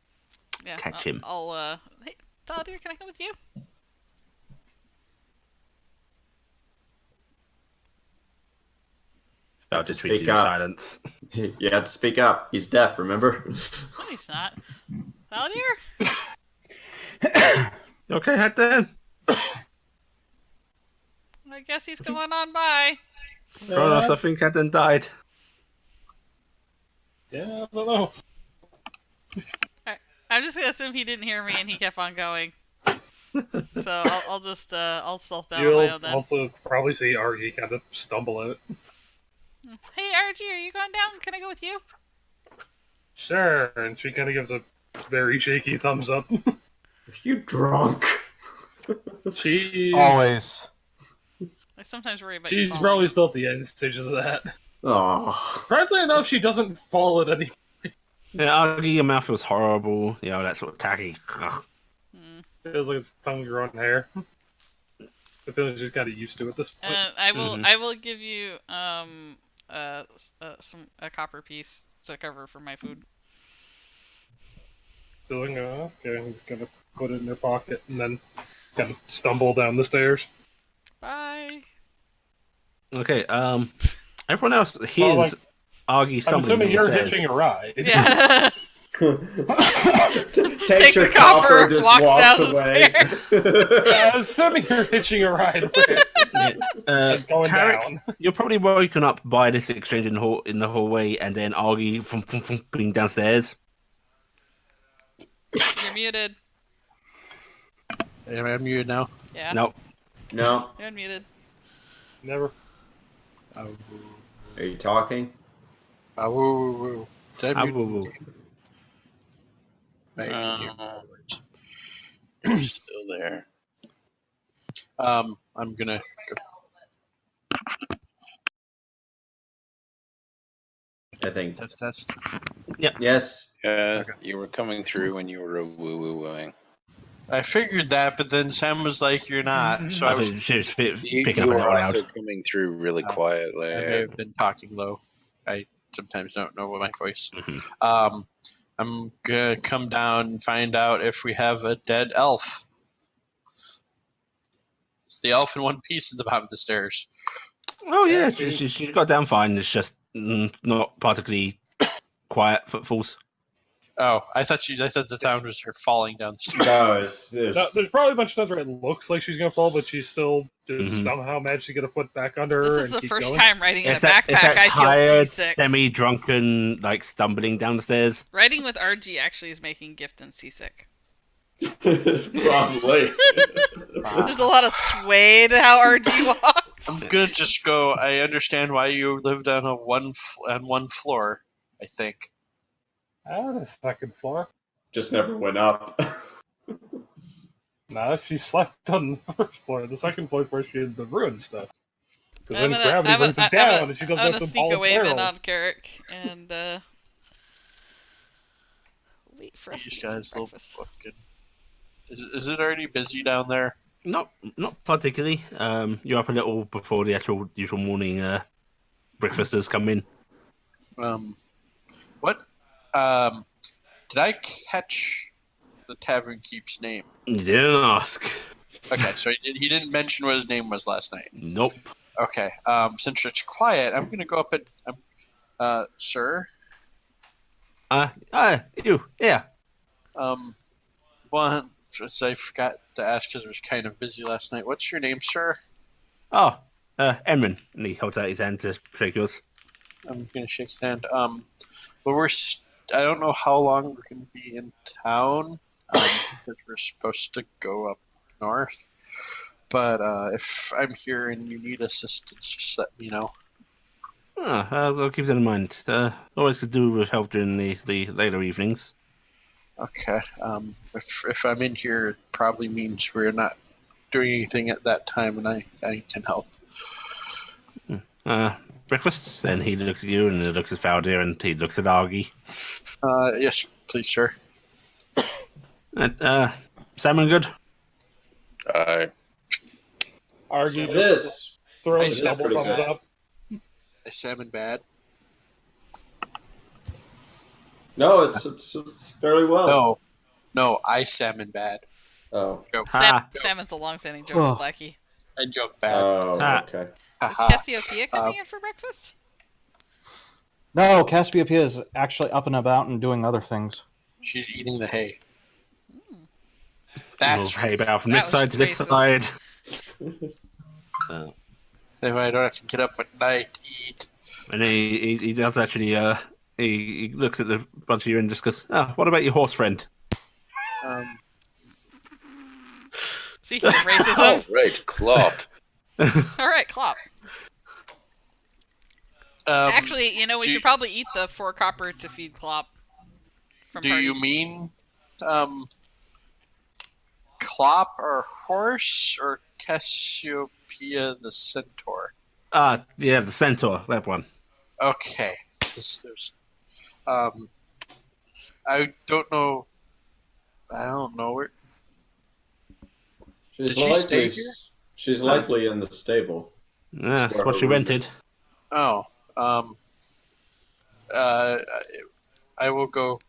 Yeah, catch him. Hey, Thaldir, can I come with you? I'll just Speak treat you in up. silence. You have to speak up. He's deaf, remember? No, he's not. Thaldir? Okay, head down. I guess he's going on by. Kronos, I think Hadden died. Yeah, I don't know. I'm just gonna assume he didn't hear me and he kept on going. So I'll just I'll stealth down on my You'll own then. also probably see Argy kind of stumble out. Hey RG, are you going down? Can I go with you? Sure, and she kind of gives a Very shaky thumbs up. Are you drunk? Always. I sometimes worry about you She's falling. probably still at the end stages of that. Oh. Surprisingly enough, she doesn't fall at any. Yeah, Augie, your mouth feels horrible. You know, that sort of tacky. Ugh. Feels like it's tongue grown hair. I feel like she's kind of used to it at this point. I will. Mhm. I will give you a copper piece to cover for my food. So I'm gonna put it in her pocket and then kind of stumble down the stairs. Bye. Okay, everyone else hears like, Augie I'm stumbling assuming down you're the stairs. hitching a ride. Yeah. Takes Take your the copper, just walks walks down the away. I'm assuming you're hitching a ride. Going Carrick, down. you're probably woken up by this exchange in the hallway, and then Augie from being downstairs. You're muted. Am I muted now? Yeah. Nope. No. You're unmuted. Never. Oh, Are you talking? woo, woo, woo. Did I mute? Woo. Right, here. You're still there. I'm gonna go. I think. Test. Yes. Yeah, Okay. you were coming through when you were woo-woo-wooing. I figured that, but then Sam was like, "You're not." So I I was. think she was picking You up a were little also loud. coming through really I quietly. may have been talking low. I sometimes don't know what my voice. Mhm. I'm gonna come down and find out if we have a dead elf. It's the elf in one piece at the bottom of the stairs. Oh yeah, Yeah, she got down fine. It's just not particularly quiet footfalls. Oh, I thought the sound was her falling down the stairs. No, it's No, there's probably a bunch of times where it looks like she's gonna fall, but she's still just Mhm. somehow managed to get a foot back under her This is and the keep first going. time riding in a It's that backpack. I feel tired, seasick. semi-drunken, like stumbling down the stairs. Riding with RG actually is making Gifton seasick. probably. There's a lot of sway to how RG walks. I'm gonna just go. I understand why you lived on one floor. I think. The second floor. Just never went up. Nah, she slept on the first floor. The second floor is where she had the ruined stuff. Because I'm then gonna, gravity I'm brings gonna, it down, I'm and she gonna, doesn't I'm have gonna to sneak haul a wave in barrels. on Carrick and wait for us to These get some guys will breakfast. fucking. Is it already busy down there? Not particularly. You're up a little before the usual morning breakfast has come in. What? Did I catch the tavern keep's name? You didn't ask. Okay, so he didn't mention what his name was last night. Nope. Okay. Since it's quiet, I'm gonna go up and sir. You. Yeah. One. I forgot to ask because it was kind of busy last night. What's your name, sir? Oh, Emran. And he holds out his hand to shake yours. I'm gonna shake his hand. But I don't know how long we're gonna be in town. Because we're supposed to go up north. But if I'm here and you need assistance, just let me know. I'll keep that in mind. Always could do with help during the later evenings. Okay. If I'm in here, it probably means we're not doing anything at that time, and I can help. Breakfast? And he looks at you, and he looks at Faldir, and he looks at Augie. Yes, please, sir. Salmon good? Argy It just is. throws It is double pretty thumbs good. up. Is salmon bad? No, it's fairly well. No, I salmon bad. Oh. Joke. Salmon's a long-standing joke, Oh. Blackie. I joke bad. Oh, okay. Is Haha. Cassiopeia coming in for breakfast? No, Cassiopeia is actually up and about and doing other things. She's eating the hay. That's That's hay right. bow from That this was side to this racist. side. That way I don't have to get up at night to eat. And he does actually. He looks at the bunch of you and just goes, what about your horse friend? Speaking of All racism. right, Clop. Alright, Clop. Actually, we do- should probably eat the 4 copper to feed Clop. From do party. you mean Clop our horse or Cassiopeia the centaur? Yeah, the centaur, that one. Okay. I don't know. I don't know where. She's Did she stay likely here? she's likely in the stable. Yeah, That's where that's what her she room rented. is. Oh. Uh, I will go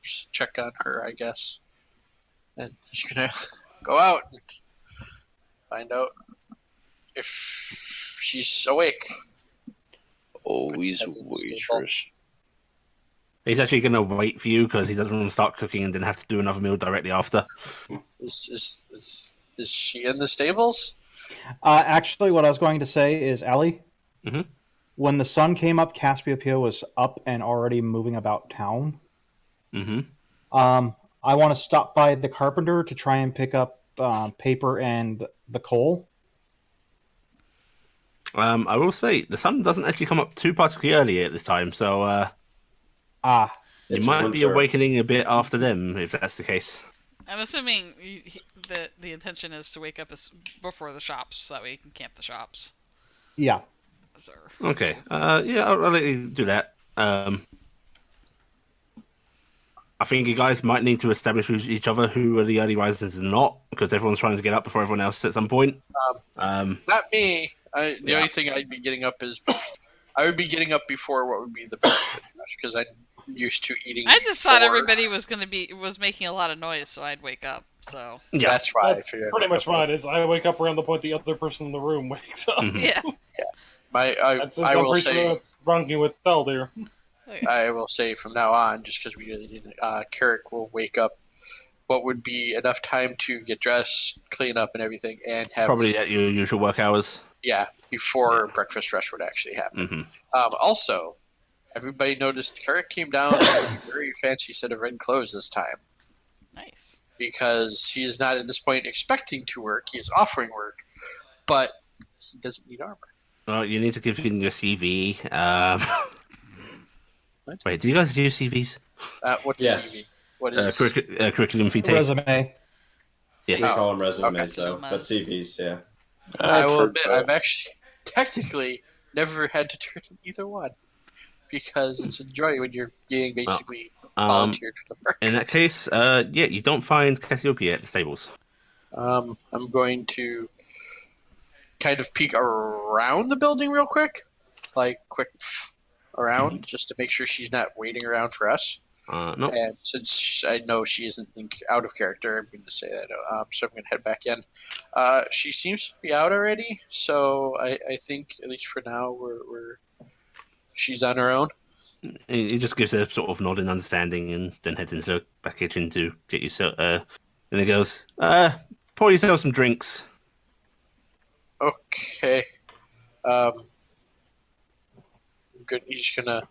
just check on her, I guess. And she's gonna go out and find out if she's awake. Always Puts a head in the table. waitress. He's actually going to wait for you because he doesn't want to start cooking and then have to do another meal directly after. Is she in the stables? Actually, what I was going to say is, Ellie, Mhm. when the sun came up, Cassiopeia was up and already moving about town. Mm-hmm. I want to stop by the carpenter to try and pick up paper and the coal. I will say the sun doesn't actually come up too particularly early at this time, so Ah, you It's might be winter. awakening a bit after them if that's the case. I'm assuming that the intention is to wake up before the shops, so that way you can camp the shops. yeah. So, Okay. Yeah, I'll let you do that. I think you guys might need to establish with each other who are the early risers and not, because everyone's trying to get up before everyone else at some point. Not me. The Yeah. only thing I'd be getting up is I would be getting up before what would be the breakfast because I'm used to eating. I just thought before. everybody was making a lot of noise, so I'd wake up. So Yeah. That's why That's I figured. pretty I'd much wake up what it is. I wake up around the point the other person in the room wakes up. Mhm. yeah. That's I I'm will pretty sure say. that's wrong with Thel there. I will say from now on, just because we really didn't, Carrick will wake up what would be enough time to get dressed, clean up, and everything, and have Probably at your usual work hours. before breakfast rush would actually happen. Mm-hmm. Also, everybody noticed Carrick came down in a very fancy set of red clothes this time Nice. because he is not at this point expecting to work; he is offering work, but he doesn't need armor. Well, you need to give him your CV. What? Wait, do you guys use CVs? What's Yes. CV? What is? Curriculum vitae. Resume. Yes. We Oh, call them resumes okay. though, but CVs, yeah. I will heard admit, both. I've actually technically never had to turn in either one because it's a joy when you're being basically volunteered for the work. In that case, yeah, you don't find Cassiopeia at the stables. I'm going to kind of peek around the building real quick, like quick around, just to make sure she's not waiting around for us. No. And since I know she isn't out of character, I'm going to say that. So I'm going to head back in. She seems to be out already, so I think at least for now she's on her own. He just gives a sort of nod in understanding and then heads into the back kitchen to get you and he goes, pour yourself some drinks. Okay. Good. He's gonna.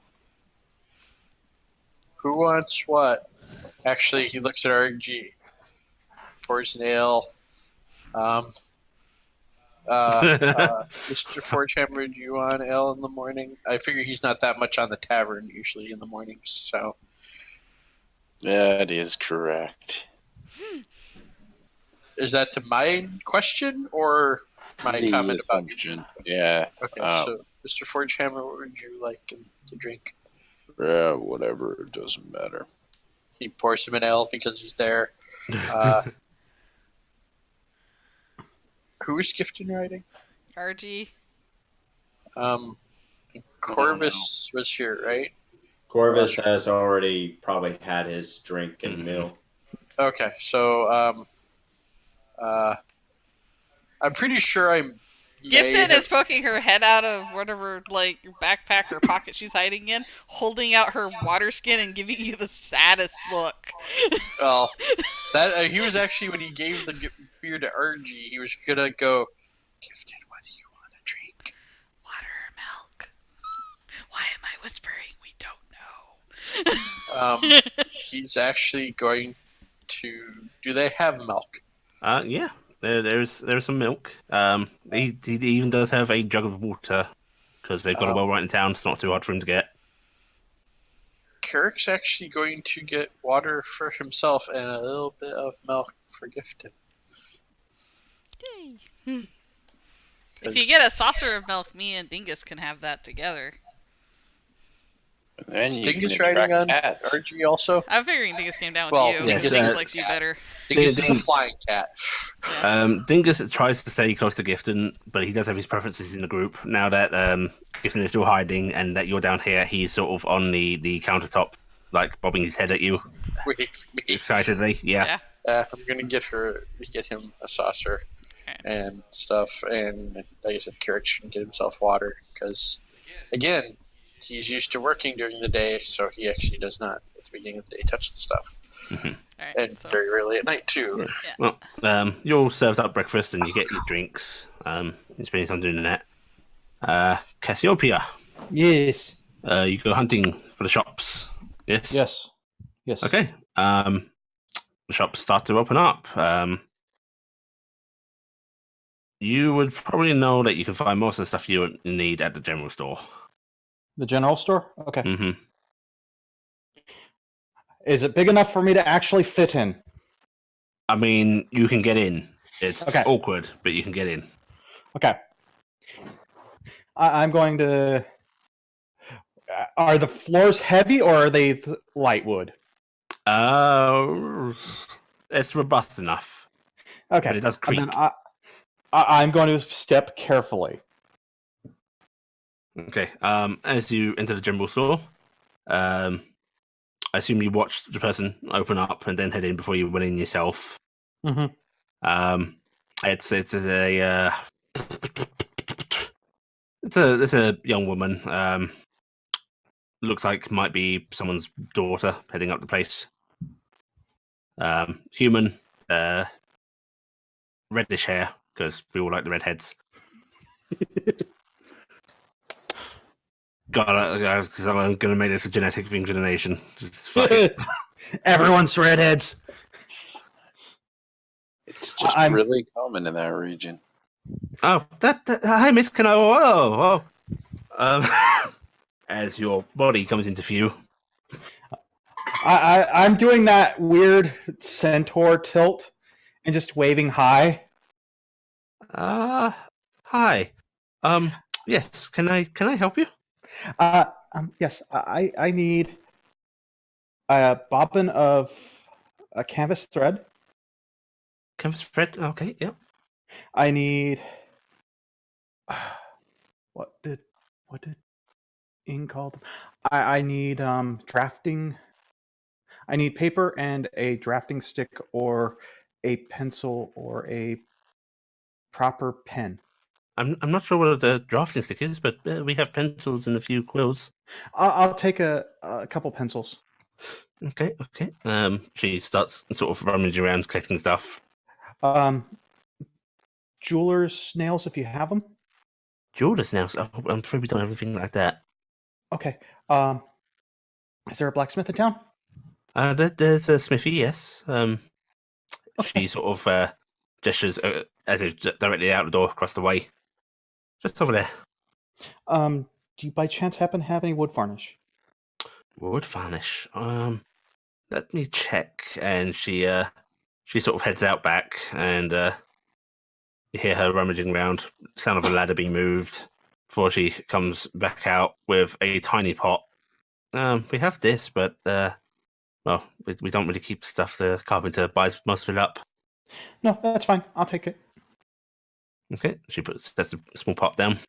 Who wants what? Actually, he looks at RG. Pours an ale. Mr. Forgehammer, do you want ale in the morning? I figure he's not that much on the tavern usually in the mornings. So That is correct. is that to my question or my The comment about? assumption. Yeah. Okay, so Mr. Forgehammer, what would you like to drink? Yeah, whatever. It doesn't matter. He pours him an ale because he's there. Who is gifted writing? RG. Corvus was here, right? Corvus has already probably had his drink and Mhm. meal. Okay, so I'm pretty sure I'm. Gifted is poking her head out of whatever like backpack or pocket she's hiding in, holding out her water skin and giving you the saddest look. Well, that he was actually when he gave the beer to RG, he was gonna go. Gifted, what do you want to drink? Water or milk? Why am I whispering? We don't know. He's actually going to. Do they have milk? Yeah, there's some milk. He even does have a jug of water because they've got a well right in town. It's not too hard for him to get. Kirk's actually going to get water for himself and a little bit of milk for Gifted. Yay. If you get a saucer of milk, me and Dingus can have that together. Then Is you can Dingus riding attract on cats. RG also? I'm figuring Dingus came down with Well, you. Yes, because Dingus likes you better. Dingus is a Ding- flying cat. Yeah. Dingus tries to stay close to Gifton, but he does have his preferences in the group. Now that Gifton is still hiding and that you're down here, he's sort of on the countertop, like bobbing his head at you Wait, excitedly. Yeah. I'm gonna get him a saucer Okay. and stuff, and like I said, Kirk can get himself water because, again, he's used to working during the day, so he actually does not at the beginning of the day touch the stuff, Alright, and so very rarely at night too. Yeah. Well, you're all served up breakfast and you get your drinks. You're spending time doing that. Cassiopeia, Yes. you go hunting for the shops. Yes. Yes. Yes. Okay. The shops start to open up. You would probably know that you can find most of the stuff you need at the general store. The general store? Okay. Hmm. Is it big enough for me to actually fit in? I mean, you can get in. It's Okay. awkward, but you can get in. Okay. I'm going to. Are the floors heavy or are they light wood? It's robust enough, Okay. but it does creak. And then I'm going to step carefully. Okay. As you enter the general store, I assume you watched the person open up and then head in before you went in yourself. Mm-hmm. It's a young woman. Looks like might be someone's daughter heading up the place. Human, reddish hair because we all like the redheads. God, I'm gonna make this a genetic inclination. Just fuck it. Everyone's redheads. It's just I'm- really common in that region. Oh, hi, Miss Cano. Whoa. As your body comes into view. I'm doing that weird centaur tilt and just waving hi. Hi. Yes. Can I help you? Yes, I need a bobbin of a canvas thread. Canvas thread. Okay. Yep. I need what did Ing call them? I need drafting. I need paper and a drafting stick or a pencil or a proper pen. I'm not sure what the drafting stick is, but we have pencils and a few quills. I'll take a couple pencils. Okay. She starts sort of rummaging around collecting stuff. Jeweler's nails, if you have them. Jeweler's nails. Oh, I'm afraid we don't have anything like that. Okay. Is there a blacksmith in town? There's a smithy. Yes. Okay. She sort of gestures as if directly out the door across the way. Just over there. Do you by chance happen to have any wood varnish? Wood varnish. Let me check. And she sort of heads out back, and you hear her rummaging around. Sound of a ladder being moved. Before she comes back out with a tiny pot. We have this, but well, we don't really keep stuff. The carpenter buys most of it up. No, that's fine. I'll take it. Okay, she sets a small pot down.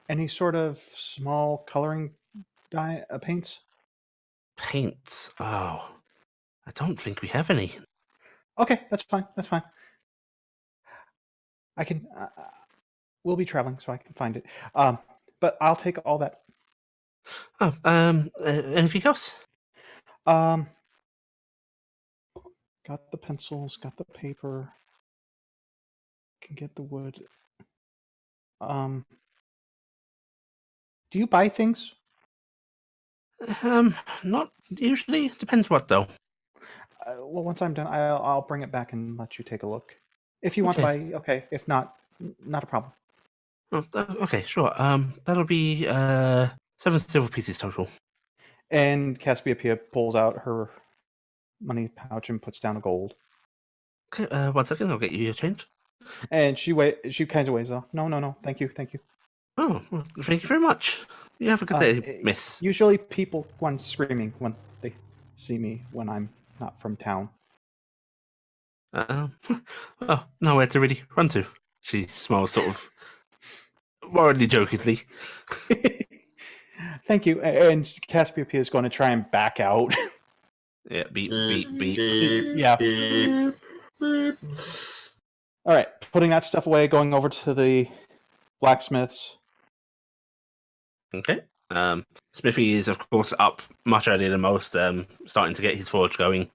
Any sort of small coloring paints? Paints. Oh, I don't think we have any. Okay, that's fine. That's fine. I can. We'll be traveling, so I can find it. But I'll take all that. Oh, anything else? Got the pencils. Got the paper. Can get the wood. Do you buy things? Not usually. Depends what though. Well, once I'm done, I'll bring it back and let you take a look. If you want to buy, okay. If not, not a problem. Oh, okay, sure. That'll be 7 silver pieces total. And Cassiopeia pulls out her money pouch and puts down a gold. Okay, 1 second. I'll get you your change. And she kind of waves off. No, thank you. Oh, well, thank you very much. You have a good day, miss. Usually people go on screaming when they see me when I'm not from town. Well, nowhere to really run to. She smiles sort of worriedly jokingly. Thank you. And Cassiopeia is going to try and back out. Yeah, beep, beep, beep. Yeah. Beep. All right, putting that stuff away, going over to the blacksmith's. Okay. Smithy is, of course, up much earlier than most, starting to get his forge going.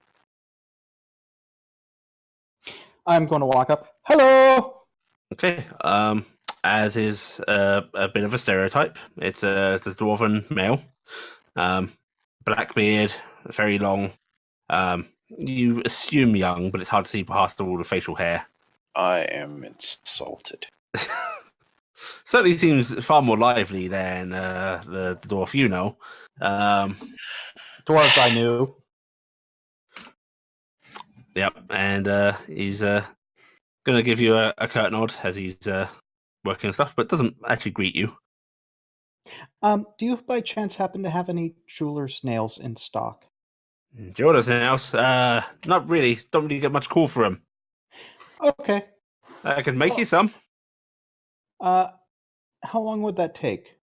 I'm going to walk up. Hello. Okay. As is a bit of a stereotype, it's a dwarven male. Black beard, very long. You assume young, but it's hard to see past all the facial hair. I am insulted. Certainly seems far more lively than the dwarf you know. Dwarves I knew. Yep, and he's going to give you a curt nod as he's working and stuff, but doesn't actually greet you. Do you by chance happen to have any jeweler's nails in stock? Jordan's house, not really. Don't really get much call for him. Okay. I can make you some. How long would that take?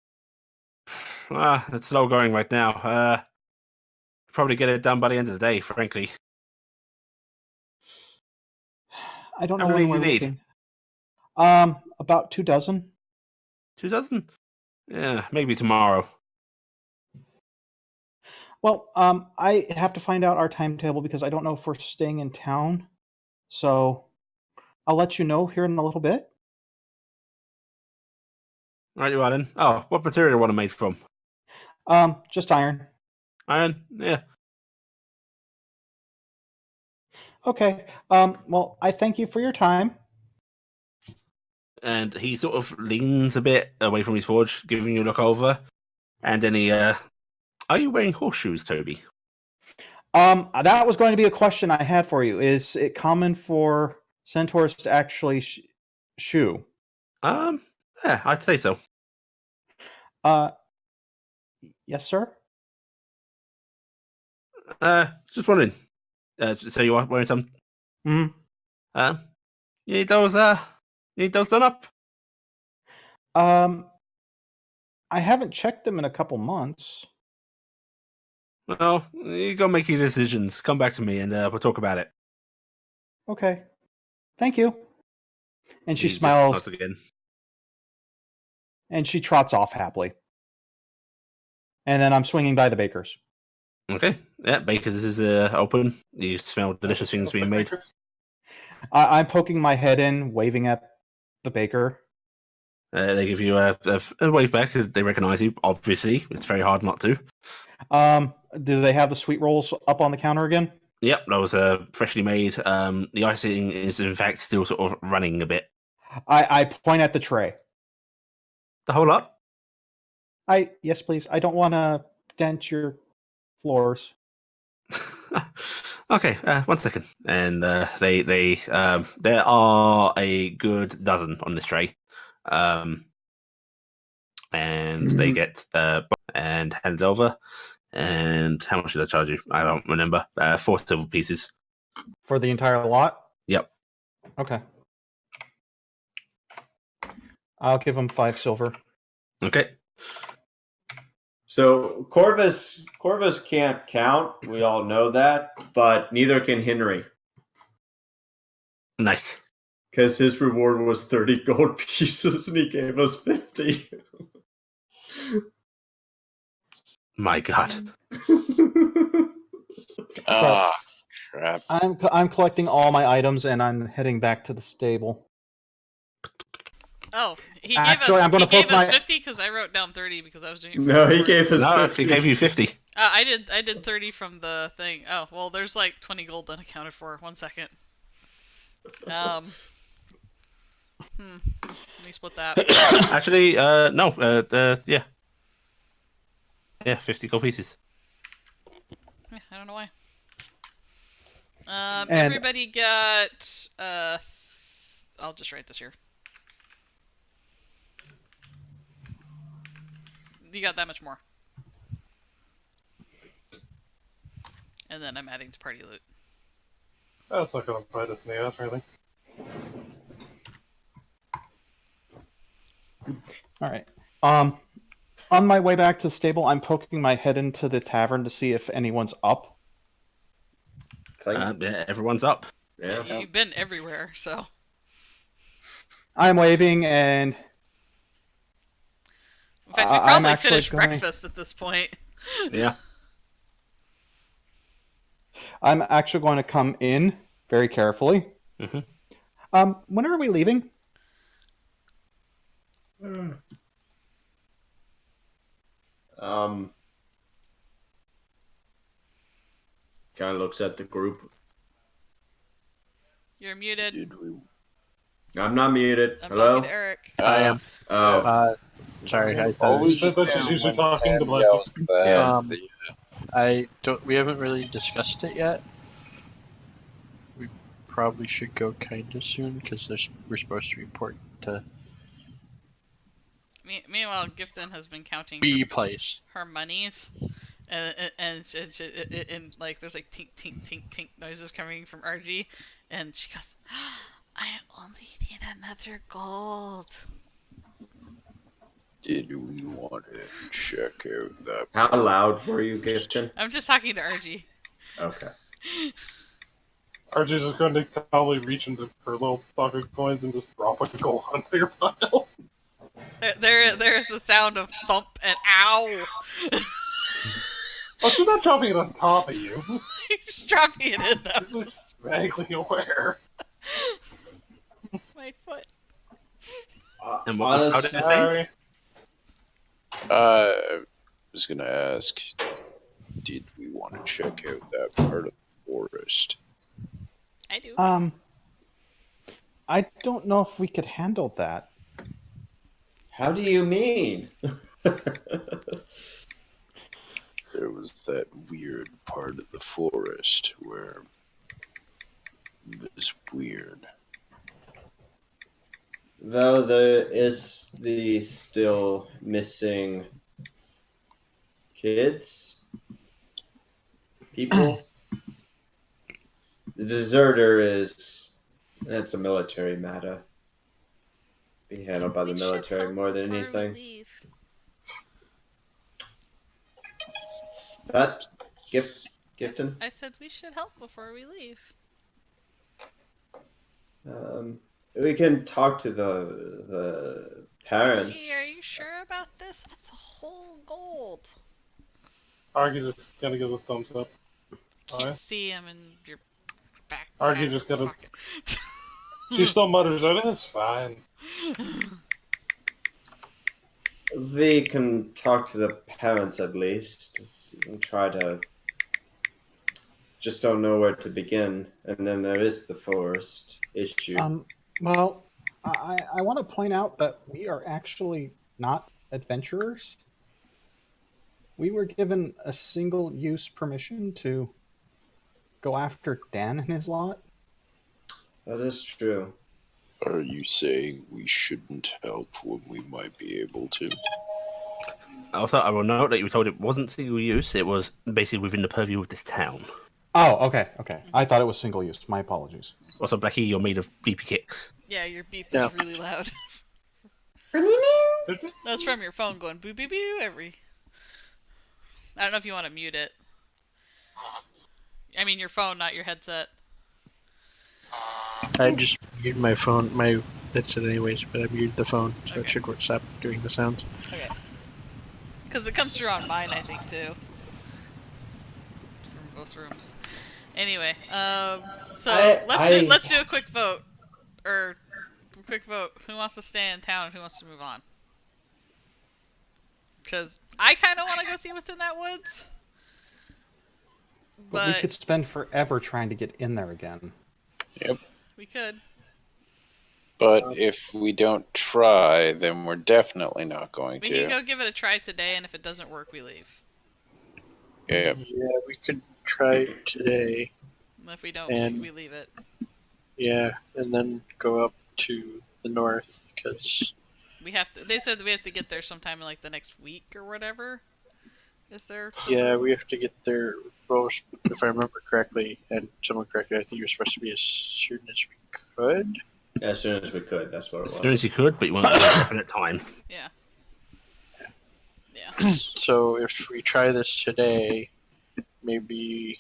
It's slow going right now. Probably get it done by the end of the day, frankly. I don't How know many when do we're you need? looking. About 2 dozen. 2 dozen? Yeah, maybe tomorrow. Well, I have to find out our timetable because I don't know if we're staying in town. So I'll let you know here in a little bit. Right, you are then. Oh, what material do you want it made from? Just iron. Iron? Yeah. Okay. Well, I thank you for your time. And he sort of leans a bit away from his forge, giving you a look over. And then he, are you wearing horseshoes, Toby? That was going to be a question I had for you. Is it common for centaurs to actually shoe? Yeah, I'd say so. Uh, yes, sir. Just wondering. So you are wearing some? Hmm. You need those done up? I haven't checked them in a couple months. Well, you go make your decisions. Come back to me and we'll talk about it. Okay. Thank you. And she He just smiles nods again. and she trots off happily. And then I'm swinging by the baker's. Okay. Yeah, Baker's is open. You smell delicious things being made. I'm poking my head in, waving at the baker. They give you a wave back because they recognize you. Obviously, it's very hard not to. Do they have the sweet rolls up on the counter again? Yep, those are freshly made. The icing is in fact still sort of running a bit. I point at the tray. The whole lot? Yes, please. I don't want to dent your floors. Okay, 1 second. And there are a good dozen on this tray. And they get and handed over. And how much did I charge you? I don't remember. 4 silver pieces. For the entire lot? Yep. Okay. I'll give them 5 silver. Okay. So Corvus can't count. We all know that, but neither can Henry, Nice. because his reward was 30 gold pieces, and he gave us 50. My God. Ah, crap. I'm collecting all my items and I'm heading back to the stable. Oh, he Actually, gave us, I'm gonna he gave poke us my- 50 because I wrote down 30 because I was doing it. No, he before. gave us No, 50. he gave you 50. I did 30 from the thing. Oh, well, there's like 20 gold unaccounted for. 1 second. Hmm. Let me split that. Actually, no. Yeah. Yeah, 50 gold pieces. Yeah, I don't know why. And- Everybody got. I'll just write this here. You got that much more. And then I'm adding to party loot. That's not going to bite us in the ass or anything. All right. On my way back to the stable, I'm poking my head into the tavern to see if anyone's up. Yeah, everyone's up. Yeah. You've been everywhere, so. I'm waving, and In fact, we I'm probably actually finished going- breakfast at this point. Yeah. I'm actually going to come in very carefully. Mhm. When are we leaving? Kind of looks at the group. You're muted. I'm not muted. I'm Hello? talking to Eric. I am. Oh. Sorry, I Always thought said that she's usually when talking to Sam Blackie. yells that, Um, I don't. We haven't really discussed it yet. We probably should go kind of soon because we're supposed to report to Meanwhile, Gifton has been counting B place. her monies, and like there's like tink tink tink tink noises coming from RG, and she goes, "I only need another gold." did we want to check out that? How loud were you, Gifton? I'm just talking to RG. Okay. RJ's just going to probably reach into her little pocket coins and just drop a gold onto your pile. There's the sound of thump and ow. Oh, she's not dropping it on top of you. Just dropping it in though. She's just vaguely aware. My foot. And what was how did it say? Sorry. I was gonna ask, did we want to check out that part of the forest? I do. I don't know if we could handle that. How do you mean? There was that weird part of the forest where it was weird. Though there is the still missing kids, people. The deserter that's a military matter. Be handled by the We should military help more than before we anything. leave. But Gifton, I said we should help before we leave. we can talk to the parents. Gee, are you sure about this? That's a whole gold. Argy just gonna give a thumbs up. Can't Alright. see him in your back. Argy just gotta. She still mutters out, "It's fine." We can talk to the parents at least and try to. Just don't know where to begin, and then there is the forest issue. Well, I want to point out that we are actually not adventurers. We were given a single-use permission to go after Dan and his lot. That is true. Are you saying we shouldn't help when we might be able to? Also, I will note that you were told it wasn't single use. It was basically within the purview of this town. Oh, okay. I thought it was single-use. My apologies. Also, Blackie, you're made of beepy kicks. Yeah, your beep Yeah. is really loud. That's from your phone going boo boo boo every. I don't know if you want to mute it. I mean your phone, not your headset. I just muted my phone, my headset anyways, but I muted the phone, so Okay. it should stop doing the sounds. Okay. Because it comes through on mine, I think too. From both rooms. Anyway, so let's do a quick vote, or quick vote. Who wants to stay in town and who wants to move on? Because I kind of want to go see what's in that woods. But we But could spend forever trying to get in there again. Yep. we could. But if we don't try, then we're definitely not going We to. can go give it a try today, and if it doesn't work, we leave. Yeah. Yeah, we could try today. And if we don't, And- we leave it. Yeah, and then go up to the north because We have to. They said we have to get there sometime in like the next week or whatever. Is there? yeah, we have to get there. Well, if I remember correctly, and someone correctly, I think it was supposed to be as soon as we could. As soon as we could. That's what it As was. soon as you could, but you want a definite time. Yeah. Yeah. So if we try this today, maybe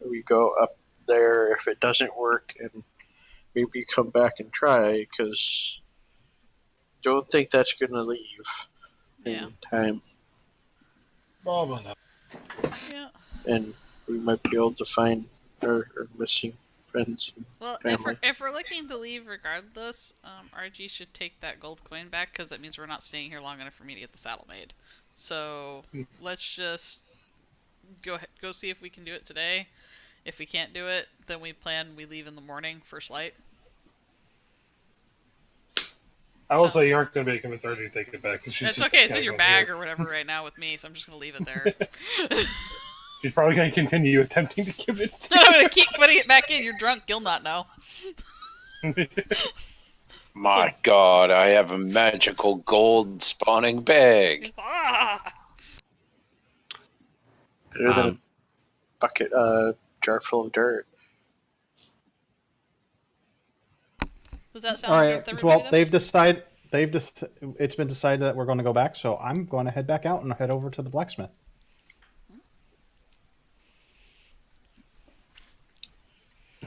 we go up there. If it doesn't work, and maybe come back and try because don't think that's gonna leave Yeah. in time, Probably not. Yeah. and we might be able to find our missing friends and Well, family. if we're looking to leave regardless, RG should take that gold coin back because that means we're not staying here long enough for me to get the saddle made. So let's just go see if we can do it today. If we can't do it, then we leave in the morning, first light. I will say you aren't going to be convinced RG to take it back. Cause she's It's just okay, it's gotta in your go bag here. or whatever right now with me, so I'm just gonna leave it there. She's probably going to continue attempting to give it to I'm gonna keep putting it back in. You're drunk, you'll not know. you. My God, I have a magical gold spawning bag. Ah! Better than a bucket, jar full of dirt. Does that sound All good right. with everybody? Well, Then? they've decided. It's been decided that we're going to go back. So I'm going to head back out and head over to the blacksmith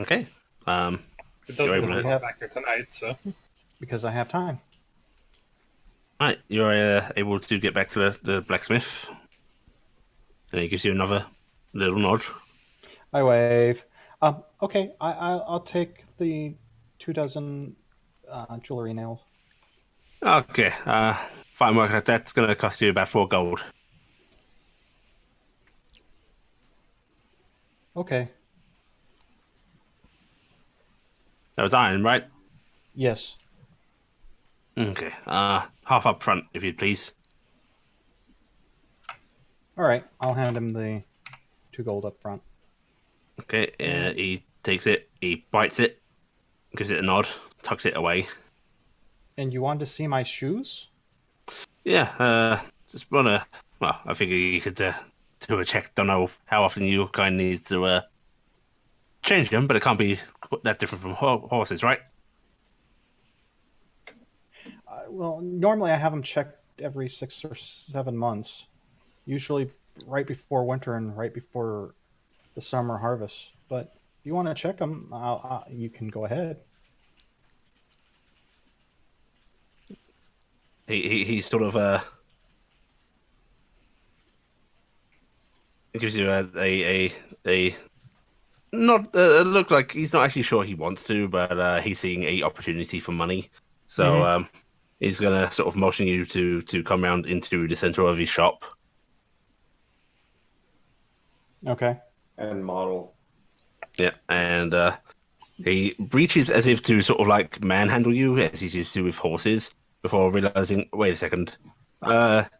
Okay. It You're doesn't able have to- to back here tonight, so. because I have time. Right, you're able to get back to the blacksmith, and he gives you another little nod. I wave. Okay. I'll take the 2 dozen jewelry nails. Okay, fine work like that's going to cost you about 4 gold. Okay. That was iron, right? Yes. Okay, half up front, if you'd please. All right. I'll hand him the 2 gold up front. Okay, he takes it, he bites it, gives it a nod, tucks it away. And you wanted to see my shoes? Yeah, just wanna. Well, I figure you could do a check. Don't know how often you kind of need to change them, but it can't be that different from horses, right? Well, normally I have them checked every 6 or 7 months. Usually right before winter and right before the summer harvest. But if you want to check them, you can go ahead. He sort of gives you a not look like he's not actually sure he wants to, but he's seeing a opportunity for money. So he's gonna sort of motion you to come round into the center of his shop. Okay. And model. Yeah, and he reaches as if to sort of like manhandle you as he's used to with horses before realizing, wait a second,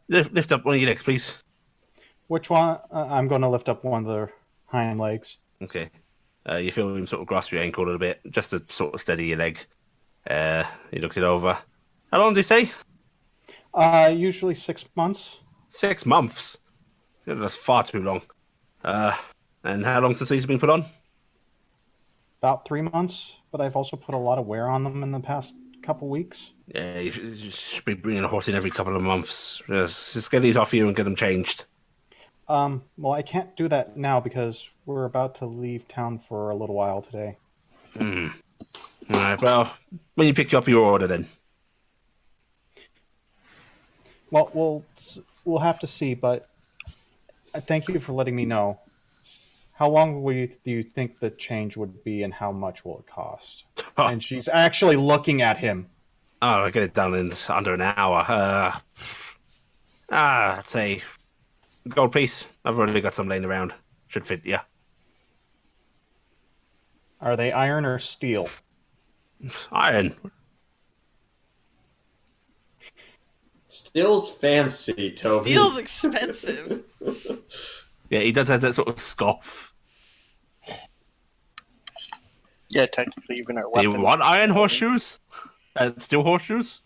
lift up one of your legs, please. Which one? I'm going to lift up one of the hind legs. Okay. You feel him sort of grasp your ankle a little bit, just to sort of steady your leg. He looks it over. How long did he say? Usually 6 months. 6 months. Yeah, that's far too long. And how long since these have been put on? About 3 months, but I've also put a lot of wear on them in the past couple weeks. Yeah, you should be bringing a horse in every couple of months. Just get these off you and get them changed. Well, I can't do that now because we're about to leave town for a little while today. All right, well, when you pick up your order then. Well, we'll have to see, but thank you for letting me know. How long do you think the change would be, and how much will it cost? Oh, And she's actually looking at him. I'll get it done in under an hour. I'd say gold piece. I've already got some laying around. Should fit, yeah. Are they iron or steel? Iron. Steel's fancy, Toby. Steel's expensive. Yeah, he does have that sort of scoff. Yeah, technically, even our Do you weapons. want iron horseshoes? Steel horseshoes?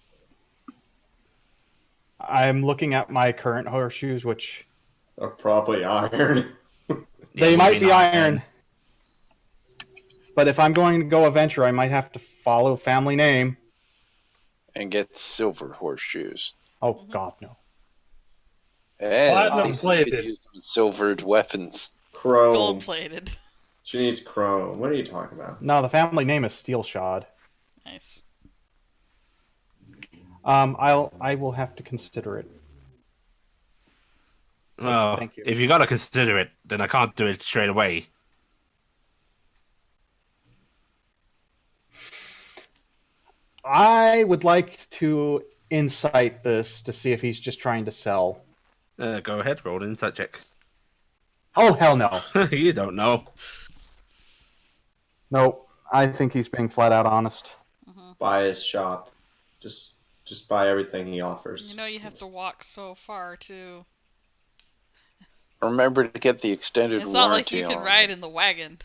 I'm looking at my current horseshoes, which Are probably iron. they Yeah, might be iron. But if I'm going to go adventure, I might have to follow family name. And get silver horseshoes. Oh, Mhm. God, no. Hey, Platinum at least we could plated. use some silvered weapons. Chrome. Gold plated. She needs chrome. What are you talking about? No, the family name is Steel Shod. Nice. I will have to consider it. Well, Thank you. if you gotta consider it, then I can't do it straight away. I would like to insight this to see if he's just trying to sell. Go ahead, roll an insight check. Oh, hell no. You don't know. Nope. I think he's being flat out honest. Hmm. Buy his shop. Just buy everything he offers. You know you have to walk so far too. Remember to get the extended It's not like warranty you can on ride them. in the wagon.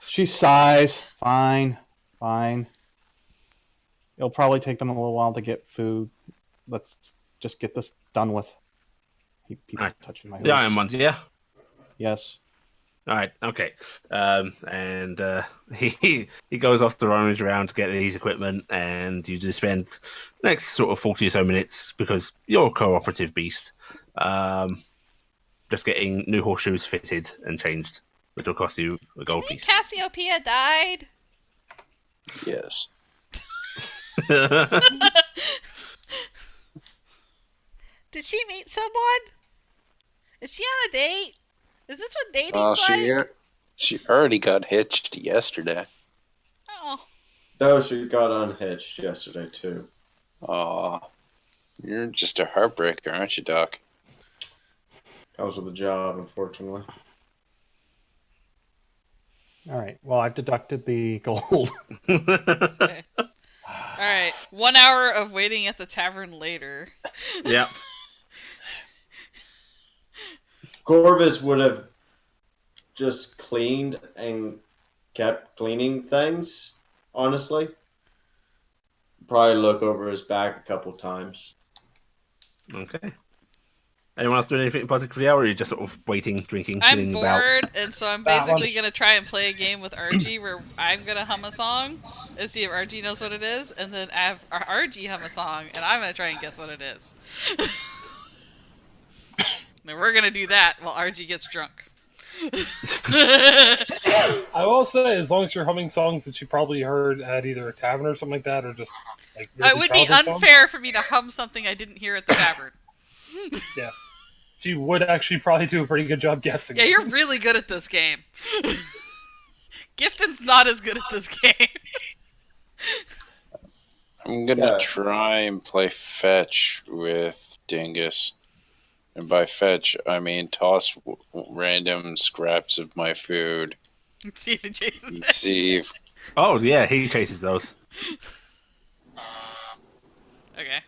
She sighs. Fine. Fine. It'll probably take them a little while to get food. Let's just get this done with. People Alright. touching my The iron hooves. ones, yeah? Yes. All right, okay. He goes off to rummage around to get these equipment, and you do spend the next sort of 40 or so minutes, because you're a cooperative beast, just getting new horseshoes fitted and changed, which will cost you a gold You think piece. Cassiopeia died? Yes. Did she meet someone? Is she on a date? Is this what dating's Well, like? she already got hitched yesterday. Oh, Though she got unhitched yesterday too. Aw, you're just a heartbreaker, aren't you, Doc? Comes with the job, unfortunately. All right. Well, I've deducted the gold. okay. All right. 1 hour of waiting at the tavern later. Yep. Corvus would have just cleaned and kept cleaning things, honestly. Probably look over his back a couple times. Okay. Anyone else doing anything in particular for the hour, or are you just sort of waiting, drinking, I'm chilling about? bored, and so I'm That one. basically gonna try and play a game with RG where I'm gonna hum a song and see if RG knows what it is, and then have RG hum a song, and I'm gonna try and guess what it is. Then we're gonna do that while RG gets drunk. I will say, as long as you're humming songs that you probably heard at either a tavern or something like that, or just like It would be childhood songs, unfair for me to hum something I didn't hear at the tavern. she would actually probably do a pretty good job guessing. Yeah, you're really good at this game. Gifton's not as good at this game. I'm gonna try and play fetch with Dingus. And by fetch, I mean toss random scraps of my food. See if it chases And it. see if Oh, yeah, he chases those. Okay.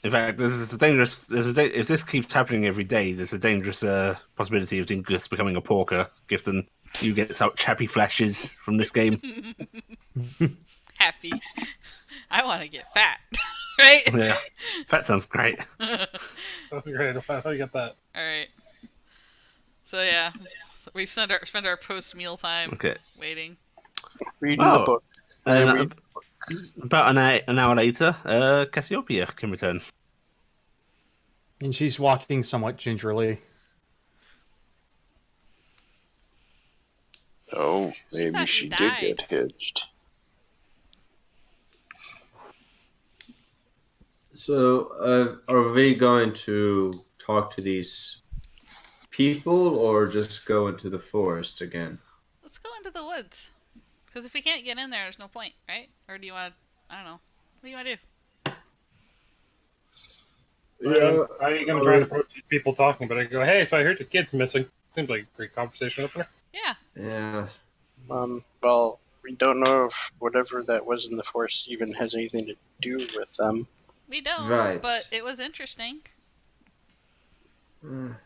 In fact, there's a dangerous. If this keeps happening every day, there's a dangerous possibility of Dingus becoming a porker. Gifton, you get such happy flashes from this game. Happy. I want to get fat. Right? Yeah, that sounds great. That's great. I get that. Alright. So yeah. So we've spent our post meal time Okay. waiting. Reading Oh. the book. And about an hour later, Cassiopeia can return. And she's walking somewhat gingerly. oh, maybe thought she you did died. get hitched. So, are we going to talk to these people or just go into the forest again? Let's go into the woods. Because if we can't get in there, there's no point, right? Or do you want to... I don't know. What do you want to do? How are you going to try and approach these people talking? But I go, hey, so I heard the kid's missing. Seems like a great conversation opener. Yeah. Yeah. Well, we don't know if whatever that was in the forest even has anything to do with them. We don't, Right. but it was interesting. I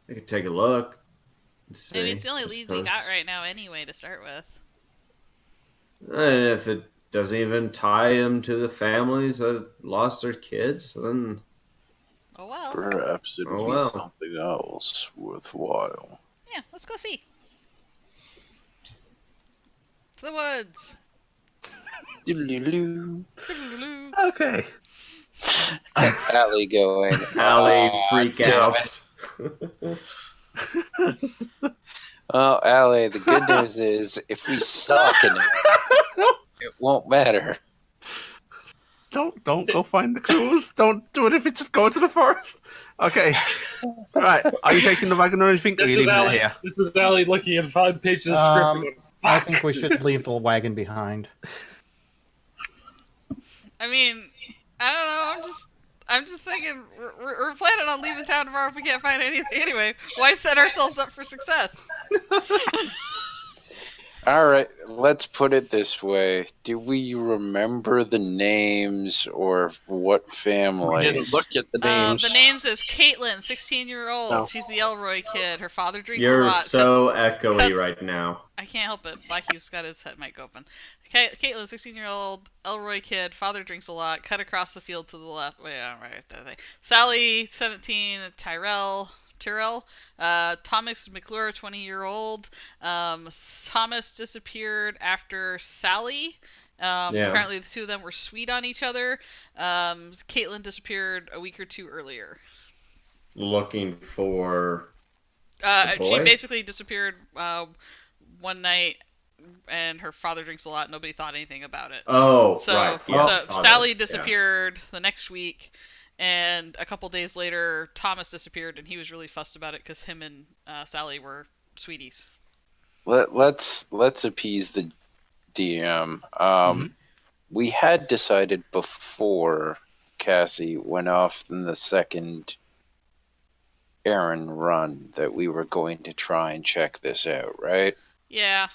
could take a look. And see, I mean, it's the only I lead we got suppose. right now anyway to start with. And if it doesn't even tie them to the families that lost their kids, then Oh well. Perhaps it'll Oh, be well. something else worthwhile. Yeah, let's go see. To the woods. Doodaloo. Doodaloo. Okay. Allie going. Allie "Aw, freak damn out. it." Well, Allie, the good news is if we suck in it won't matter. Don't go find the clues. Don't do it if you just go to the forest. Okay. Right. Are you taking the wagon or anything? Or are This you is leaving it Allie. here? This is Allie looking at 5 pages of script. And going, I "Fuck." think we should leave the wagon behind. I mean, I don't know. I'm just thinking we're planning on leaving town tomorrow if we can't find anything anyway. Why set ourselves up for success? All right, let's put it this way. Do we remember the names or what We families? didn't look at the names. The names is Caitlin, 16-year-old. No. She's the Elroy kid. Her father drinks a You're lot. so echoey 'cause- right now. I can't help it. Blackie's got his head mic open. Caitlin, 16-year-old, Elroy kid, father drinks a lot, cut across the field to the left. Wait, I'm right there. Sally, 17, Tyrell, Thomas McClure, 20-year-old. Thomas disappeared after Sally. Yeah. Apparently the two of them were sweet on each other. Caitlin disappeared a week or two earlier. Looking for She boy? basically disappeared one night, and her father drinks a lot. Nobody thought anything about it. Oh, So, right. Yeah, so father, Sally yeah. disappeared the next week, and a couple days later, Thomas disappeared, and he was really fussed about it because him and Sally were sweeties. Let's appease the DM. We had decided before Cassie went off in the second errand run that we were going to try and check this out, right? Yeah.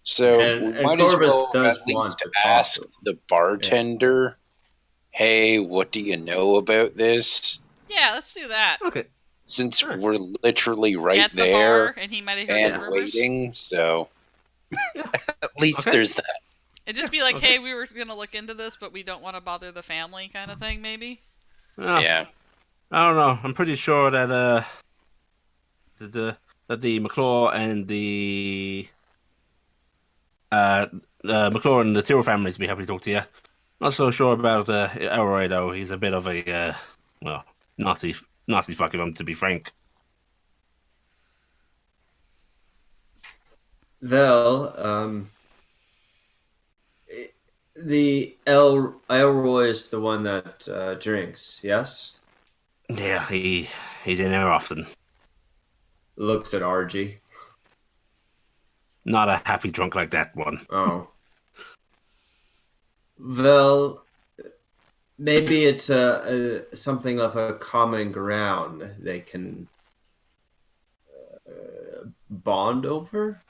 So And we might as Corvus well does at want least to talk ask to him. the bartender, hey, what do you know about this? Yeah, let's do that. Okay. Since Sure. we're literally right At the there bar, and he might have heard and the rumors. waiting, so at least Okay. there's that. It'd just be like, Okay. hey, we were gonna look into this, but we don't want to bother the family, kind of thing, maybe. Yeah. I don't know. I'm pretty sure that the McClure and the McClure and the Tyrrell families be happy to talk to you. Not so sure about Elroy though. He's a bit of a nasty fucking one, to be frank. Well, the Elroy is the one that drinks, yes? Yeah, he's in there often. Looks at Argy. Not a happy drunk like that one. Oh. Well, maybe it's something of a common ground they can bond over?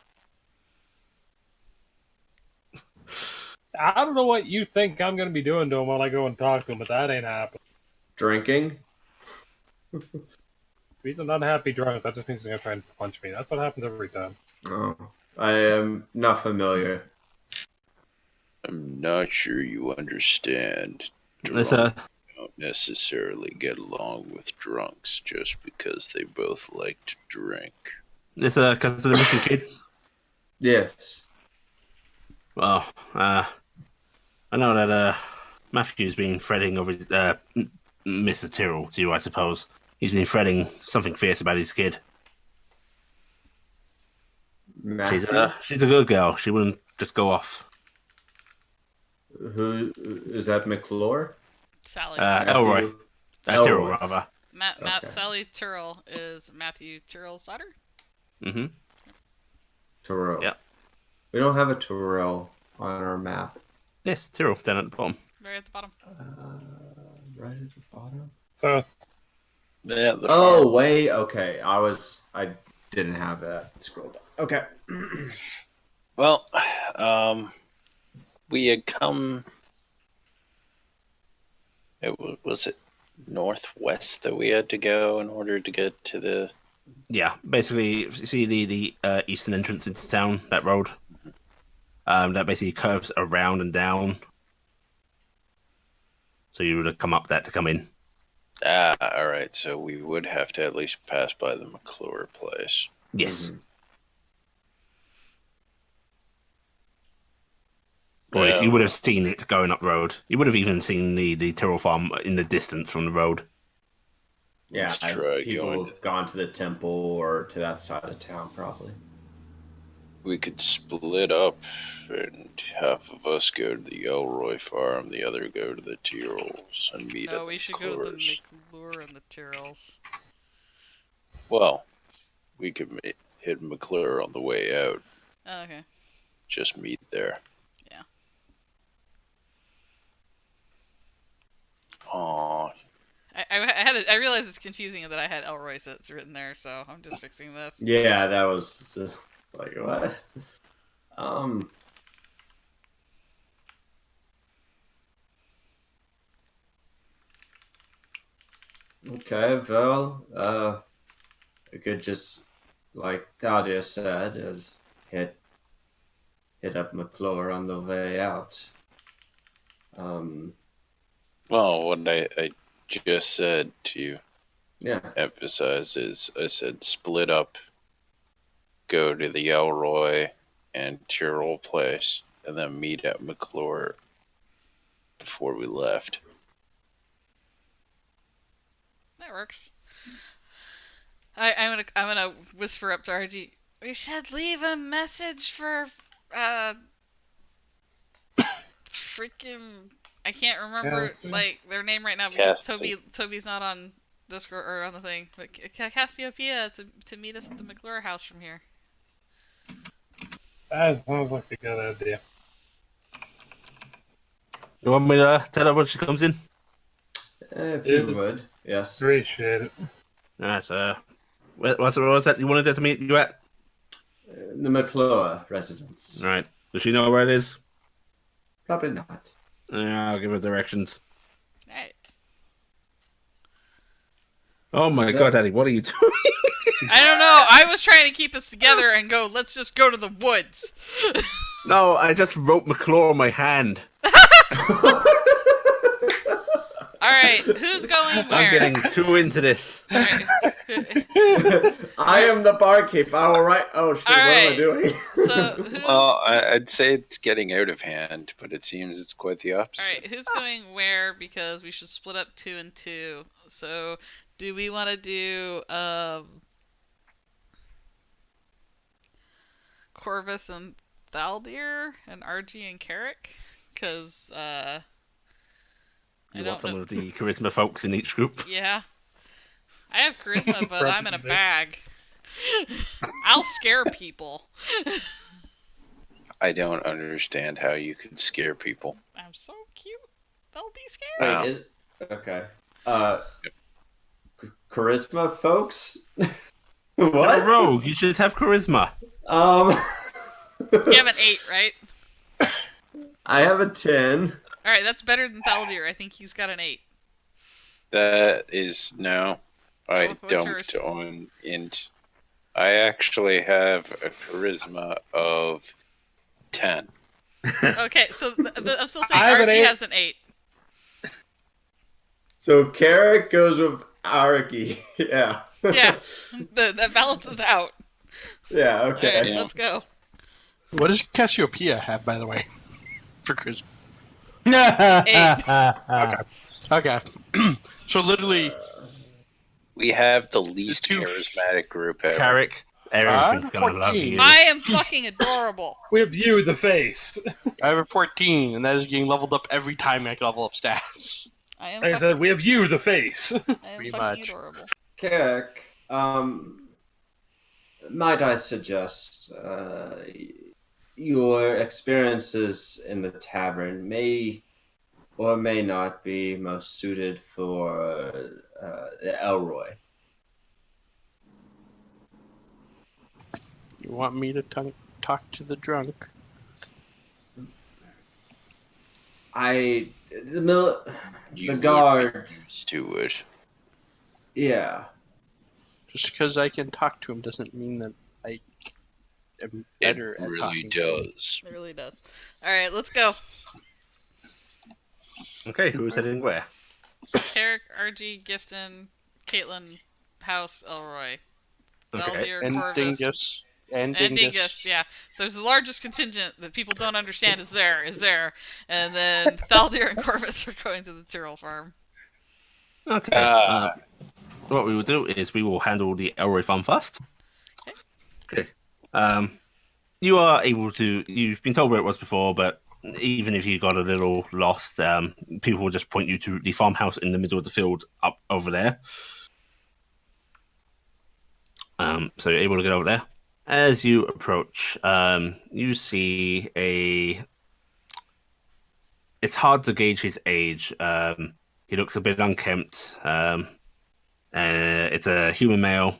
I don't know what you think I'm going to be doing to him when I go and talk to him, but that ain't happening. Drinking? If he's an unhappy drunk, that just means he's going to try and punch me. That's what happens every time. Oh, I am not familiar. I'm not sure you understand. It's Drunks don't necessarily get along with drunks just because they both like to drink. because of the missing kids. Yes. Well, I know that Matthew's been fretting over Mr. Tyrrell to you, I suppose. He's been fretting something fierce about his kid. Matthew? She's a good girl. She wouldn't just go off. Who is that? McClure? Sally. Elroy. Matthew? Tyrrell, Elroy. rather. Okay. Sally Tyrrell is Matthew Tyrrell's daughter. Mm-hmm. Tyrrell. Yeah. We don't have a Tyrrell on our map. Yes, Tyrrell, down at the bottom. Right at the bottom. Right at the bottom. So, Yeah, the Oh farm. wait, okay. I didn't have that scrolled up. Okay. Well, we had come. Was it northwest that we had to go in order to get to the? Yeah, basically, you see the eastern entrance into town, that road. That basically curves around and down. So you would have come up that to come in. Ah, all right. So we would have to at least pass by the McClure place. Yes. Mhm. Or at least you Well, would have seen it going up the road. You would have even seen the Tyrrell farm in the distance from the road. Yeah, let's try people going. have gone to the temple or to that side of town, probably. We could split up, and half of us go to the Elroy farm, the other go to the Tyrrells, and meet No, at the we should go to the McClures. McClure and the Tyrrells. Well, we could hit McClure on the way out. Oh, okay. Just meet there. Yeah. Aw, I realized it's confusing that I had Elroy sets written there, so I'm just fixing this. Yeah, that was just like what? Um. Okay, well, we could just, like Claudia said, is hit up McClure on the way out. well, what I just said to Yeah. emphasize is I said split up, go to the Elroy and Tyrrell place, and then meet at McClure before we left. That works. I'm gonna whisper up to RG. We should leave a message for freaking I can't remember Yeah. like their name right now because Cassie. Toby's not on Discord or on the thing. But Cassiopeia to meet us at the McClure house from here. That sounds like a good idea. You want me to tell her when she comes in? If you would, yes. Appreciate it. That's what's that you wanted her to meet you at? The McClure residence. All right. Does she know where it is? Probably not. Yeah, I'll give her directions. Alright. Oh my Yeah. god, Daddy, what are you doing? I don't know. I was trying to keep us together and go. Let's just go to the woods. No, I just wrote McClure on my hand. All right, who's going where? I'm getting too into this. All right. I am the barkeep. I will write. Oh shit! All What am I right. doing? So who? Well, I'd say it's getting out of hand, but it seems it's quite the opposite. All right, who's going where? Because we should split up 2 and 2. So, do we want to do Corvus and Thaldir and RG and Carrick? Because You I want don't some know. of the charisma folks in each group? Yeah, I have charisma, but I'm in a Probably. bag. I'll scare people. I don't understand how you could scare people. I'm so cute. They'll be scared. Wait, Wow. is okay. Charisma, folks. You're a What? rogue. You should have charisma. You have an 8, right? I have a 10. All right, that's better than Thaldir. I think he's got an 8. That is no. I Oh, what's don't yours? own int. I actually have a charisma of 10. Okay, so I'm still saying I have an RG 8. has an 8. So Carrick goes with Araki. Yeah. Yeah, that balances out. Yeah. All right, Okay. Yeah. let's go. What does Cassiopeia have, by the way, for Christmas? Okay. So literally, We have the least Two. charismatic group ever. Carrick, everything's gonna love 14. you. I am fucking adorable. We have you, the face. I have a 14, and that is getting leveled up every time I level up stats. I am. Like I Fucking, said, we have you, the face. I am pretty fucking much. adorable. Carrick, might I suggest your experiences in the tavern may or may not be most suited for Elroy. You want me to talk to the drunk. The You guard. would be used to it. Yeah. Just because I can talk to him doesn't mean that I am It better at really talking to him. does. It really does. All right, let's go. Okay, who's heading where? Carrick, RG, Gifton, Caitlin, House, Elroy, Okay. Valdir, And Corvus, Dingus. And and Dingus. Dingus. Yeah, there's the largest contingent that people don't understand is there, and then Thaldir and Corvus are going to the Tyrrell farm. Okay. What we will do is we will handle the Elroy farm first. Okay. You are able to. You've been told where it was before, but even if you got a little lost, people will just point you to the farmhouse in the middle of the field up over there. So you're able to get over there. As you approach, you see a. It's hard to gauge his age. He looks a bit unkempt. It's a human male,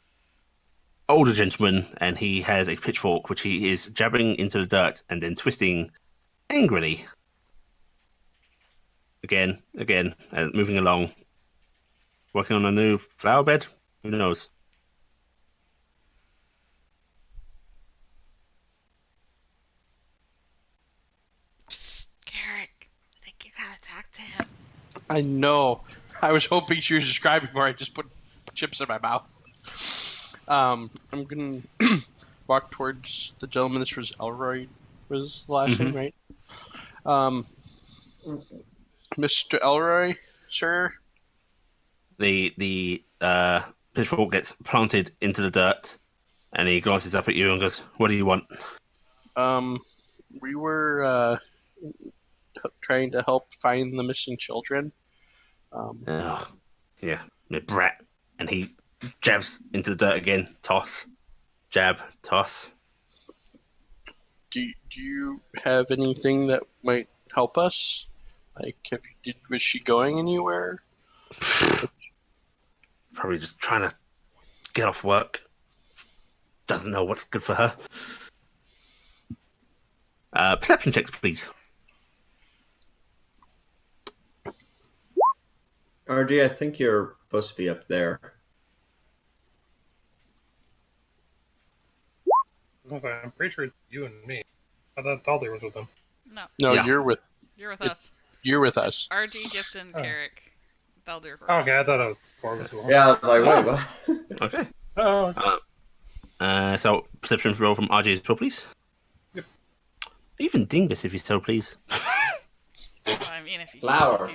older gentleman, and he has a pitchfork which he is jabbing into the dirt and then twisting angrily. Again, moving along. Working on a new flower bed? Who knows? Psst, Carrick, I think you gotta talk to him. I know. I was hoping she was describing where I just put chips in my mouth. I'm gonna walk towards the gentleman. This was Elroy, was the last name, right? Mr. Elroy, sir. The pitchfork gets planted into the dirt, and he glances up at you and goes, "What do you want?" We were trying to help find the missing children. Ugh. Yeah, the brat. And he jabs into the dirt again. Toss. Jab. Toss. Do you have anything that might help us? Like, was she going anywhere? Probably just trying to get off work. Doesn't know what's good for her. Perception checks, please. RG, I think you're supposed to be up there. I'm pretty sure it's you and me. I thought Thaldir was with them. No, No, Yeah. you're with us. You're with us. RG, Gifton, Oh. Carrick, Thaldir, Corvus. Okay, I thought I was Corvus. Yeah, I was like, wait, what? Okay. Oh, So perception roll from RJ as well, please. Yep. Even Dingus, if you so please. I mean, if you Flower.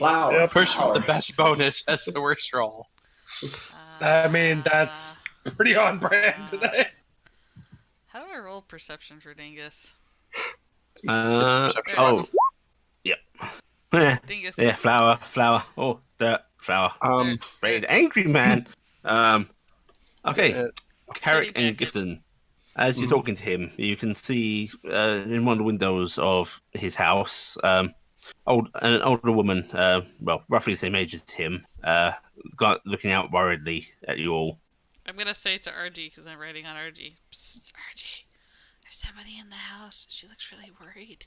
Yep. First with the best bonus, that's the worst roll. I mean, that's pretty on brand today. How do I roll perception for Dingus? Oh, yep. Yeah, Dingus. yeah, flower. Oh, dirt, flower. Raid, angry man. Okay, Carrick and jacket. Gifton. As you're talking to him, you can see in one of the windows of his house, an older woman, well, roughly the same age as him, looking out worriedly at you all. I'm gonna say to RG because I'm writing on RG. Psst, RG, there's somebody in the house. She looks really worried.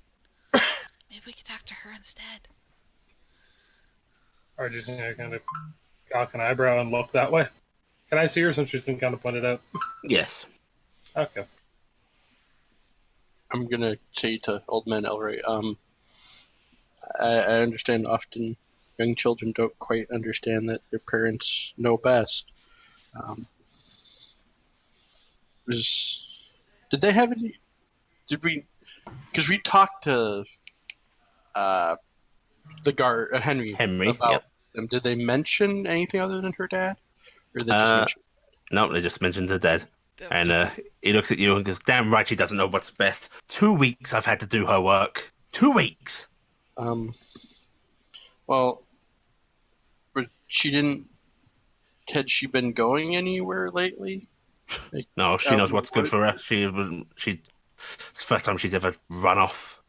Maybe we could talk to her instead. Or just kind of cock an eyebrow and look that way. Can I see her since she's been kind of pointed out? Yes. Okay. I'm gonna say to Old Man Elroy, I understand often young children don't quite understand that their parents know best. Did they have any? Did we? Because we talked to the guard Henry about Yep. them. Did they mention anything other than her dad, or they just mentioned? No, they just mentioned her dead. And he looks at you and goes, "Damn right she doesn't know what's best. 2 weeks I've had to do her work. 2 weeks." Well, she didn't. Had she been going anywhere lately? Like, No, she knows what's good for her. It's the first time she's ever run off.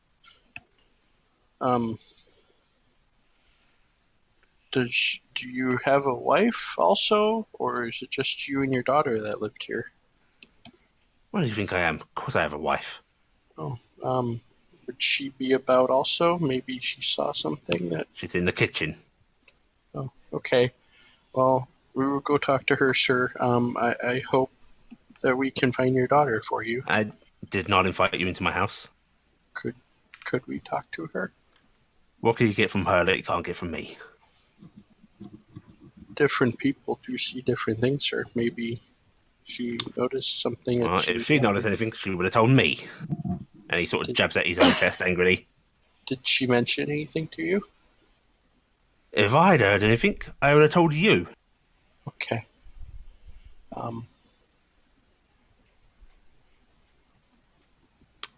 Do you have a wife also, or is it just you and your daughter that lived here? What do you think I am? Of course I have a wife. Oh, would she be about also? Maybe she saw something that. She's in the kitchen. Oh, okay. Well, we will go talk to her, sir. I hope that we can find your daughter for you. I did not invite you into my house. Could we talk to her? What can you get from her that you can't get from me? Different people do see different things, sir. Maybe she noticed something that Well, she if was she noticed wondering. anything, she would have told me. And he sort of jabs at his own chest angrily. Did she mention anything to you? If I'd heard anything, I would have told you. Okay.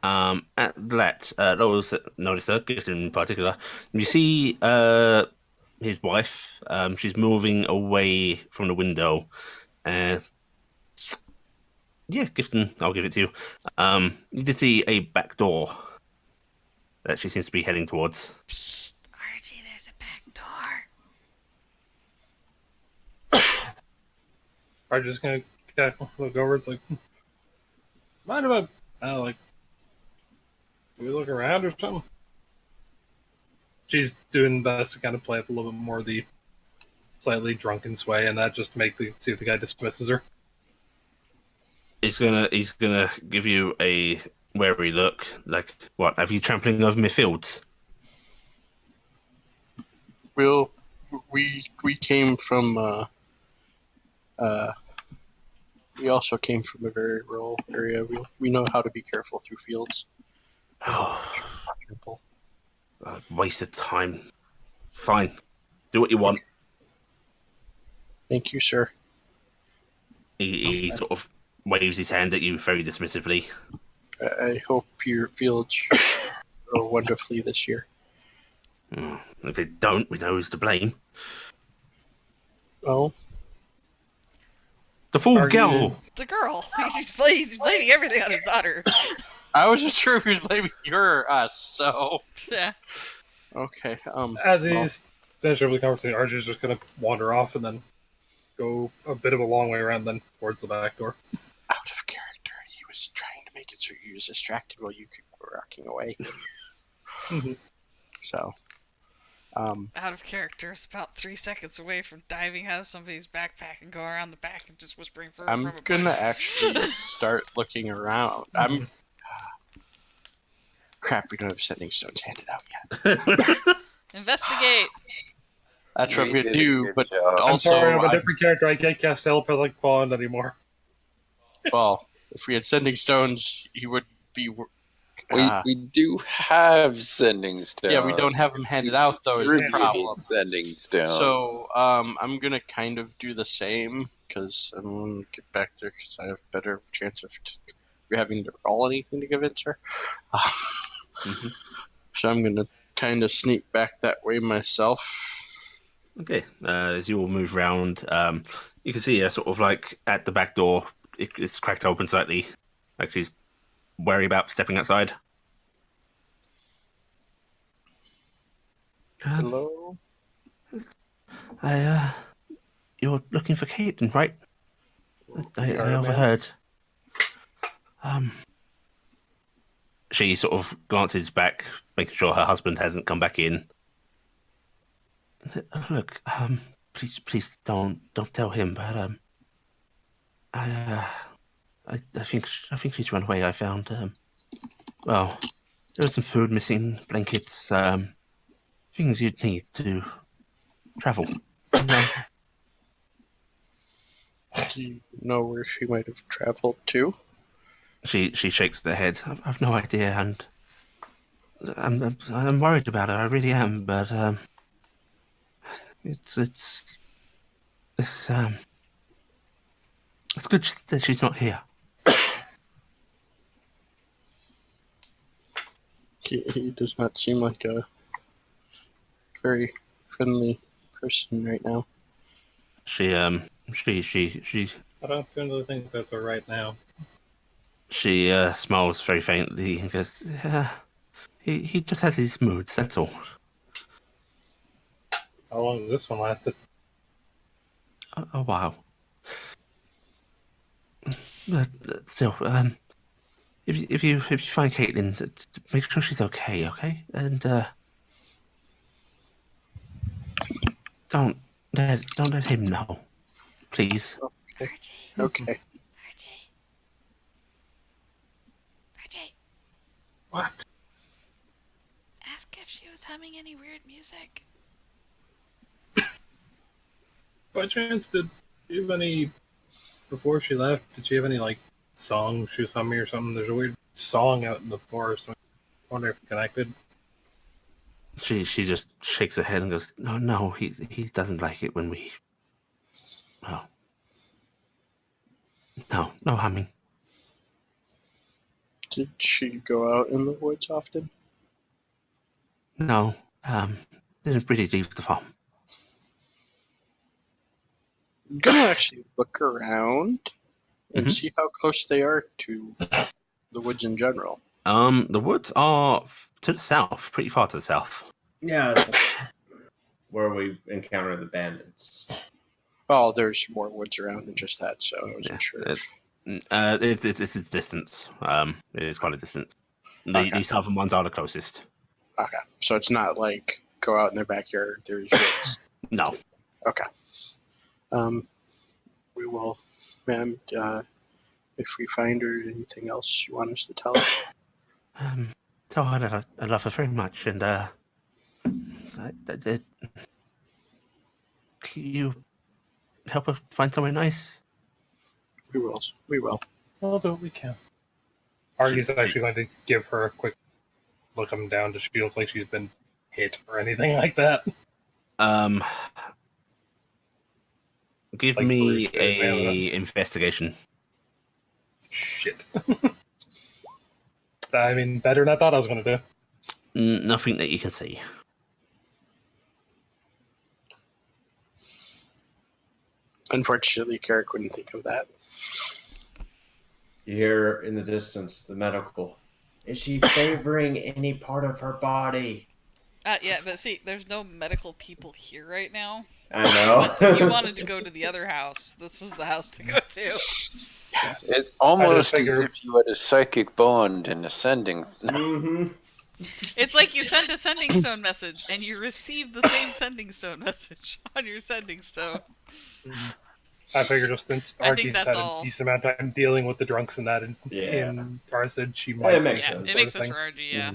At that, those that noticed her, in particular, you see his wife. She's moving away from the window. Yeah, Gifton, I'll give it to you. You did see a back door that she seems to be heading towards. Archie, there's a back door. I'm just gonna look over. It's like, mind if like, do we look around or something? She's doing the best to kind of play up a little bit more of the slightly drunken sway, and that just to see if the guy dismisses her. He's gonna give you a wary look. Like, what? Have you trampling over my fields? Well, we came from we also came from a very rural area. We know how to be careful through fields. Oh, waste of time. Fine, do what you want. Thank you, sir. He sort of waves his hand at you very dismissively. I hope your fields grow wonderfully this year. If they don't, we know who's to blame. Well, The full Are girl. you- The girl. He's blaming everything on his daughter. I wasn't sure if he was blaming you or us, so Yeah. okay. As well, he's finished over the conversation, Archie's just gonna wander off and then go a bit of a long way around, then towards the back door. out of character, he was trying to make it so you was distracted while you were walking away. Mhm. So, Out of character is about 3 seconds away from diving out of somebody's backpack and going around the back and just whispering from I'm a gonna bush. actually start looking around. Crap, we don't have sending stones handed out yet. Investigate. That's what I'm We gonna did a do, good but job. I'm also, sorry, I'm a different character. I can't cast telepathic bond anymore. well, if we had sending stones, he would be. We do have sending stones. Yeah, we don't have them handed out though. Is the Distributed problem? sending stones. So, I'm gonna kind of do the same because I'm gonna get back there because I have better chance of having to roll anything to convince her. So I'm gonna kind of sneak back that way myself. Okay, as you all move around, you can see sort of like at the back door, it's cracked open slightly, like she's wary about stepping outside. Hello. You're looking for Caitlin, right? We are, I ma'am. overheard. She sort of glances back, making sure her husband hasn't come back in. Look, please don't tell him, but I think she's run away. I found well, there was some food missing, blankets, things you'd need to travel. No, Do you know where she might have traveled to? she shakes her head. I've no idea, and I'm worried about her. I really am, but it's it's good that she's not here. He does not seem like a very friendly person right now. She I don't really think that's her right now. she smiles very faintly and goes, he just has his moods, that's all. How long has this one lasted? A while. But still, if you find Caitlin, make sure she's okay? And don't let him know, please. Okay. RJ, What? ask if she was humming any weird music. By chance, did you have any before she left? Did she have any like song she was humming or something? There's a weird song out in the forest. I wonder if it connected. She just shakes her head and goes, no, he doesn't like it when we. Well, no humming. Did she go out in the woods often? No, didn't really leave the farm. I'm gonna actually look around and Mhm. see how close they are to the woods in general. The woods are to the south, pretty far to the south. Yeah, it's where we encounter the bandits. Oh, there's more woods around than just that, so I wasn't sure. It's a distance. It is quite a distance. The southern ones are the closest. Okay, so it's not like go out in their backyard. There's woods. No. Okay. We will, ma'am. If we find her, anything else you want us to tell her? Tell her that I love her very much, and can you help her find somewhere nice? We will. We will. We'll do what we can. Argy's actually going to give her a quick look up and down. Does she look like she's been hit or anything like that? Give Like me Bruce is, a investigation. Shit. I mean, better than I thought I was going to do. Nothing that you can see. Unfortunately, Carrick wouldn't think of that. You hear in the distance the medical. Is she favoring any part of her body? Yeah, but see, there's no medical people here right now. I know. You wanted to go to the other house. This was the house to go to. It's almost as figure- if you had a psychic bond in ascending. Mm-hmm. It's like you send a sending stone message, and you receive the same sending stone message on your sending stone. I figured just since I think Argy's that's had all. a decent amount of time dealing with the drunks and that in Tarnstead, she might. It makes Yeah, sense. it makes sense for RG, yeah.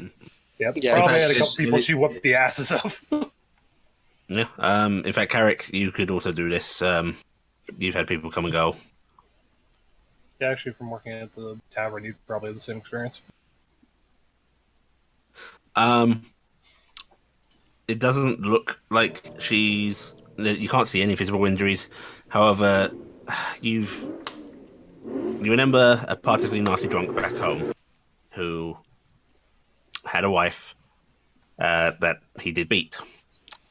Yep. Yeah, Probably in had a fact, couple people she whooped the asses of. Yeah. In fact, Carrick, you could also do this. You've had people come and go. Yeah, actually, from working at the tavern, you'd probably have the same experience. It doesn't look like she's. You can't see any visible injuries. However, you remember a particularly nasty drunk back home who had a wife that he did beat,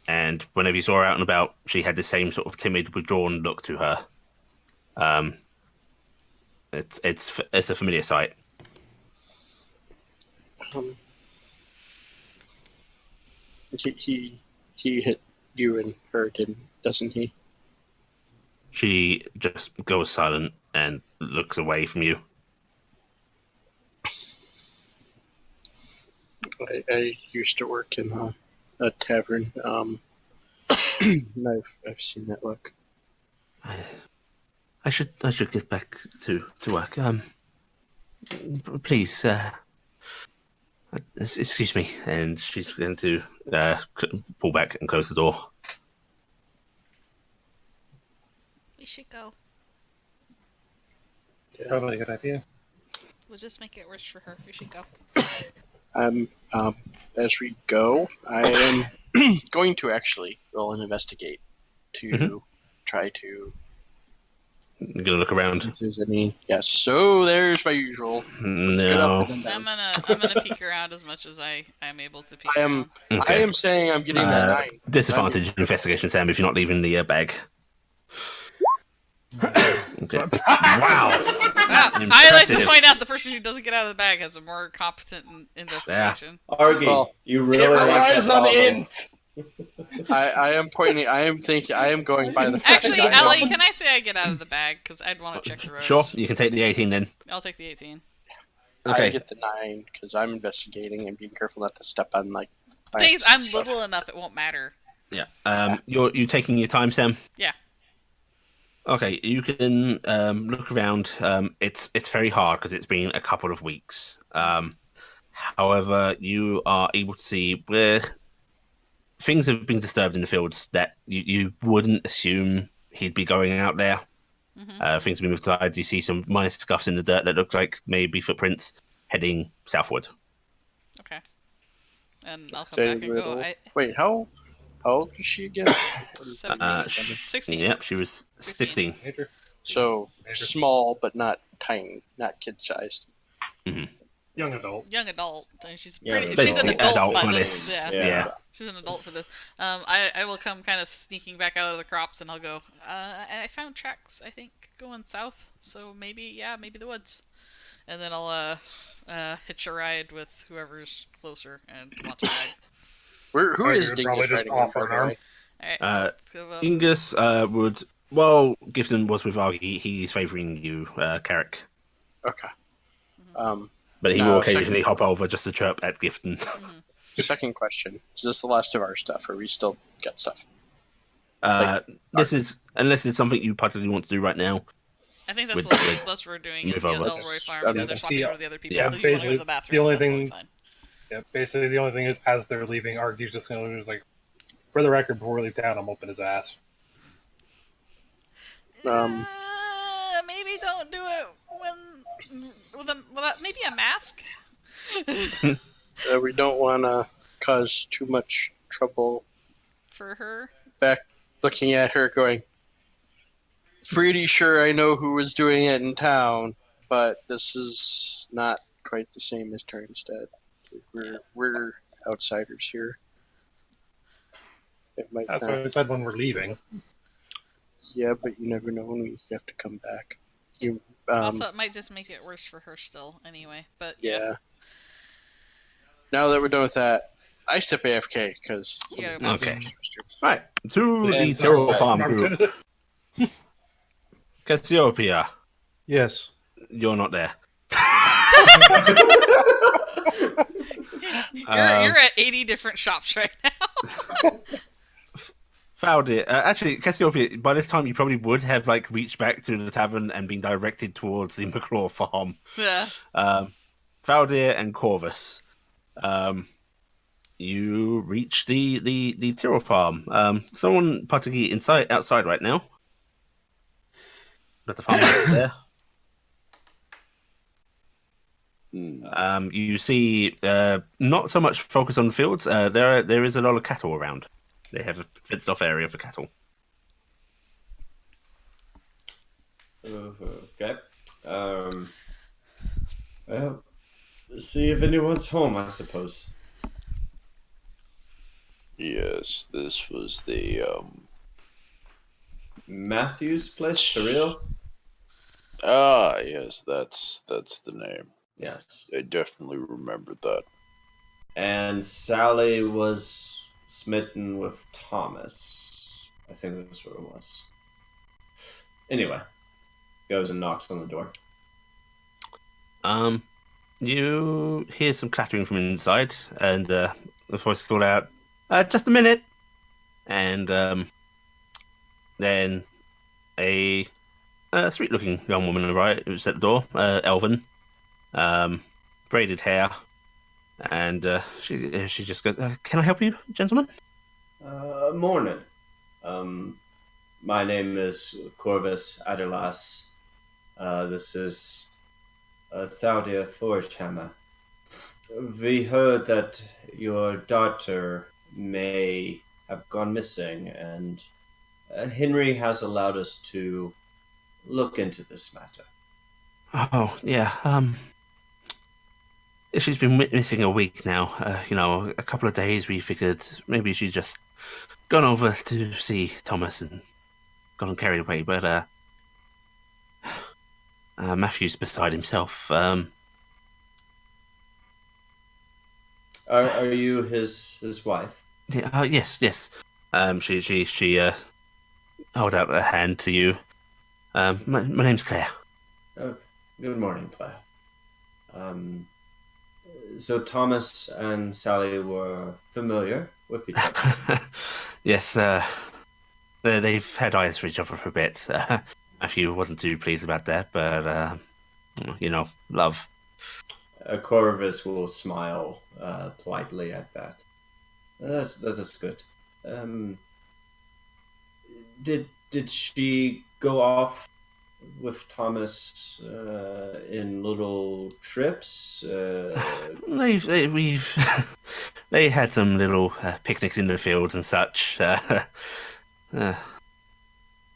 and whenever you saw her out and about, she had the same sort of timid, withdrawn look to her. It's a familiar sight. He hit you and her, doesn't he? She just goes silent and looks away from you. I used to work in a tavern. And I've seen that look. I should get back to work. Please, excuse me. And she's going to pull back and close the door. We should go. Yeah. Probably a good idea. We'll just make it worse for her. We should go. As we go, I am going to actually roll and investigate to try to. You're gonna look around. If there's any, yes. So there's my usual. Get No. up and then I'm down. gonna peek around as much as I am able to peek I am. around. I am saying I'm getting that 9. Disadvantage in investigation, Sam, if you're not leaving the bag. Okay. Wow. I like to point out the person who doesn't get out of the bag has a more competent investigation. Argy, Well, you really like that Eyes on bottle. int! I am pointing. I am thinking. I am going by the fact Actually, that I Allie, know. can I say I get out of the bag? Because I'd want to check the roads. Sure, you can take the 18 then. I'll take the 18. I Okay. get the 9 because I'm investigating and being careful not to step on like The thing is, plants. I'm and stuff. little enough; it won't matter. Yeah. You taking your time, Sam? Yeah. Okay, you can look around. It's very hard because it's been a couple of weeks. However, you are able to see where things have been disturbed in the fields that you wouldn't assume he'd be going out there. Mm-hmm. Things have been moved aside. You see some minor scuffs in the dirt that look like maybe footprints heading southward. Okay. And I'll come Very back and little. go. Wait, how old is she again? 16. Yep, she was 16. Major. So Major. small, but not tiny, not kid-sized. Young adult. Young adult. And she's Yeah, pretty. but She's an basically adult, adult by for this. this. Yeah. Yeah. She's an adult for this. I will come kind of sneaking back out of the crops, and I'll go. And I found tracks. I think going south. So maybe the woods. And then I'll hitch a ride with whoever's closer and wants a ride. Who I is would probably Dingus just riding on, offer by an the arm. way? All right. let's go up. Ingus would. Well, Gifton was with Argy. He's favouring you, Carrick. Okay. But he No, will occasionally hop over just to chirp at Gifton. Second question: is this the last of our stuff, or we still got stuff? This is unless it's something you particularly want to do right now. I think that's With- what with- that's what we're doing at move the over. Elroy farm. Okay. And they're swapping over to the other people. Yeah, If you want to go to the basically, bathroom, the only that's totally thing- fine. Yeah, basically the only thing is, as they're leaving, Argy's just going to like, for the record, before we leave town, I'm whooping his ass. Maybe don't do it without maybe a mask. We don't want to cause too much trouble. For her. Back looking at her, going, pretty sure I know who was doing it in town, but this is not quite the same as Tarnstead. We're outsiders here. It might That's not. what I said when we're leaving. Yeah, but you never know when we have to come back. You Also, it might just make it worse for her still, anyway. But yeah. Now that we're done with that, I step AFK because. You gotta go back. Okay. Right. To the And Tyrrell so- Farm group. Cassiopeia, Yes. you're not there. You're at 80 different shops right now. Found it. Actually, Cassiopeia, by this time you probably would have like reached back to the tavern and been directed towards the McClaw farm. Yeah. Valdir and Corvus. You reach the Tyrrell farm. Someone particularly outside right now. But the farm is there. You see, not so much focus on fields. There is a lot of cattle around. They have a fenced-off area for cattle. Okay. Well, see if anyone's home, I suppose. Yes, this was the Matthew's place, surreal. yes, that's the name. Yes. I definitely remember that. And Sally was smitten with Thomas. I think that's what it was. Anyway, goes and knocks on the door. You hear some clattering from inside, and the voice called out, "Just a minute!" And then a sweet-looking young woman arrived. Was at the door, elven, braided hair, and she just goes, "Can I help you, gentlemen?" Morning. My name is Corvus Aderlas. This is Thaudia Forgehammer. We heard that your daughter may have gone missing, and Henry has allowed us to look into this matter. Oh, yeah. She's been missing a week now. A couple of days. We figured maybe she'd just gone over to see Thomas and gone carried away. But Matthew's beside himself. Are you his wife? Yeah, yes. She held out her hand to you. My name's Claire. Good morning, Claire. So Thomas and Sally were familiar with each other. Yes, they've had eyes for each other for a bit. Matthew wasn't too pleased about that, but love. Corvus will smile politely at that. That is good. Did she go off with Thomas in little trips? We've they had some little picnics in the fields and such. Uh,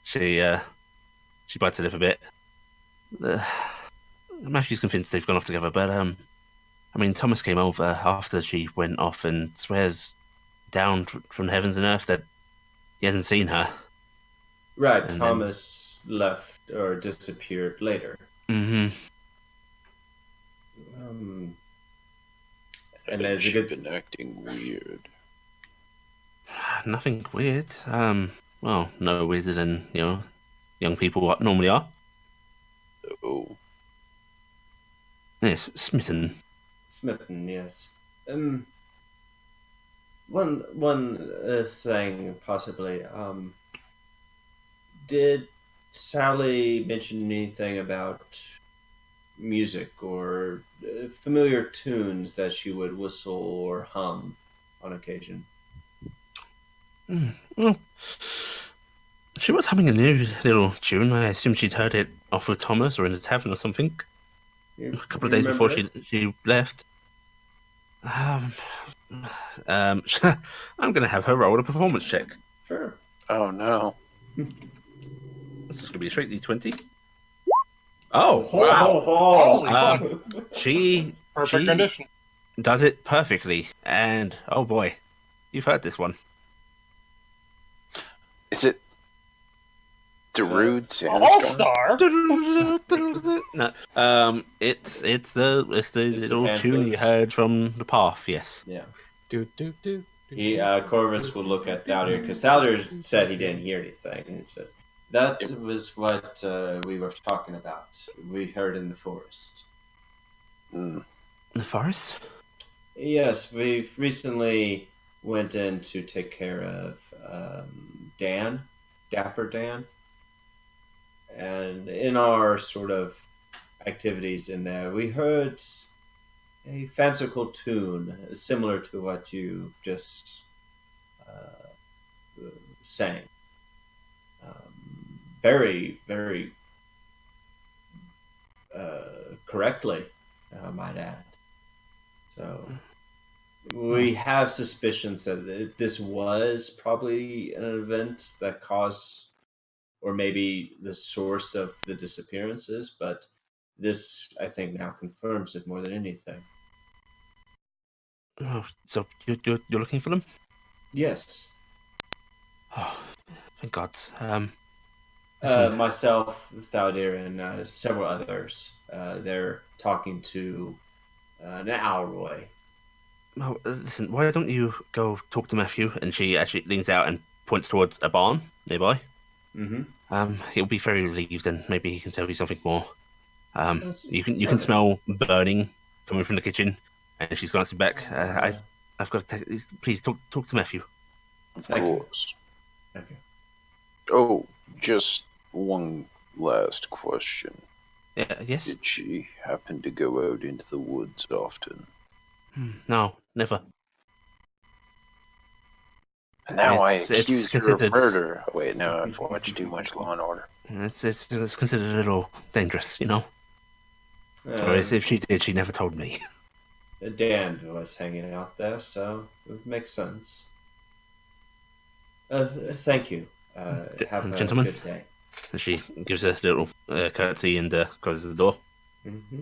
she bites a lip a bit. Uh, Matthew's convinced they've gone off together, but I mean, Thomas came over after she went off and swears down from the heavens and earth that he hasn't seen her. Right, And Thomas left or disappeared later. Then, And I there's a she's good. been acting weird. nothing weird. Well, no weirder than young people normally are. Oh, Yes, smitten. Smitten, yes. One thing possibly. Did Sally mention anything about music or familiar tunes that she would whistle or hum on occasion? Well, she was humming a new little tune. I assume she'd heard it off with Thomas or in the tavern or something a couple of days before she left. Um, I'm going to have her roll a performance check. Sure. oh no! This is going to be a straight D20. Oh, Ho, wow. ho, ho. Holy She Perfect she rendition. does it perfectly, and oh boy, you've heard this one. Is it Darude All Sandstorm? star. No, it's the little tune you pamphlets. heard from the path. Yes. Yeah. Do do do. Corvus will look at Thaldir because Thaldir said he didn't hear anything, and he says that was what we were talking about. We heard in the forest. Mm. The forest. Yes, we recently went in to take care of Dan, Dapper Dan, and in our sort of activities in there, we heard a fanciful tune similar to what you just sang. Very, very correctly, I might add. So we have suspicions that this was probably an event that caused, or maybe the source of the disappearances, but this, I think, now confirms it more than anything. Oh, so you're looking for them? Yes. Oh, thank God. Listen, Myself, Thaldir, and several others. They're talking to an Alroy. listen. Why don't you go talk to Matthew? And she actually leans out and points towards a barn nearby. Mm-hmm. He'll be very relieved, and maybe he can tell you something more. That's You can perfect. smell burning coming from the kitchen, and she's glancing back. Yeah. I've got to take. Please talk to Matthew. Of Thank you. course. Okay. Oh, just one last question. Yeah. Yes. Did she happen to go out into the woods often? No, never. And now I It's accuse her of considered- murder. Oh, wait, no, I've watched too much Law and Order. It's considered a little dangerous, Whereas if she did, she never told me. Dan was hanging out there, so it makes sense. Thank you. Have a Gentlemen. good day. And she gives a little curtsy and closes the door. Mm-hmm.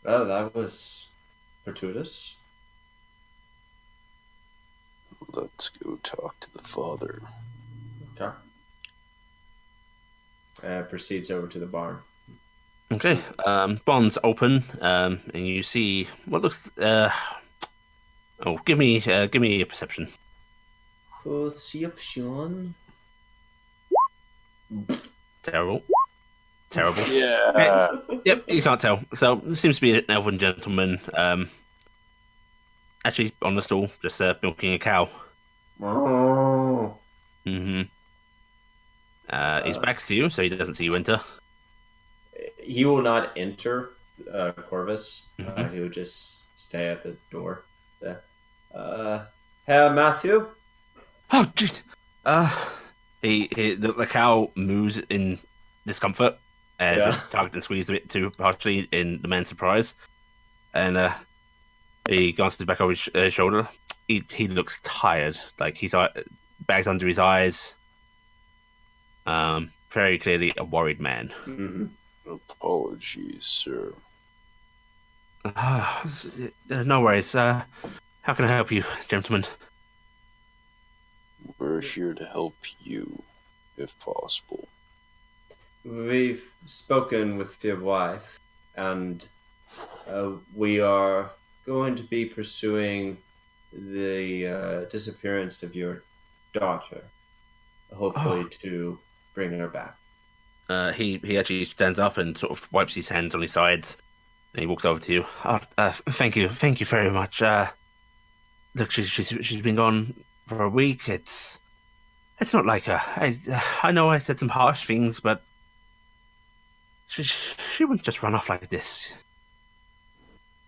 Well, that was fortuitous. Let's go talk to the father. Okay. Proceeds over to the barn. Okay. Barn's open, and you see what looks. Give me a perception. Perception. Terrible. terrible. Yeah. Yep, you can't tell. So there seems to be an elven gentleman, actually on the stool, just milking a cow. Oh. Hmm His back's to you, so he doesn't see you enter. He will not enter Corvus. Mhm. He would just stay at the door. Herr Matthew? Oh, jeez. The cow moves in discomfort as Yeah. it's tugged and squeezed a bit too harshly in the man's surprise, and he glances back over his shoulder. He looks tired, like he's bags under his eyes. Very clearly a worried man. Mm-hmm. Apologies, sir. No worries. How can I help you, gentlemen? We're here to help you, if possible. We've spoken with your wife, and we are going to be pursuing the disappearance of your daughter, hopefully to bring her back. He actually stands up and sort of wipes his hands on his sides, and he walks over to you. Thank you very much. Look, she's been gone for a week. It's not like her. I know I said some harsh things, but she wouldn't just run off like this.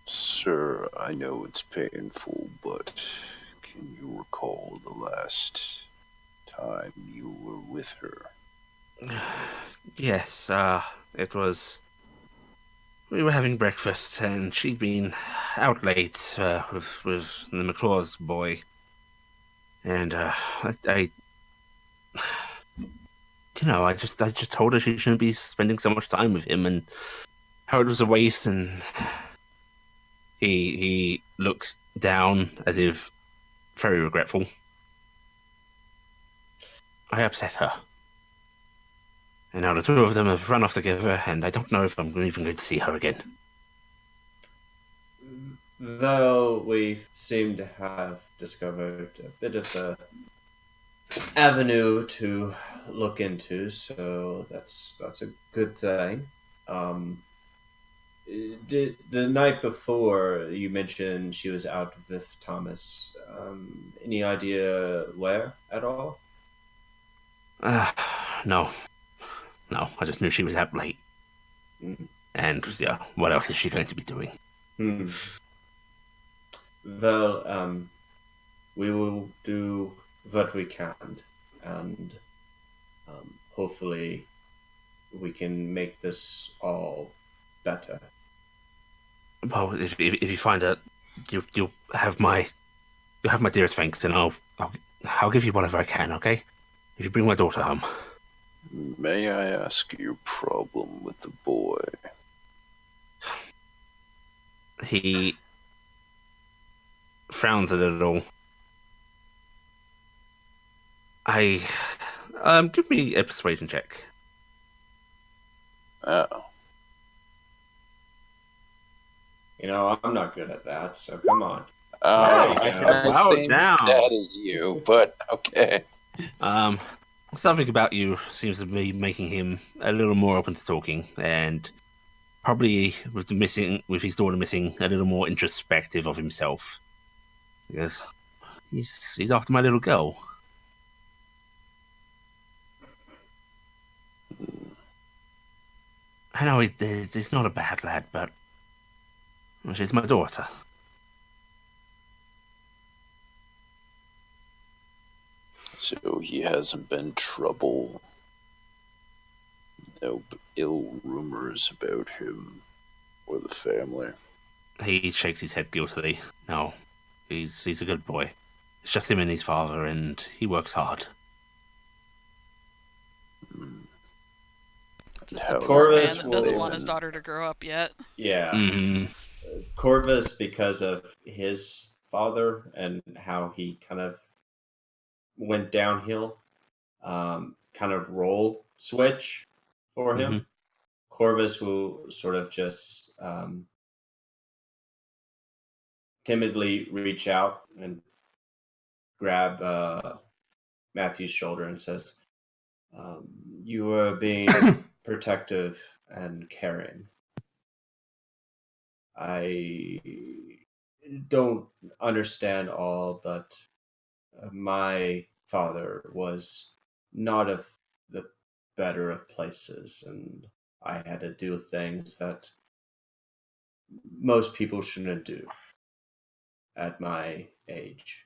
Sir, I know it's painful, but can you recall the last time you were with her? Yes, it was. We were having breakfast, and she'd been out late with the McClaw's boy, and I I just told her she shouldn't be spending so much time with him, and how it was a waste. And he looks down as if very regretful. I upset her, and now the two of them have run off together, and I don't know if I'm even going to see her again. Though we seem to have discovered a bit of the avenue to look into, so that's a good thing. The night before you mentioned she was out with Thomas. Any idea where at all? Uh, no, no, I just knew she was out late. Mm. And yeah, what else is she going to be doing? Hmm. Well, we will do what we can, and hopefully we can make this all better. Well, if you find her, you'll have my dearest thanks, and I'll give you whatever I can. Okay, if you bring my daughter home. May I ask your problem with the boy? He frowns a little. Give me a persuasion check. Oh, You know, I'm not good at that, so come on. I There you have go. the Wow, same down. stat as you, but okay. Something about you seems to be making him a little more open to talking, and probably with his daughter missing, a little more introspective of himself. Because he's after my little girl. I know he's not a bad lad, but she's my daughter. So he hasn't been trouble. No ill rumors about him or the family. He shakes his head guiltily. No, he's a good boy. It's just him and his father, and he works hard. Just How a poor man Corvus that doesn't will- want his daughter to grow up yet. Yeah. Mm-hmm. Corvus, because of his father and how he kind of went downhill, kind of role switch for him. Mhm. Corvus will sort of just timidly reach out and grab Matthew's shoulder and says, "You were being protective and caring. I don't understand all, but my father was not of the better of places, and I had to do things that most people shouldn't do at my age.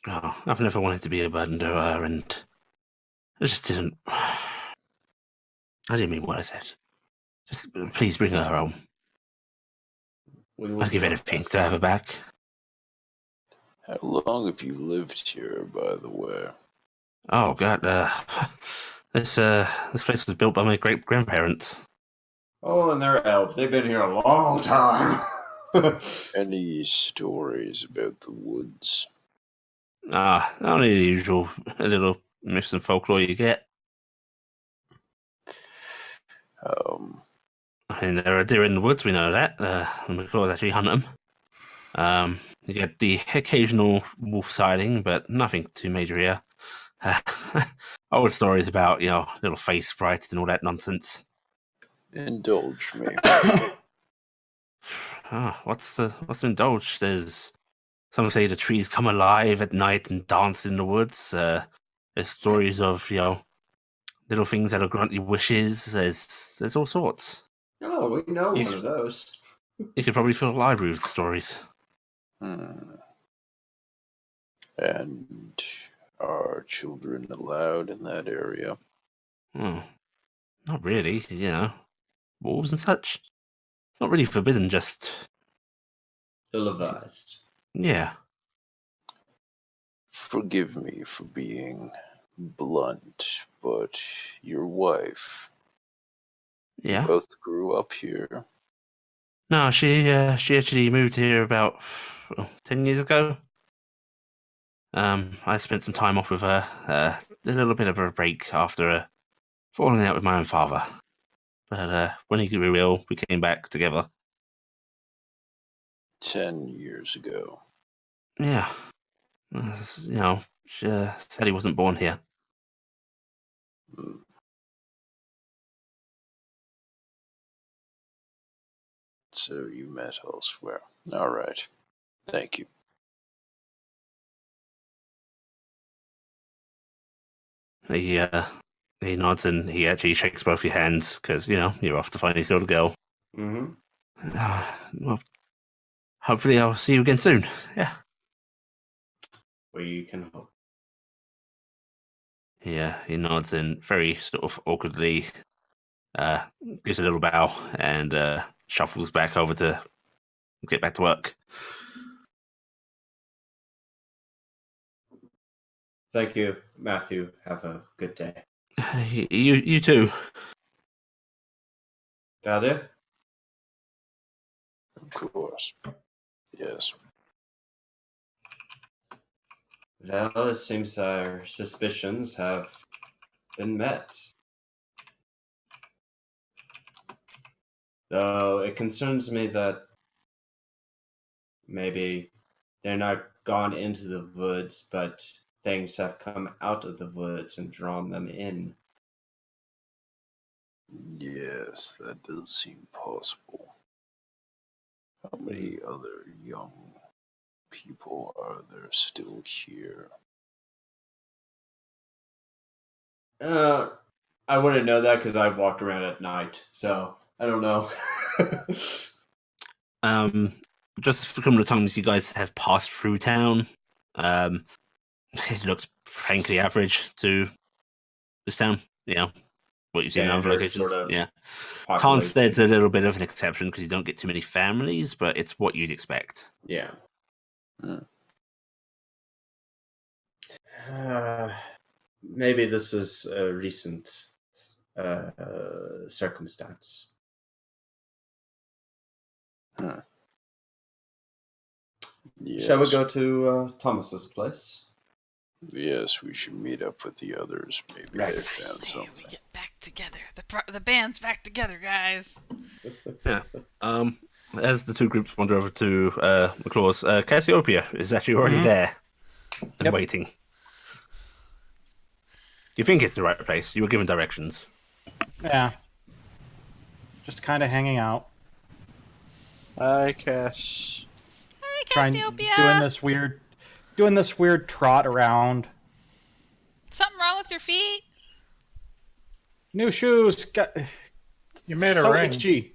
Oh, I've never wanted to be a burden to her, and I just didn't. I didn't mean what I said. Just please bring her home. We will I'd do give our anything best. to have her back. How long have you lived here, by the way? Oh God, this place was built by my great grandparents. Oh, and they're elves. They've been here a long time. Any stories about the woods? Only the usual, a little myths and folklore you get. Um, I mean, there are deer in the woods, we know that. And we could always actually hunt them. You get the occasional wolf sighting, but nothing too major here. Old stories about, little face sprites and all that nonsense. indulge me. What's to indulge? Some say the trees come alive at night and dance in the woods. There's stories of, little things that'll grant you wishes. There's all sorts. Oh, we know You- one of those. You could probably fill a library with stories. Hmm. And are children allowed in that area? Oh, not really, wolves and such. It's not really forbidden, just, Ill-advised. yeah. Forgive me for being blunt, but your wife, you Yeah. both grew up here. No, she actually moved here about 10 years ago. I spent some time off with her, a little bit of a break after falling out with my own father. But when he grew ill, we came back together. 10 years ago. Yeah. She said he wasn't born here. Hmm. So you met elsewhere. All right. Thank you. He nods and he actually shakes both your hands because, you're off to find his little girl. Mm-hmm. Well, hopefully I'll see you again soon. Yeah. We can hope. Yeah, he nods and very sort of awkwardly gives a little bow and shuffles back over to get back to work. Thank you, Matthew. Have a good day. You too. Got it? Of course. Yes. Well, it seems our suspicions have been met. Though it concerns me that maybe they're not gone into the woods, but things have come out of the woods and drawn them in. Yes, that does seem possible. How many other young people are there still here? I wouldn't know that because I walked around at night, so I don't know. Just for a couple of times you guys have passed through town. It looks frankly average to this town. What you've seen in other Standard locations. sort of Yeah. population. Tarnstead's a little bit of an exception because you don't get too many families, but it's what you'd expect. Yeah. Hmm. Maybe this is a recent circumstance. Yes. Shall we go to Thomas's place? Yes, we should meet up with the others. Maybe Right. they found Hey, something. we get back together. The band's back together, guys. Yeah. As the two groups wander over to McClaw's, Cassiopeia is actually already Mhm. there and Yep. waiting. You think it's the right place. You were given directions. Yeah. Just kind of hanging out. I guess. Hi, Trying Cassiopeia. doing this weird trot around. Something wrong with your feet? New shoes. You made a So ring. itchy.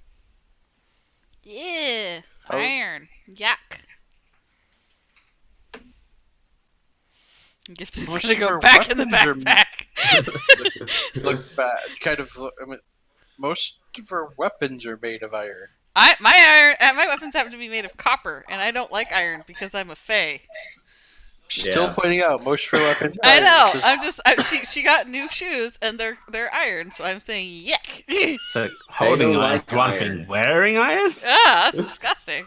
Yeah. Oh. Iron. Yuck. Get this Most gonna of go our back in the weapons are- backpack. Look bad. Kind of. I mean, most of our weapons are made of iron. My weapons happen to be made of copper, and I don't like iron because I'm a fae. Still Yeah. pointing out most of our weapons. Are I iron, know. 'cause She got new shoes, and they're iron, so I'm saying yuck. So holding don't iron like is one iron. thing. Wearing iron? Ah, that's disgusting.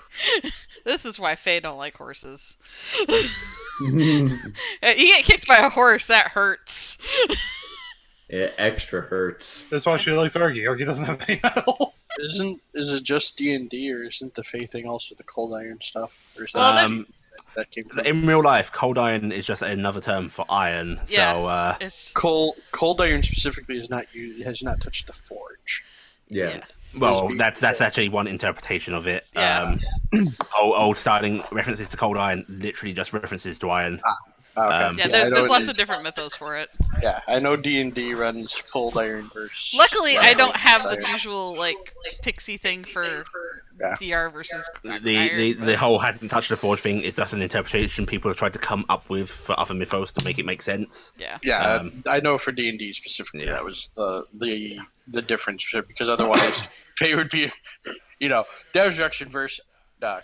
This is why fae don't like horses. You get kicked by a horse, that hurts. It extra hurts. That's why she likes Argy. Argy doesn't have any metal. is it just D&D, or isn't the Fae thing also the cold iron stuff? Or is Well, that Um, that came from? in real life, cold iron is just another term for iron. Yeah. So, It's Cold iron specifically has not touched the forge. Yeah. well, Just that's actually one interpretation of it. Yeah. Old styling references to cold iron literally just references to iron. Okay. Um, yeah. I There's know lots of different mythos for it. Yeah, I know D&D runs cold iron versus. Luckily, I don't have the iron. usual like pixie thing for Yeah. DR versus the iron. the whole hasn't touched the forge thing is just an interpretation people have tried to come up with for other mythos to make it make sense. Yeah. Yeah, I know for D&D specifically Yeah. that was the difference, because otherwise it would be, destruction versus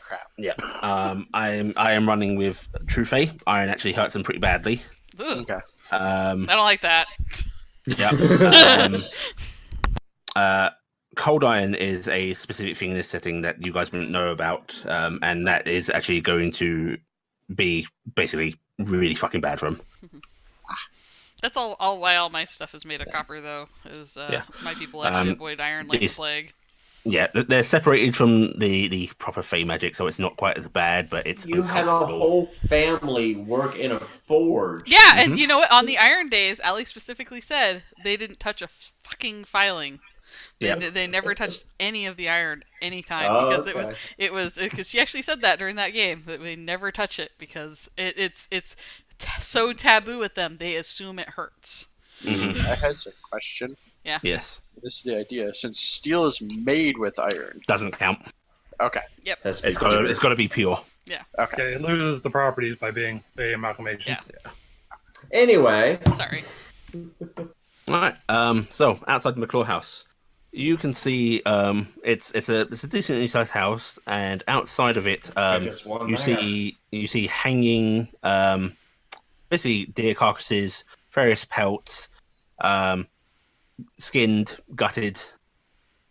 crap. Yeah. I am running with True Fae. Iron actually hurts them pretty badly. Ugh, Okay. I don't like that. Yeah. Cold iron is a specific thing in this setting that you guys wouldn't know about, and that is actually going to be basically really fucking bad for them. That's all why all my stuff is made of copper, though. Is Yeah. my people actually avoid iron like the it's- plague. Yeah, they're separated from the proper Fey magic, so it's not quite as bad, but it's You had a uncomfortable. whole family work in a forge. Yeah, and Mhm. you know what? On the Iron Days, Ali specifically said they didn't touch a fucking filing. They never touched any of the iron anytime because okay. it was because she actually said that during that game that they never touch it because it's so taboo with them. They assume it hurts. Mhm. I has a question. Yes, This is the idea. Since steel is made with iron. doesn't count. Okay. That's It's got to be pure. Okay. Yeah, it loses the properties by being a amalgamation. Yeah. Anyway, Sorry. All right. So outside the McClaw house, you can see it's a decently sized house, and outside of it, just one you there. see hanging basically deer carcasses, various pelts, skinned, gutted.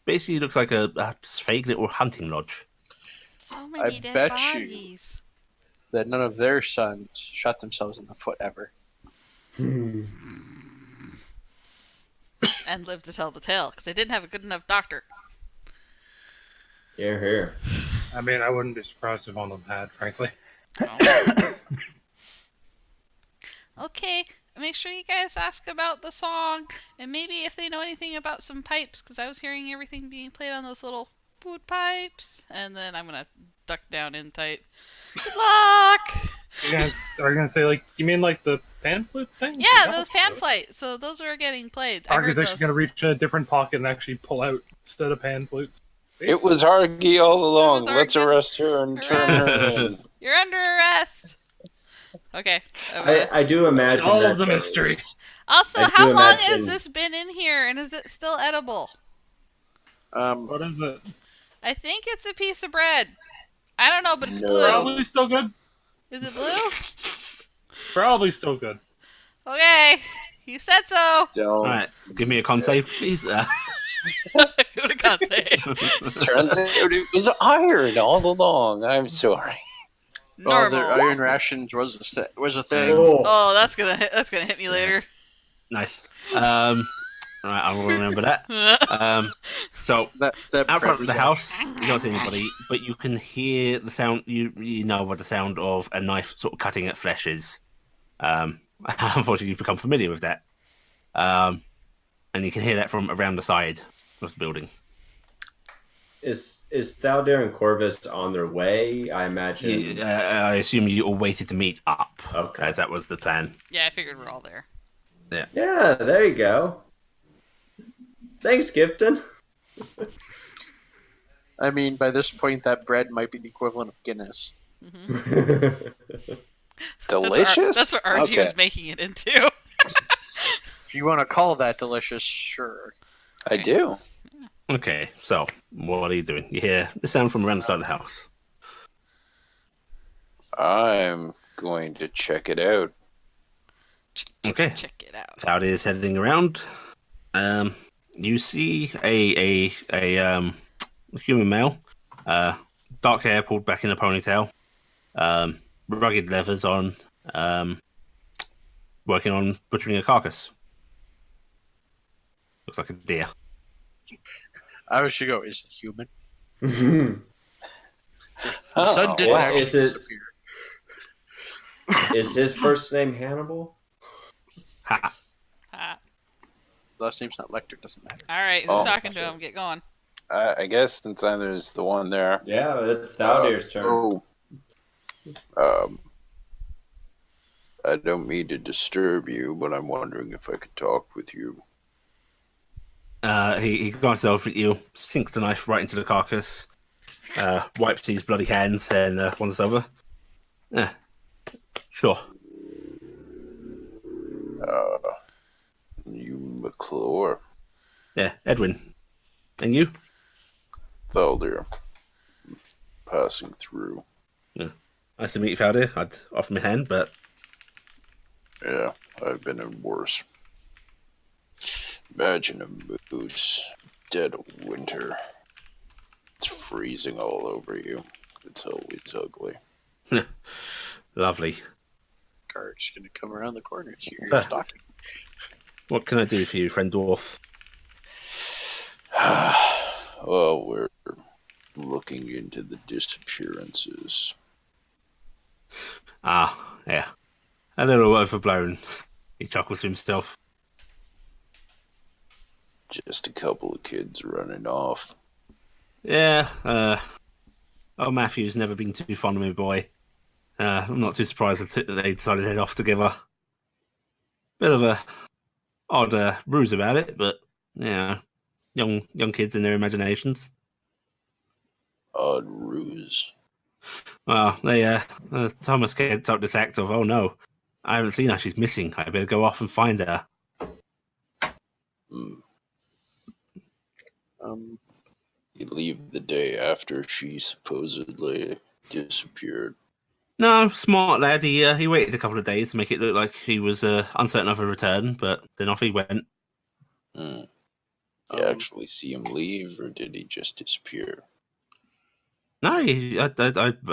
Basically, looks like a fake little hunting lodge. So many I dead bet bodies. That none of their sons shot themselves in the foot ever. And lived to tell the tale because they didn't have a good enough doctor. Here. I mean, I wouldn't be surprised if one of them had, frankly. Okay, make sure you guys ask about the song and maybe if they know anything about some pipes because I was hearing everything being played on those little food pipes. And then I'm gonna duck down in tight. Good luck. Are you gonna say like you mean like the pan flute thing? Yeah, those pan flutes. So those are getting played. I heard Argy's actually those. gonna reach in a different pocket and actually pull out instead of pan flutes. It was Argy all along. It was Let's Argy. arrest her and turn her in. You're under arrest. Okay. I do imagine All that the mystery. Also, I do how long has imagine- this been in here, and is it still edible? What is it? I think it's a piece of bread. I don't know, but it's No. blue. Probably still good. Is it blue? Probably still good. Okay, you said so. All Don't. right, give me a con save, please. Go to con save. Turns out it was iron all along. I'm sorry. Normal. The iron rations was a thing. Oh, that's gonna hit me later. Nice. All right, I will remember that. So That out front of probably the got- house, you don't see anybody, but you can hear the sound. You know what the sound of a knife sort of cutting at flesh is. Unfortunately, you've become familiar with that. And and you can hear that from around the side of the building. Is Thaldir and Corvus on their way? I imagine. I assume you all waited to meet up, Okay. as that was the plan. Yeah, I figured we're all there. Yeah, there you go. Thanks, Gifton. I mean, by this point, that bread might be the equivalent of Guinness. Delicious? That's what RG Okay. was making it into. If you want to call that delicious, sure. I do. Okay, so what are you doing? You hear the sound from around the side of the house. I'm going to check it out. Okay. Check it out. Cloud is heading around. You see a human male, dark hair pulled back in a ponytail, rugged leathers on, working on butchering a carcass. Looks like a deer. I was to go, is it human? Oh, Son didn't wow. actually Is it- disappear. Is his first name Hannibal? Ha! Last name's not Lecter, doesn't matter. All right, who's Oh, talking to shit. him? Get going. I guess since there's the one there. Yeah, it's Thaldir's turn. I don't mean to disturb you, but I'm wondering if I could talk with you. He glanced over at you, sinks the knife right into the carcass, wipes his bloody hands, and wanders over. Sure. You McClure. Yeah, Edwin. And you? Thaldir. Passing through. Nice to meet you, Fowler. I'd offer my hand, but Yeah, I've been in worse. Imagine a moose, dead of winter. It's freezing all over you. It's always ugly. lovely. Carrick's gonna come around the corner. It's your Huh. stocking. What can I do for you, friend dwarf? Well, we're looking into the disappearances. Ah, yeah. A little overblown. He chuckles to himself. Just a couple of kids running off. Yeah, Matthew's never been too fond of me, boy. I'm not too surprised that they decided to head off together. Bit of a odd ruse about it, but yeah, young kids and their imaginations. Odd ruse. Well, Thomas gets up this act of, oh no, I haven't seen her, she's missing. I better go off and find her. You leave the day after she supposedly disappeared. No, smart lad. He waited a couple of days to make it look like he was uncertain of a return, but then off he went. You Um, actually see him leave, or did he just disappear? No, I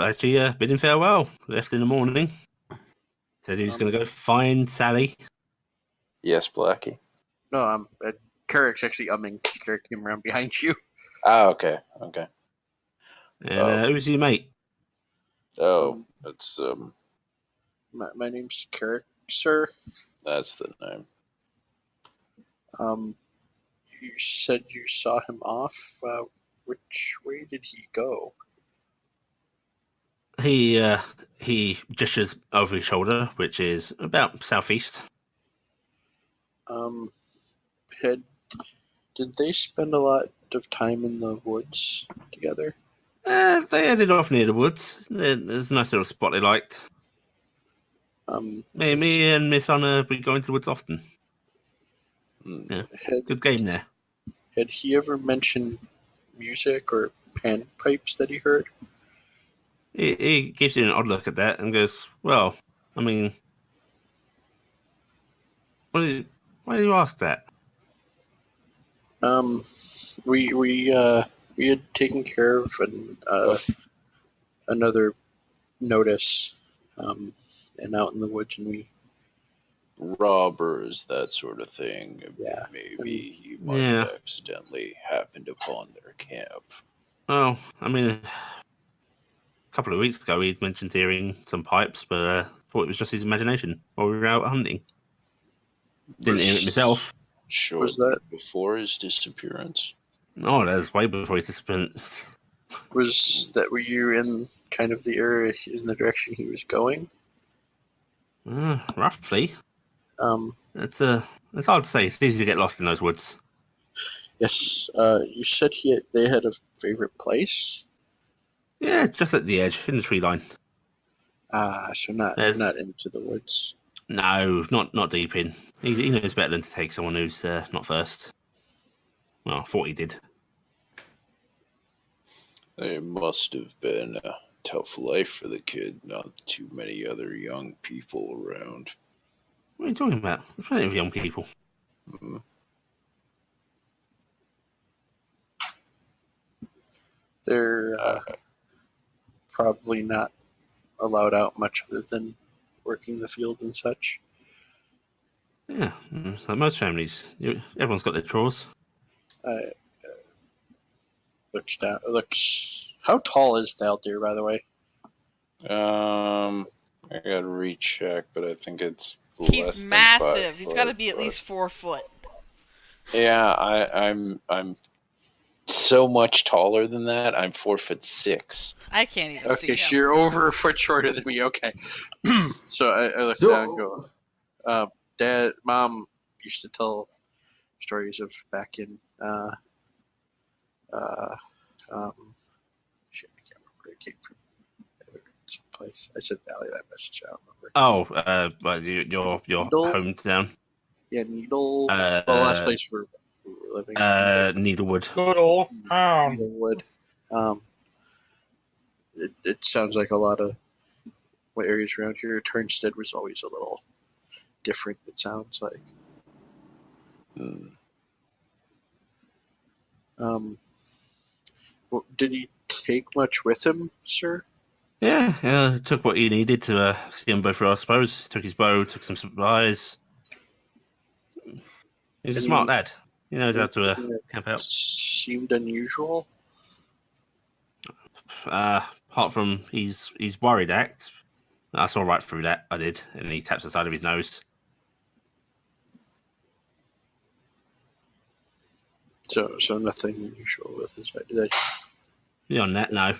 actually bid him farewell. Left in the morning. Said he was going to go find Sally. Yes, Blackie. No, Carrick's actually umming because Carrick came around behind you. Ah, okay. And who's your mate? Oh, that's My name's Carrick, sir. that's the name. You said you saw him off. Which way did he go? He gestures over his shoulder, which is about southeast. Did they spend a lot of time in the woods together? They headed off near the woods. There's a nice little spot they liked. Me and Miss Honor, we go into the woods often. Yeah, good game there. Had he ever mentioned music or panpipes that he heard? He gives you an odd look at that and goes, well, I mean, why do you ask that? We had taken care of another notice, and out in the woods, and we Robbers, that sort of thing. Yeah. Maybe you might have accidentally happened upon their camp. Well, I mean, a couple of weeks ago he'd mentioned hearing some pipes, but thought it was just his imagination while we were out hunting. Didn't hear it myself. shortly that- before his disappearance. Oh, that was way before his disappearance. Were you in kind of the area in the direction he was going? Roughly. Um, It's hard to say. It's easy to get lost in those woods. yes. You said they had a favorite place. Yeah, just at the edge, in the tree line. So There's not into the woods. no, not deep in. He knows better than to take someone who's not first. Well, I thought he did. It must have been a tough life for the kid. Not too many other young people around. What are you talking about? There's plenty of young people. Hmm. They're probably not allowed out much other than working the field and such. Yeah, it's like most families. Everyone's got their chores. Looks down. Looks. How tall is Thaldir, by the way? I gotta recheck, but I think it's He's less than massive. 5 He's got to foot, be at but- least 4 foot. Yeah, I'm so much taller than that. I'm 4'6". I can't even see Okay, him. so you're over a foot shorter than me. Okay. So I look down and go, Dad, Mom used to tell stories of back in, shit, I can't remember where it came from. Someplace. I said Valley, that message, I don't remember. Oh, well, your Needle? hometown. Yeah, Needle. Uh, Well, the last place we were living. Needlewood. Good old town. Needlewood. It sounds like a lot of what areas around here. Tarnstead was always a little different, it sounds like. Hmm. Did he take much with him, sir? Yeah, took what he needed to see them both through, I suppose. Took his bow, took some supplies. He's a smart lad. He knows how to Anything that camp out. seemed unusual? Apart from he's worried act. I saw right through that. I did, and he taps the side of his nose. So nothing unusual with his head. Beyond that, no.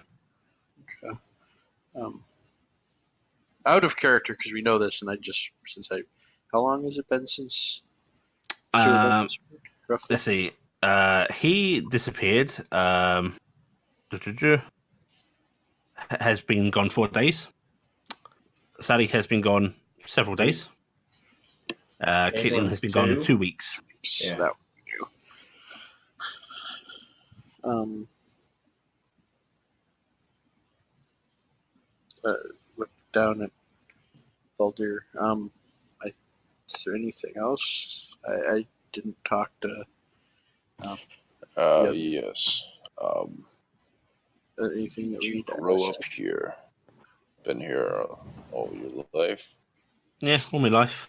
Out of character, because we know this, and how long has it been since the two of them disappeared, roughly? Let's see. He disappeared. Has been gone 4 days. Sally has been gone several days. Caitlin has been gone 2 weeks. Yeah. That we knew. Look down at Baldur. Is there anything else? I didn't talk to Yes. anything that Did we you need to grow ask. up here? Been here all your life? Yeah, all my life.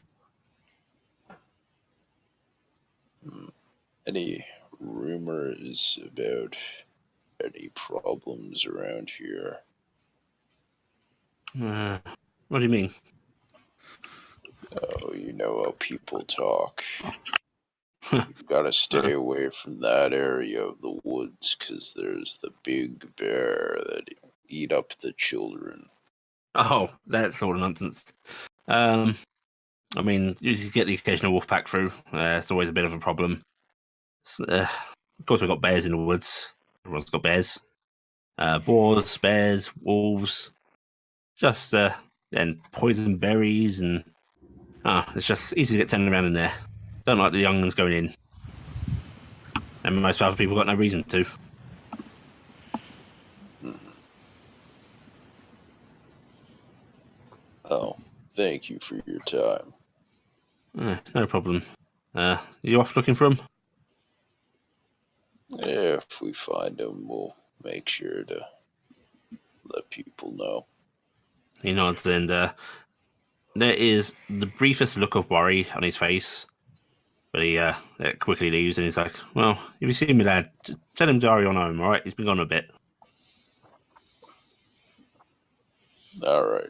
Any rumors about any problems around here? What do you mean? Oh, you know how people talk. You've got to stay away from that area of the woods, 'cause there's the big bear that eat up the children. Oh, that sort of nonsense. I mean, you get the occasional wolf pack through. It's always a bit of a problem. Of course, we've got bears in the woods. Everyone's got bears. Boars, bears, wolves. Just and poison berries and it's just easy to get turned around in there. Don't like the young ones going in, and most other people got no reason to. Oh, thank you for your time. No problem. You off looking for them? If we find them, we'll make sure to let people know. He nods, and there is the briefest look of worry on his face, but he quickly leaves, and he's like, "Well, if you see me, lad, just tell him to hurry on home. All right, he's been gone a bit." All right.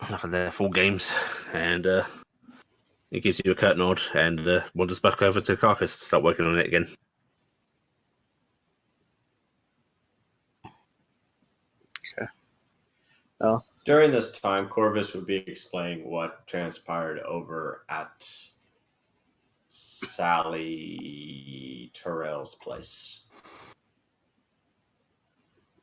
Enough of their full games, and He gives you a curt nod and wanders back over to Carcass to start working on it again. Well, During this time, Corvus would be explaining what transpired over at Sally Terrell's place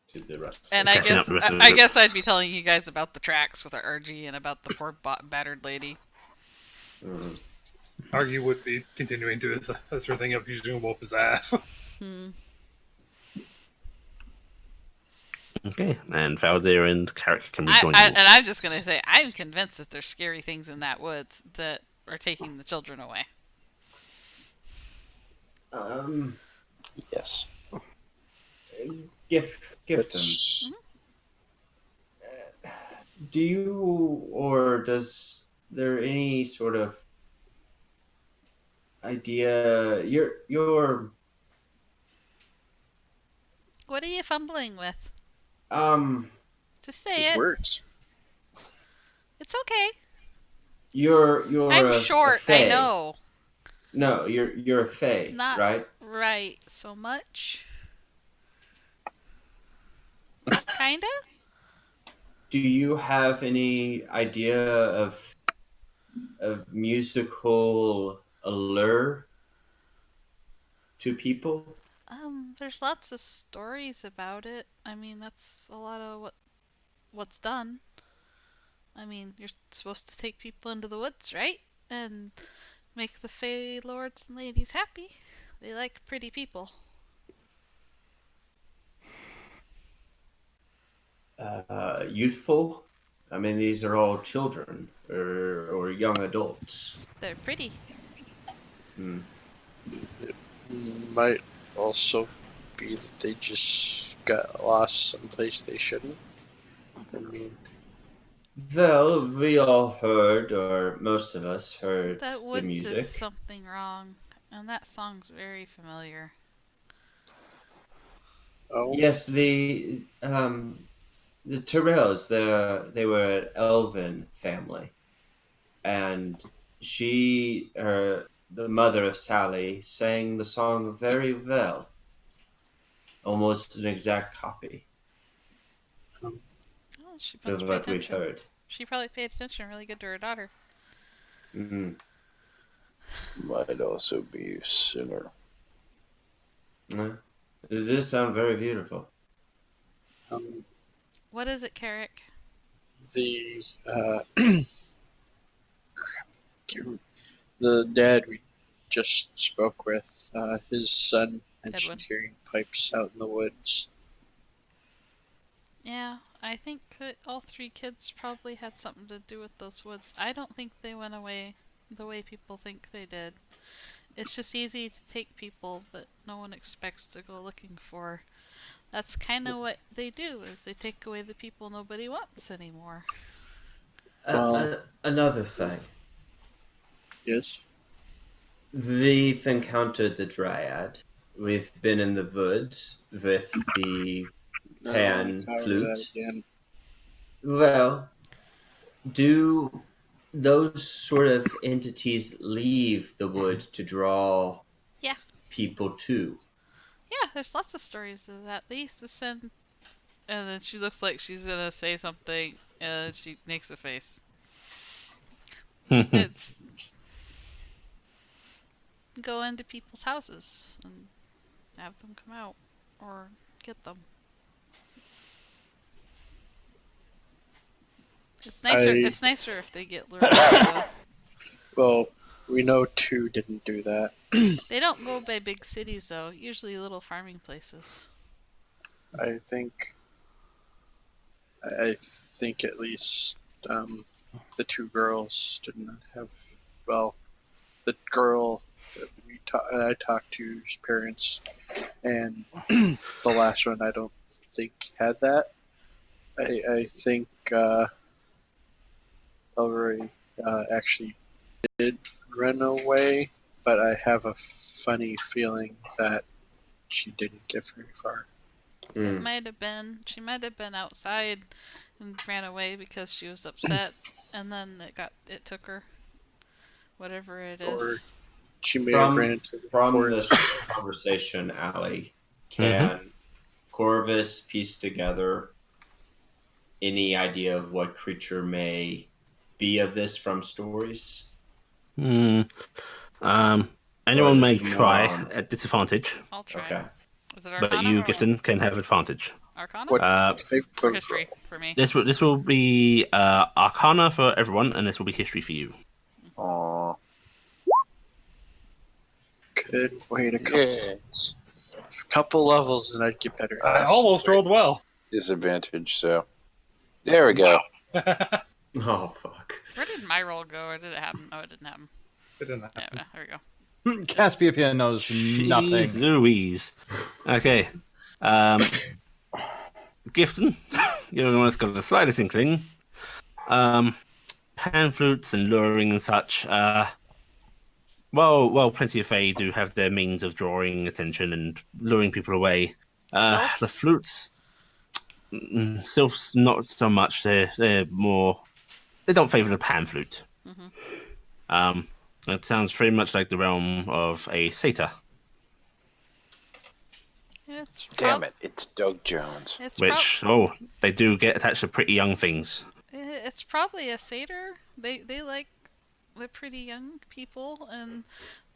to the rest And of I Catching guess up the rest of the I group. guess I'd be telling you guys about the tracks with Argy and about the poor battered lady. Mhm. Argy would be continuing to his sort of thing of using him whoop his ass. Hmm. Okay, and Valdir and Carrick can rejoin you. And I'm just gonna say I'm convinced that there's scary things in that woods that are taking the children away. Yes. Gift him. it's Do you or does there any sort of idea? You're What are you fumbling with? Just say his it. words. It's okay. you're I'm a short. I fae. know. No, you're a fae, Not right? right so much. Kinda? Do you have any idea of musical allure to people? There's lots of stories about it. I mean, that's a lot of what's done. I mean, you're supposed to take people into the woods, right? And make the Fey lords and ladies happy. They like pretty people. Youthful? I mean, these are all children or young adults. They're pretty. Hmm. It might also be that they just got lost someplace they shouldn't. I mean, Well, we all heard, or most of us heard, That the woods is music. something wrong, and that song's very familiar. oh, Yes, the Tyrells, they were an elven family, and the mother of Sally, sang the song very well, almost an exact copy Oh, she must of pay what we attention. heard. She probably paid attention really good to her daughter. Mm. Might also be sooner. Yeah. It did sound very beautiful. um, What is it, Carrick? the the dad we just spoke with, his son mentioned Edwin. hearing pipes out in the woods. Yeah, I think that all three kids probably had something to do with those woods. I don't think they went away the way people think they did. It's just easy to take people that no one expects to go looking for. That's kind of what they do, is they take away the people nobody wants anymore. Well, Another thing, yes, we've encountered the Dryad. We've been in the woods with the I don't want to pan encounter that flute. again. Well, do those sort of entities leave the woods to draw Yeah. people to? Yeah, there's lots of stories of that. They used to send. And then she looks like she's gonna say something, and she makes a face. It's go into people's houses and have them come out or get them. It's nicer. I It's nicer if they get lured away though. well, we know two didn't do that. They don't go by big cities though. Usually little farming places. I think I think at least the two girls didn't have. Well, the girl that I talked to's parents, and the last one I don't think had that. I think Elroy actually did run away, but I have a funny feeling that she didn't get very far. It Hmm. might have been. She might have been outside and ran away because she was upset, and then it took her. Whatever it Or is. she may have ran into the From forest. this conversation, Allie, can Corvus piece together any idea of what creature may be of this from stories? Hmm. Or Anyone this may is more try on... at disadvantage, I'll try. Okay. Is it but Arcana you, or Gifton, can have advantage. Arcana? What Uh, type Or of history for me. this will be Arcana for everyone, and this will be history for you. Aw. Good. Wait a Yeah. couple levels and I'd get better. I almost rolled well. Disadvantage, so. There we go. Oh, fuck. Where did my roll go? Or did it happen? Oh, it didn't happen. It didn't happen. Yeah, there we go. Cassiopeia knows Jeez nothing. Louise. Okay. Gifton, you're the one that's got the slightest inkling. Pan flutes and luring and such. Well, plenty of Fae do have their means of drawing attention and luring people away. Sylphs? The flutes, sylphs, not so much. They're more. They don't favour the pan flute. Mhm. It sounds very much like the realm of a satyr, It's Damn it, it's Doug Jones. It's which they do get attached to pretty young things. it's probably a satyr. They like the pretty young people, and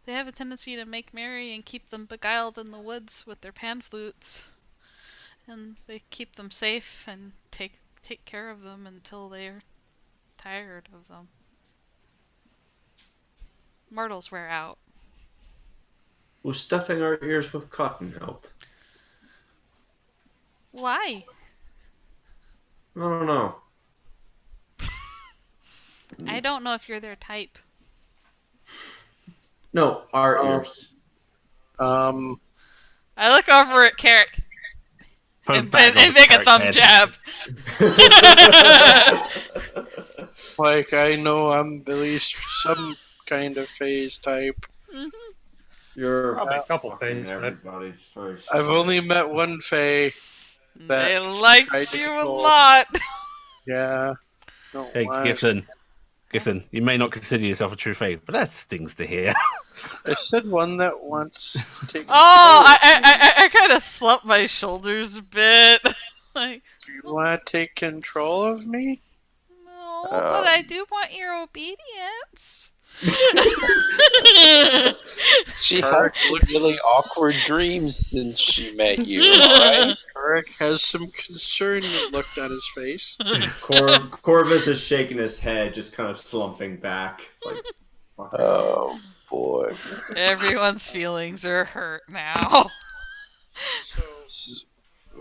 they have a tendency to make merry and keep them beguiled in the woods with their pan flutes. And they keep them safe and take care of them until they're tired of them. Mortals wear out. Will stuffing our ears with cotton help? Why? I don't know. I don't know if you're their type. No, our ears. I look over at Carrick and Back on make a Carrick's thumb head. jab. Like, I know I'm at least some kind of phase type. You're Probably a couple fucking things, but everybody's first. I've only met one Fae. That They tried liked to you a control. lot. Yeah. No, Hey, why? Gifton, you may not consider yourself a true Fae, but that stings to hear. I said one that wants to take. Oh, I kind of slumped my shoulders a bit. Like, Do you want to take control of me? no, but I do want your obedience. She Tarek has really awkward dreams since she met you, alright? Tarek has some concern looked on his face. Corvus is shaking his head, just kind of slumping back. It's like, fuck Oh, boy. Everyone's feelings are hurt now.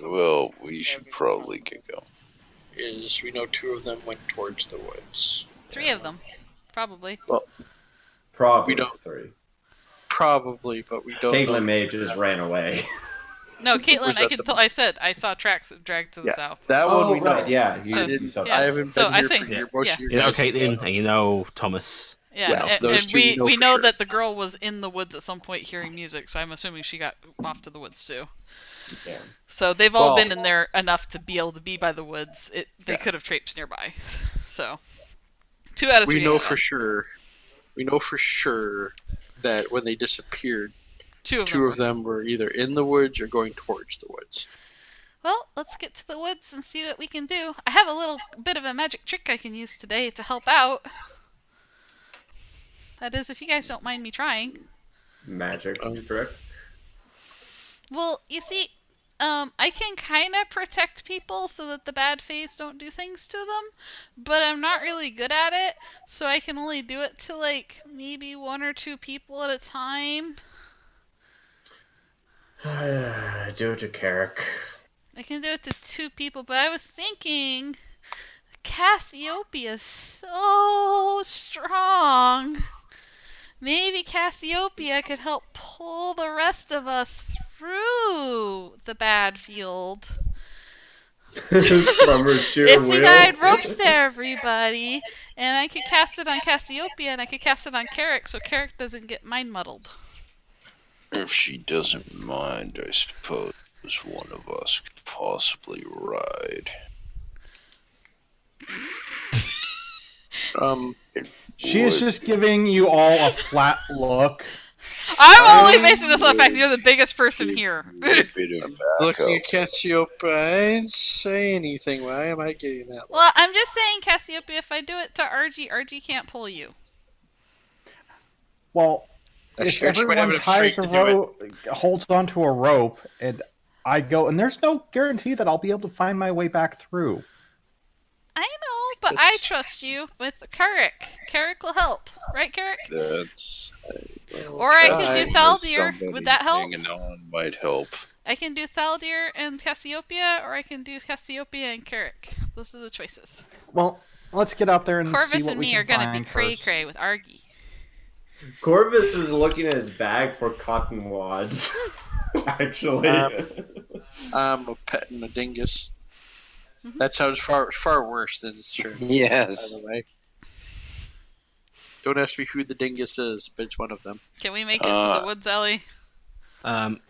Well, we should probably get going. Is we know two of them went towards the woods. 3 of them, probably. Probably We don't- 3. Probably, but we don't know. Caitlin may have just ran away. No, Caitlin, Was that I said I saw tracks dragged to the Yeah. south. That one we know. right, yeah. So- You saw yeah. I that. haven't So been I here say- for your yeah. your You know guys' Caitlin, stuff. and you know Thomas. Yeah, Yeah, those two we we know for know sure. that the girl was in the woods at some point hearing music, so I'm assuming she got off to the woods too. Yeah. So they've all Well- been in there enough to be able to be by the woods. They Yeah. could have traipsed nearby. So 2 out of 3. We know for sure. We know for sure that when they disappeared, 2 two of them were either in the woods or going towards the woods. Well, let's get to the woods and see what we can do. I have a little bit of a magic trick I can use today to help out. That is, if you guys don't mind me trying. Magic trick. Well, you see, I can kind of protect people so that the bad fays don't do things to them, but I'm not really good at it, so I can only do it to, like, maybe 1 or 2 people at a time. Do it to Carrick. I can do it to 2 people, but I was thinking Cassiopeia's so strong. Maybe Cassiopeia could help pull the rest of us through the bad field. From her sheer If will. we tied ropes to everybody, and I could cast it on Cassiopeia, and I could cast it on Carrick, so Carrick doesn't get mind muddled. If she doesn't mind, I suppose one of us could possibly ride. She is just giving you all a flat look. I'm only basing this on the fact that you're the biggest person here. A bit of Looking at backup. Cassiopeia, I didn't say anything. Why am I getting that look? Well, I'm just saying, Cassiopeia, if I do it to RG can't pull you. Well, I'm if sure she might have everyone enough ties strength a to do it. rope, holds onto a rope, and I go, and there's no guarantee that I'll be able to find my way back through. I know, but I trust you with Carrick. Carrick will help. Right, Carrick? That's. Or I could do trusting with Thaldir. Would somebody that help? hanging on might help. I can do Thaldir and Cassiopeia, or I can do Cassiopeia and Carrick. Those are the choices. Well, let's get out there and see Corvus what and we me can are gonna be find cray first. cray with Argy. Corvus is looking at his bag for cotton wads. Actually, I'm a pet and a dingus. Mhm. That sounds far worse than it's true. By Yes. the way, don't ask me who the dingus is, but it's one of them. Can we make it to the woods, Ellie?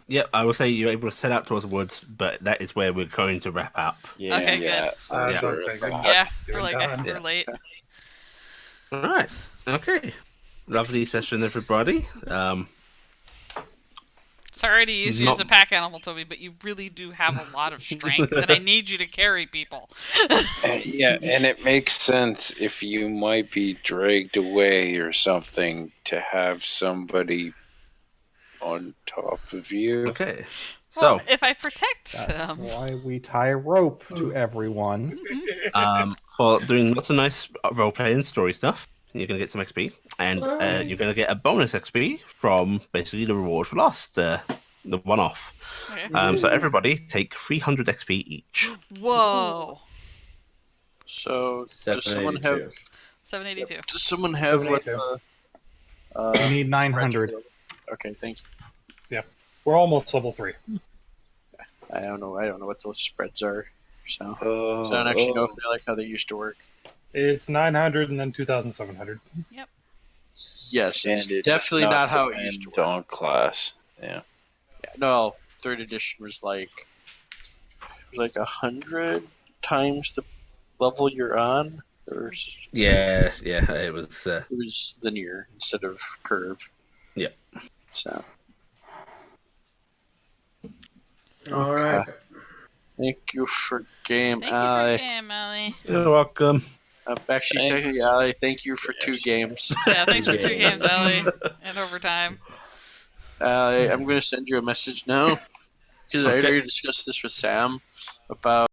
Yeah, I will say you're able to set out towards the woods, but that is where we're going to wrap up. yeah. Okay, Yeah. I'm sure. figuring. Yeah, Doing we're like done. we're late. All right. Okay. Lovely session, everybody. Sorry to use you as a Not- pack animal, Toby, but you really do have a lot of strength, and I need you to carry people. Yeah, and it makes sense if you might be dragged away or something to have somebody on top of you. Okay. Well, So, if I protect That's them. why we tie a rope to everyone. for doing lots of nice role-playing and story stuff, you're going to get some XP, and you're going to get a bonus XP from basically the reward for lost, the one-off. Okay. So everybody take 300 XP each. Whoa. So does someone have? 782. 782. Does someone have what? 782. We need 900. Okay, thank you. We're almost level 3. I don't know what those spreads are. So Oh, I don't actually know if they like how they used to work. It's 900 and then 2,700. Yes, and it's it definitely does not how it used to depend work. on class. Yeah. Yeah, no, third edition was like 100 times the level you're on, or Yeah, it was. it was linear instead of curve. Yeah. So All right. thank you for game, Thank you Ali. for game, Ellie. You're welcome. Actually, Thanks. technically, Ali, thank you for 2 games. Yeah, thanks for 2 Yeah. games, Ellie. And overtime. I'm going to send you a message now because I Okay. already discussed this with Sam about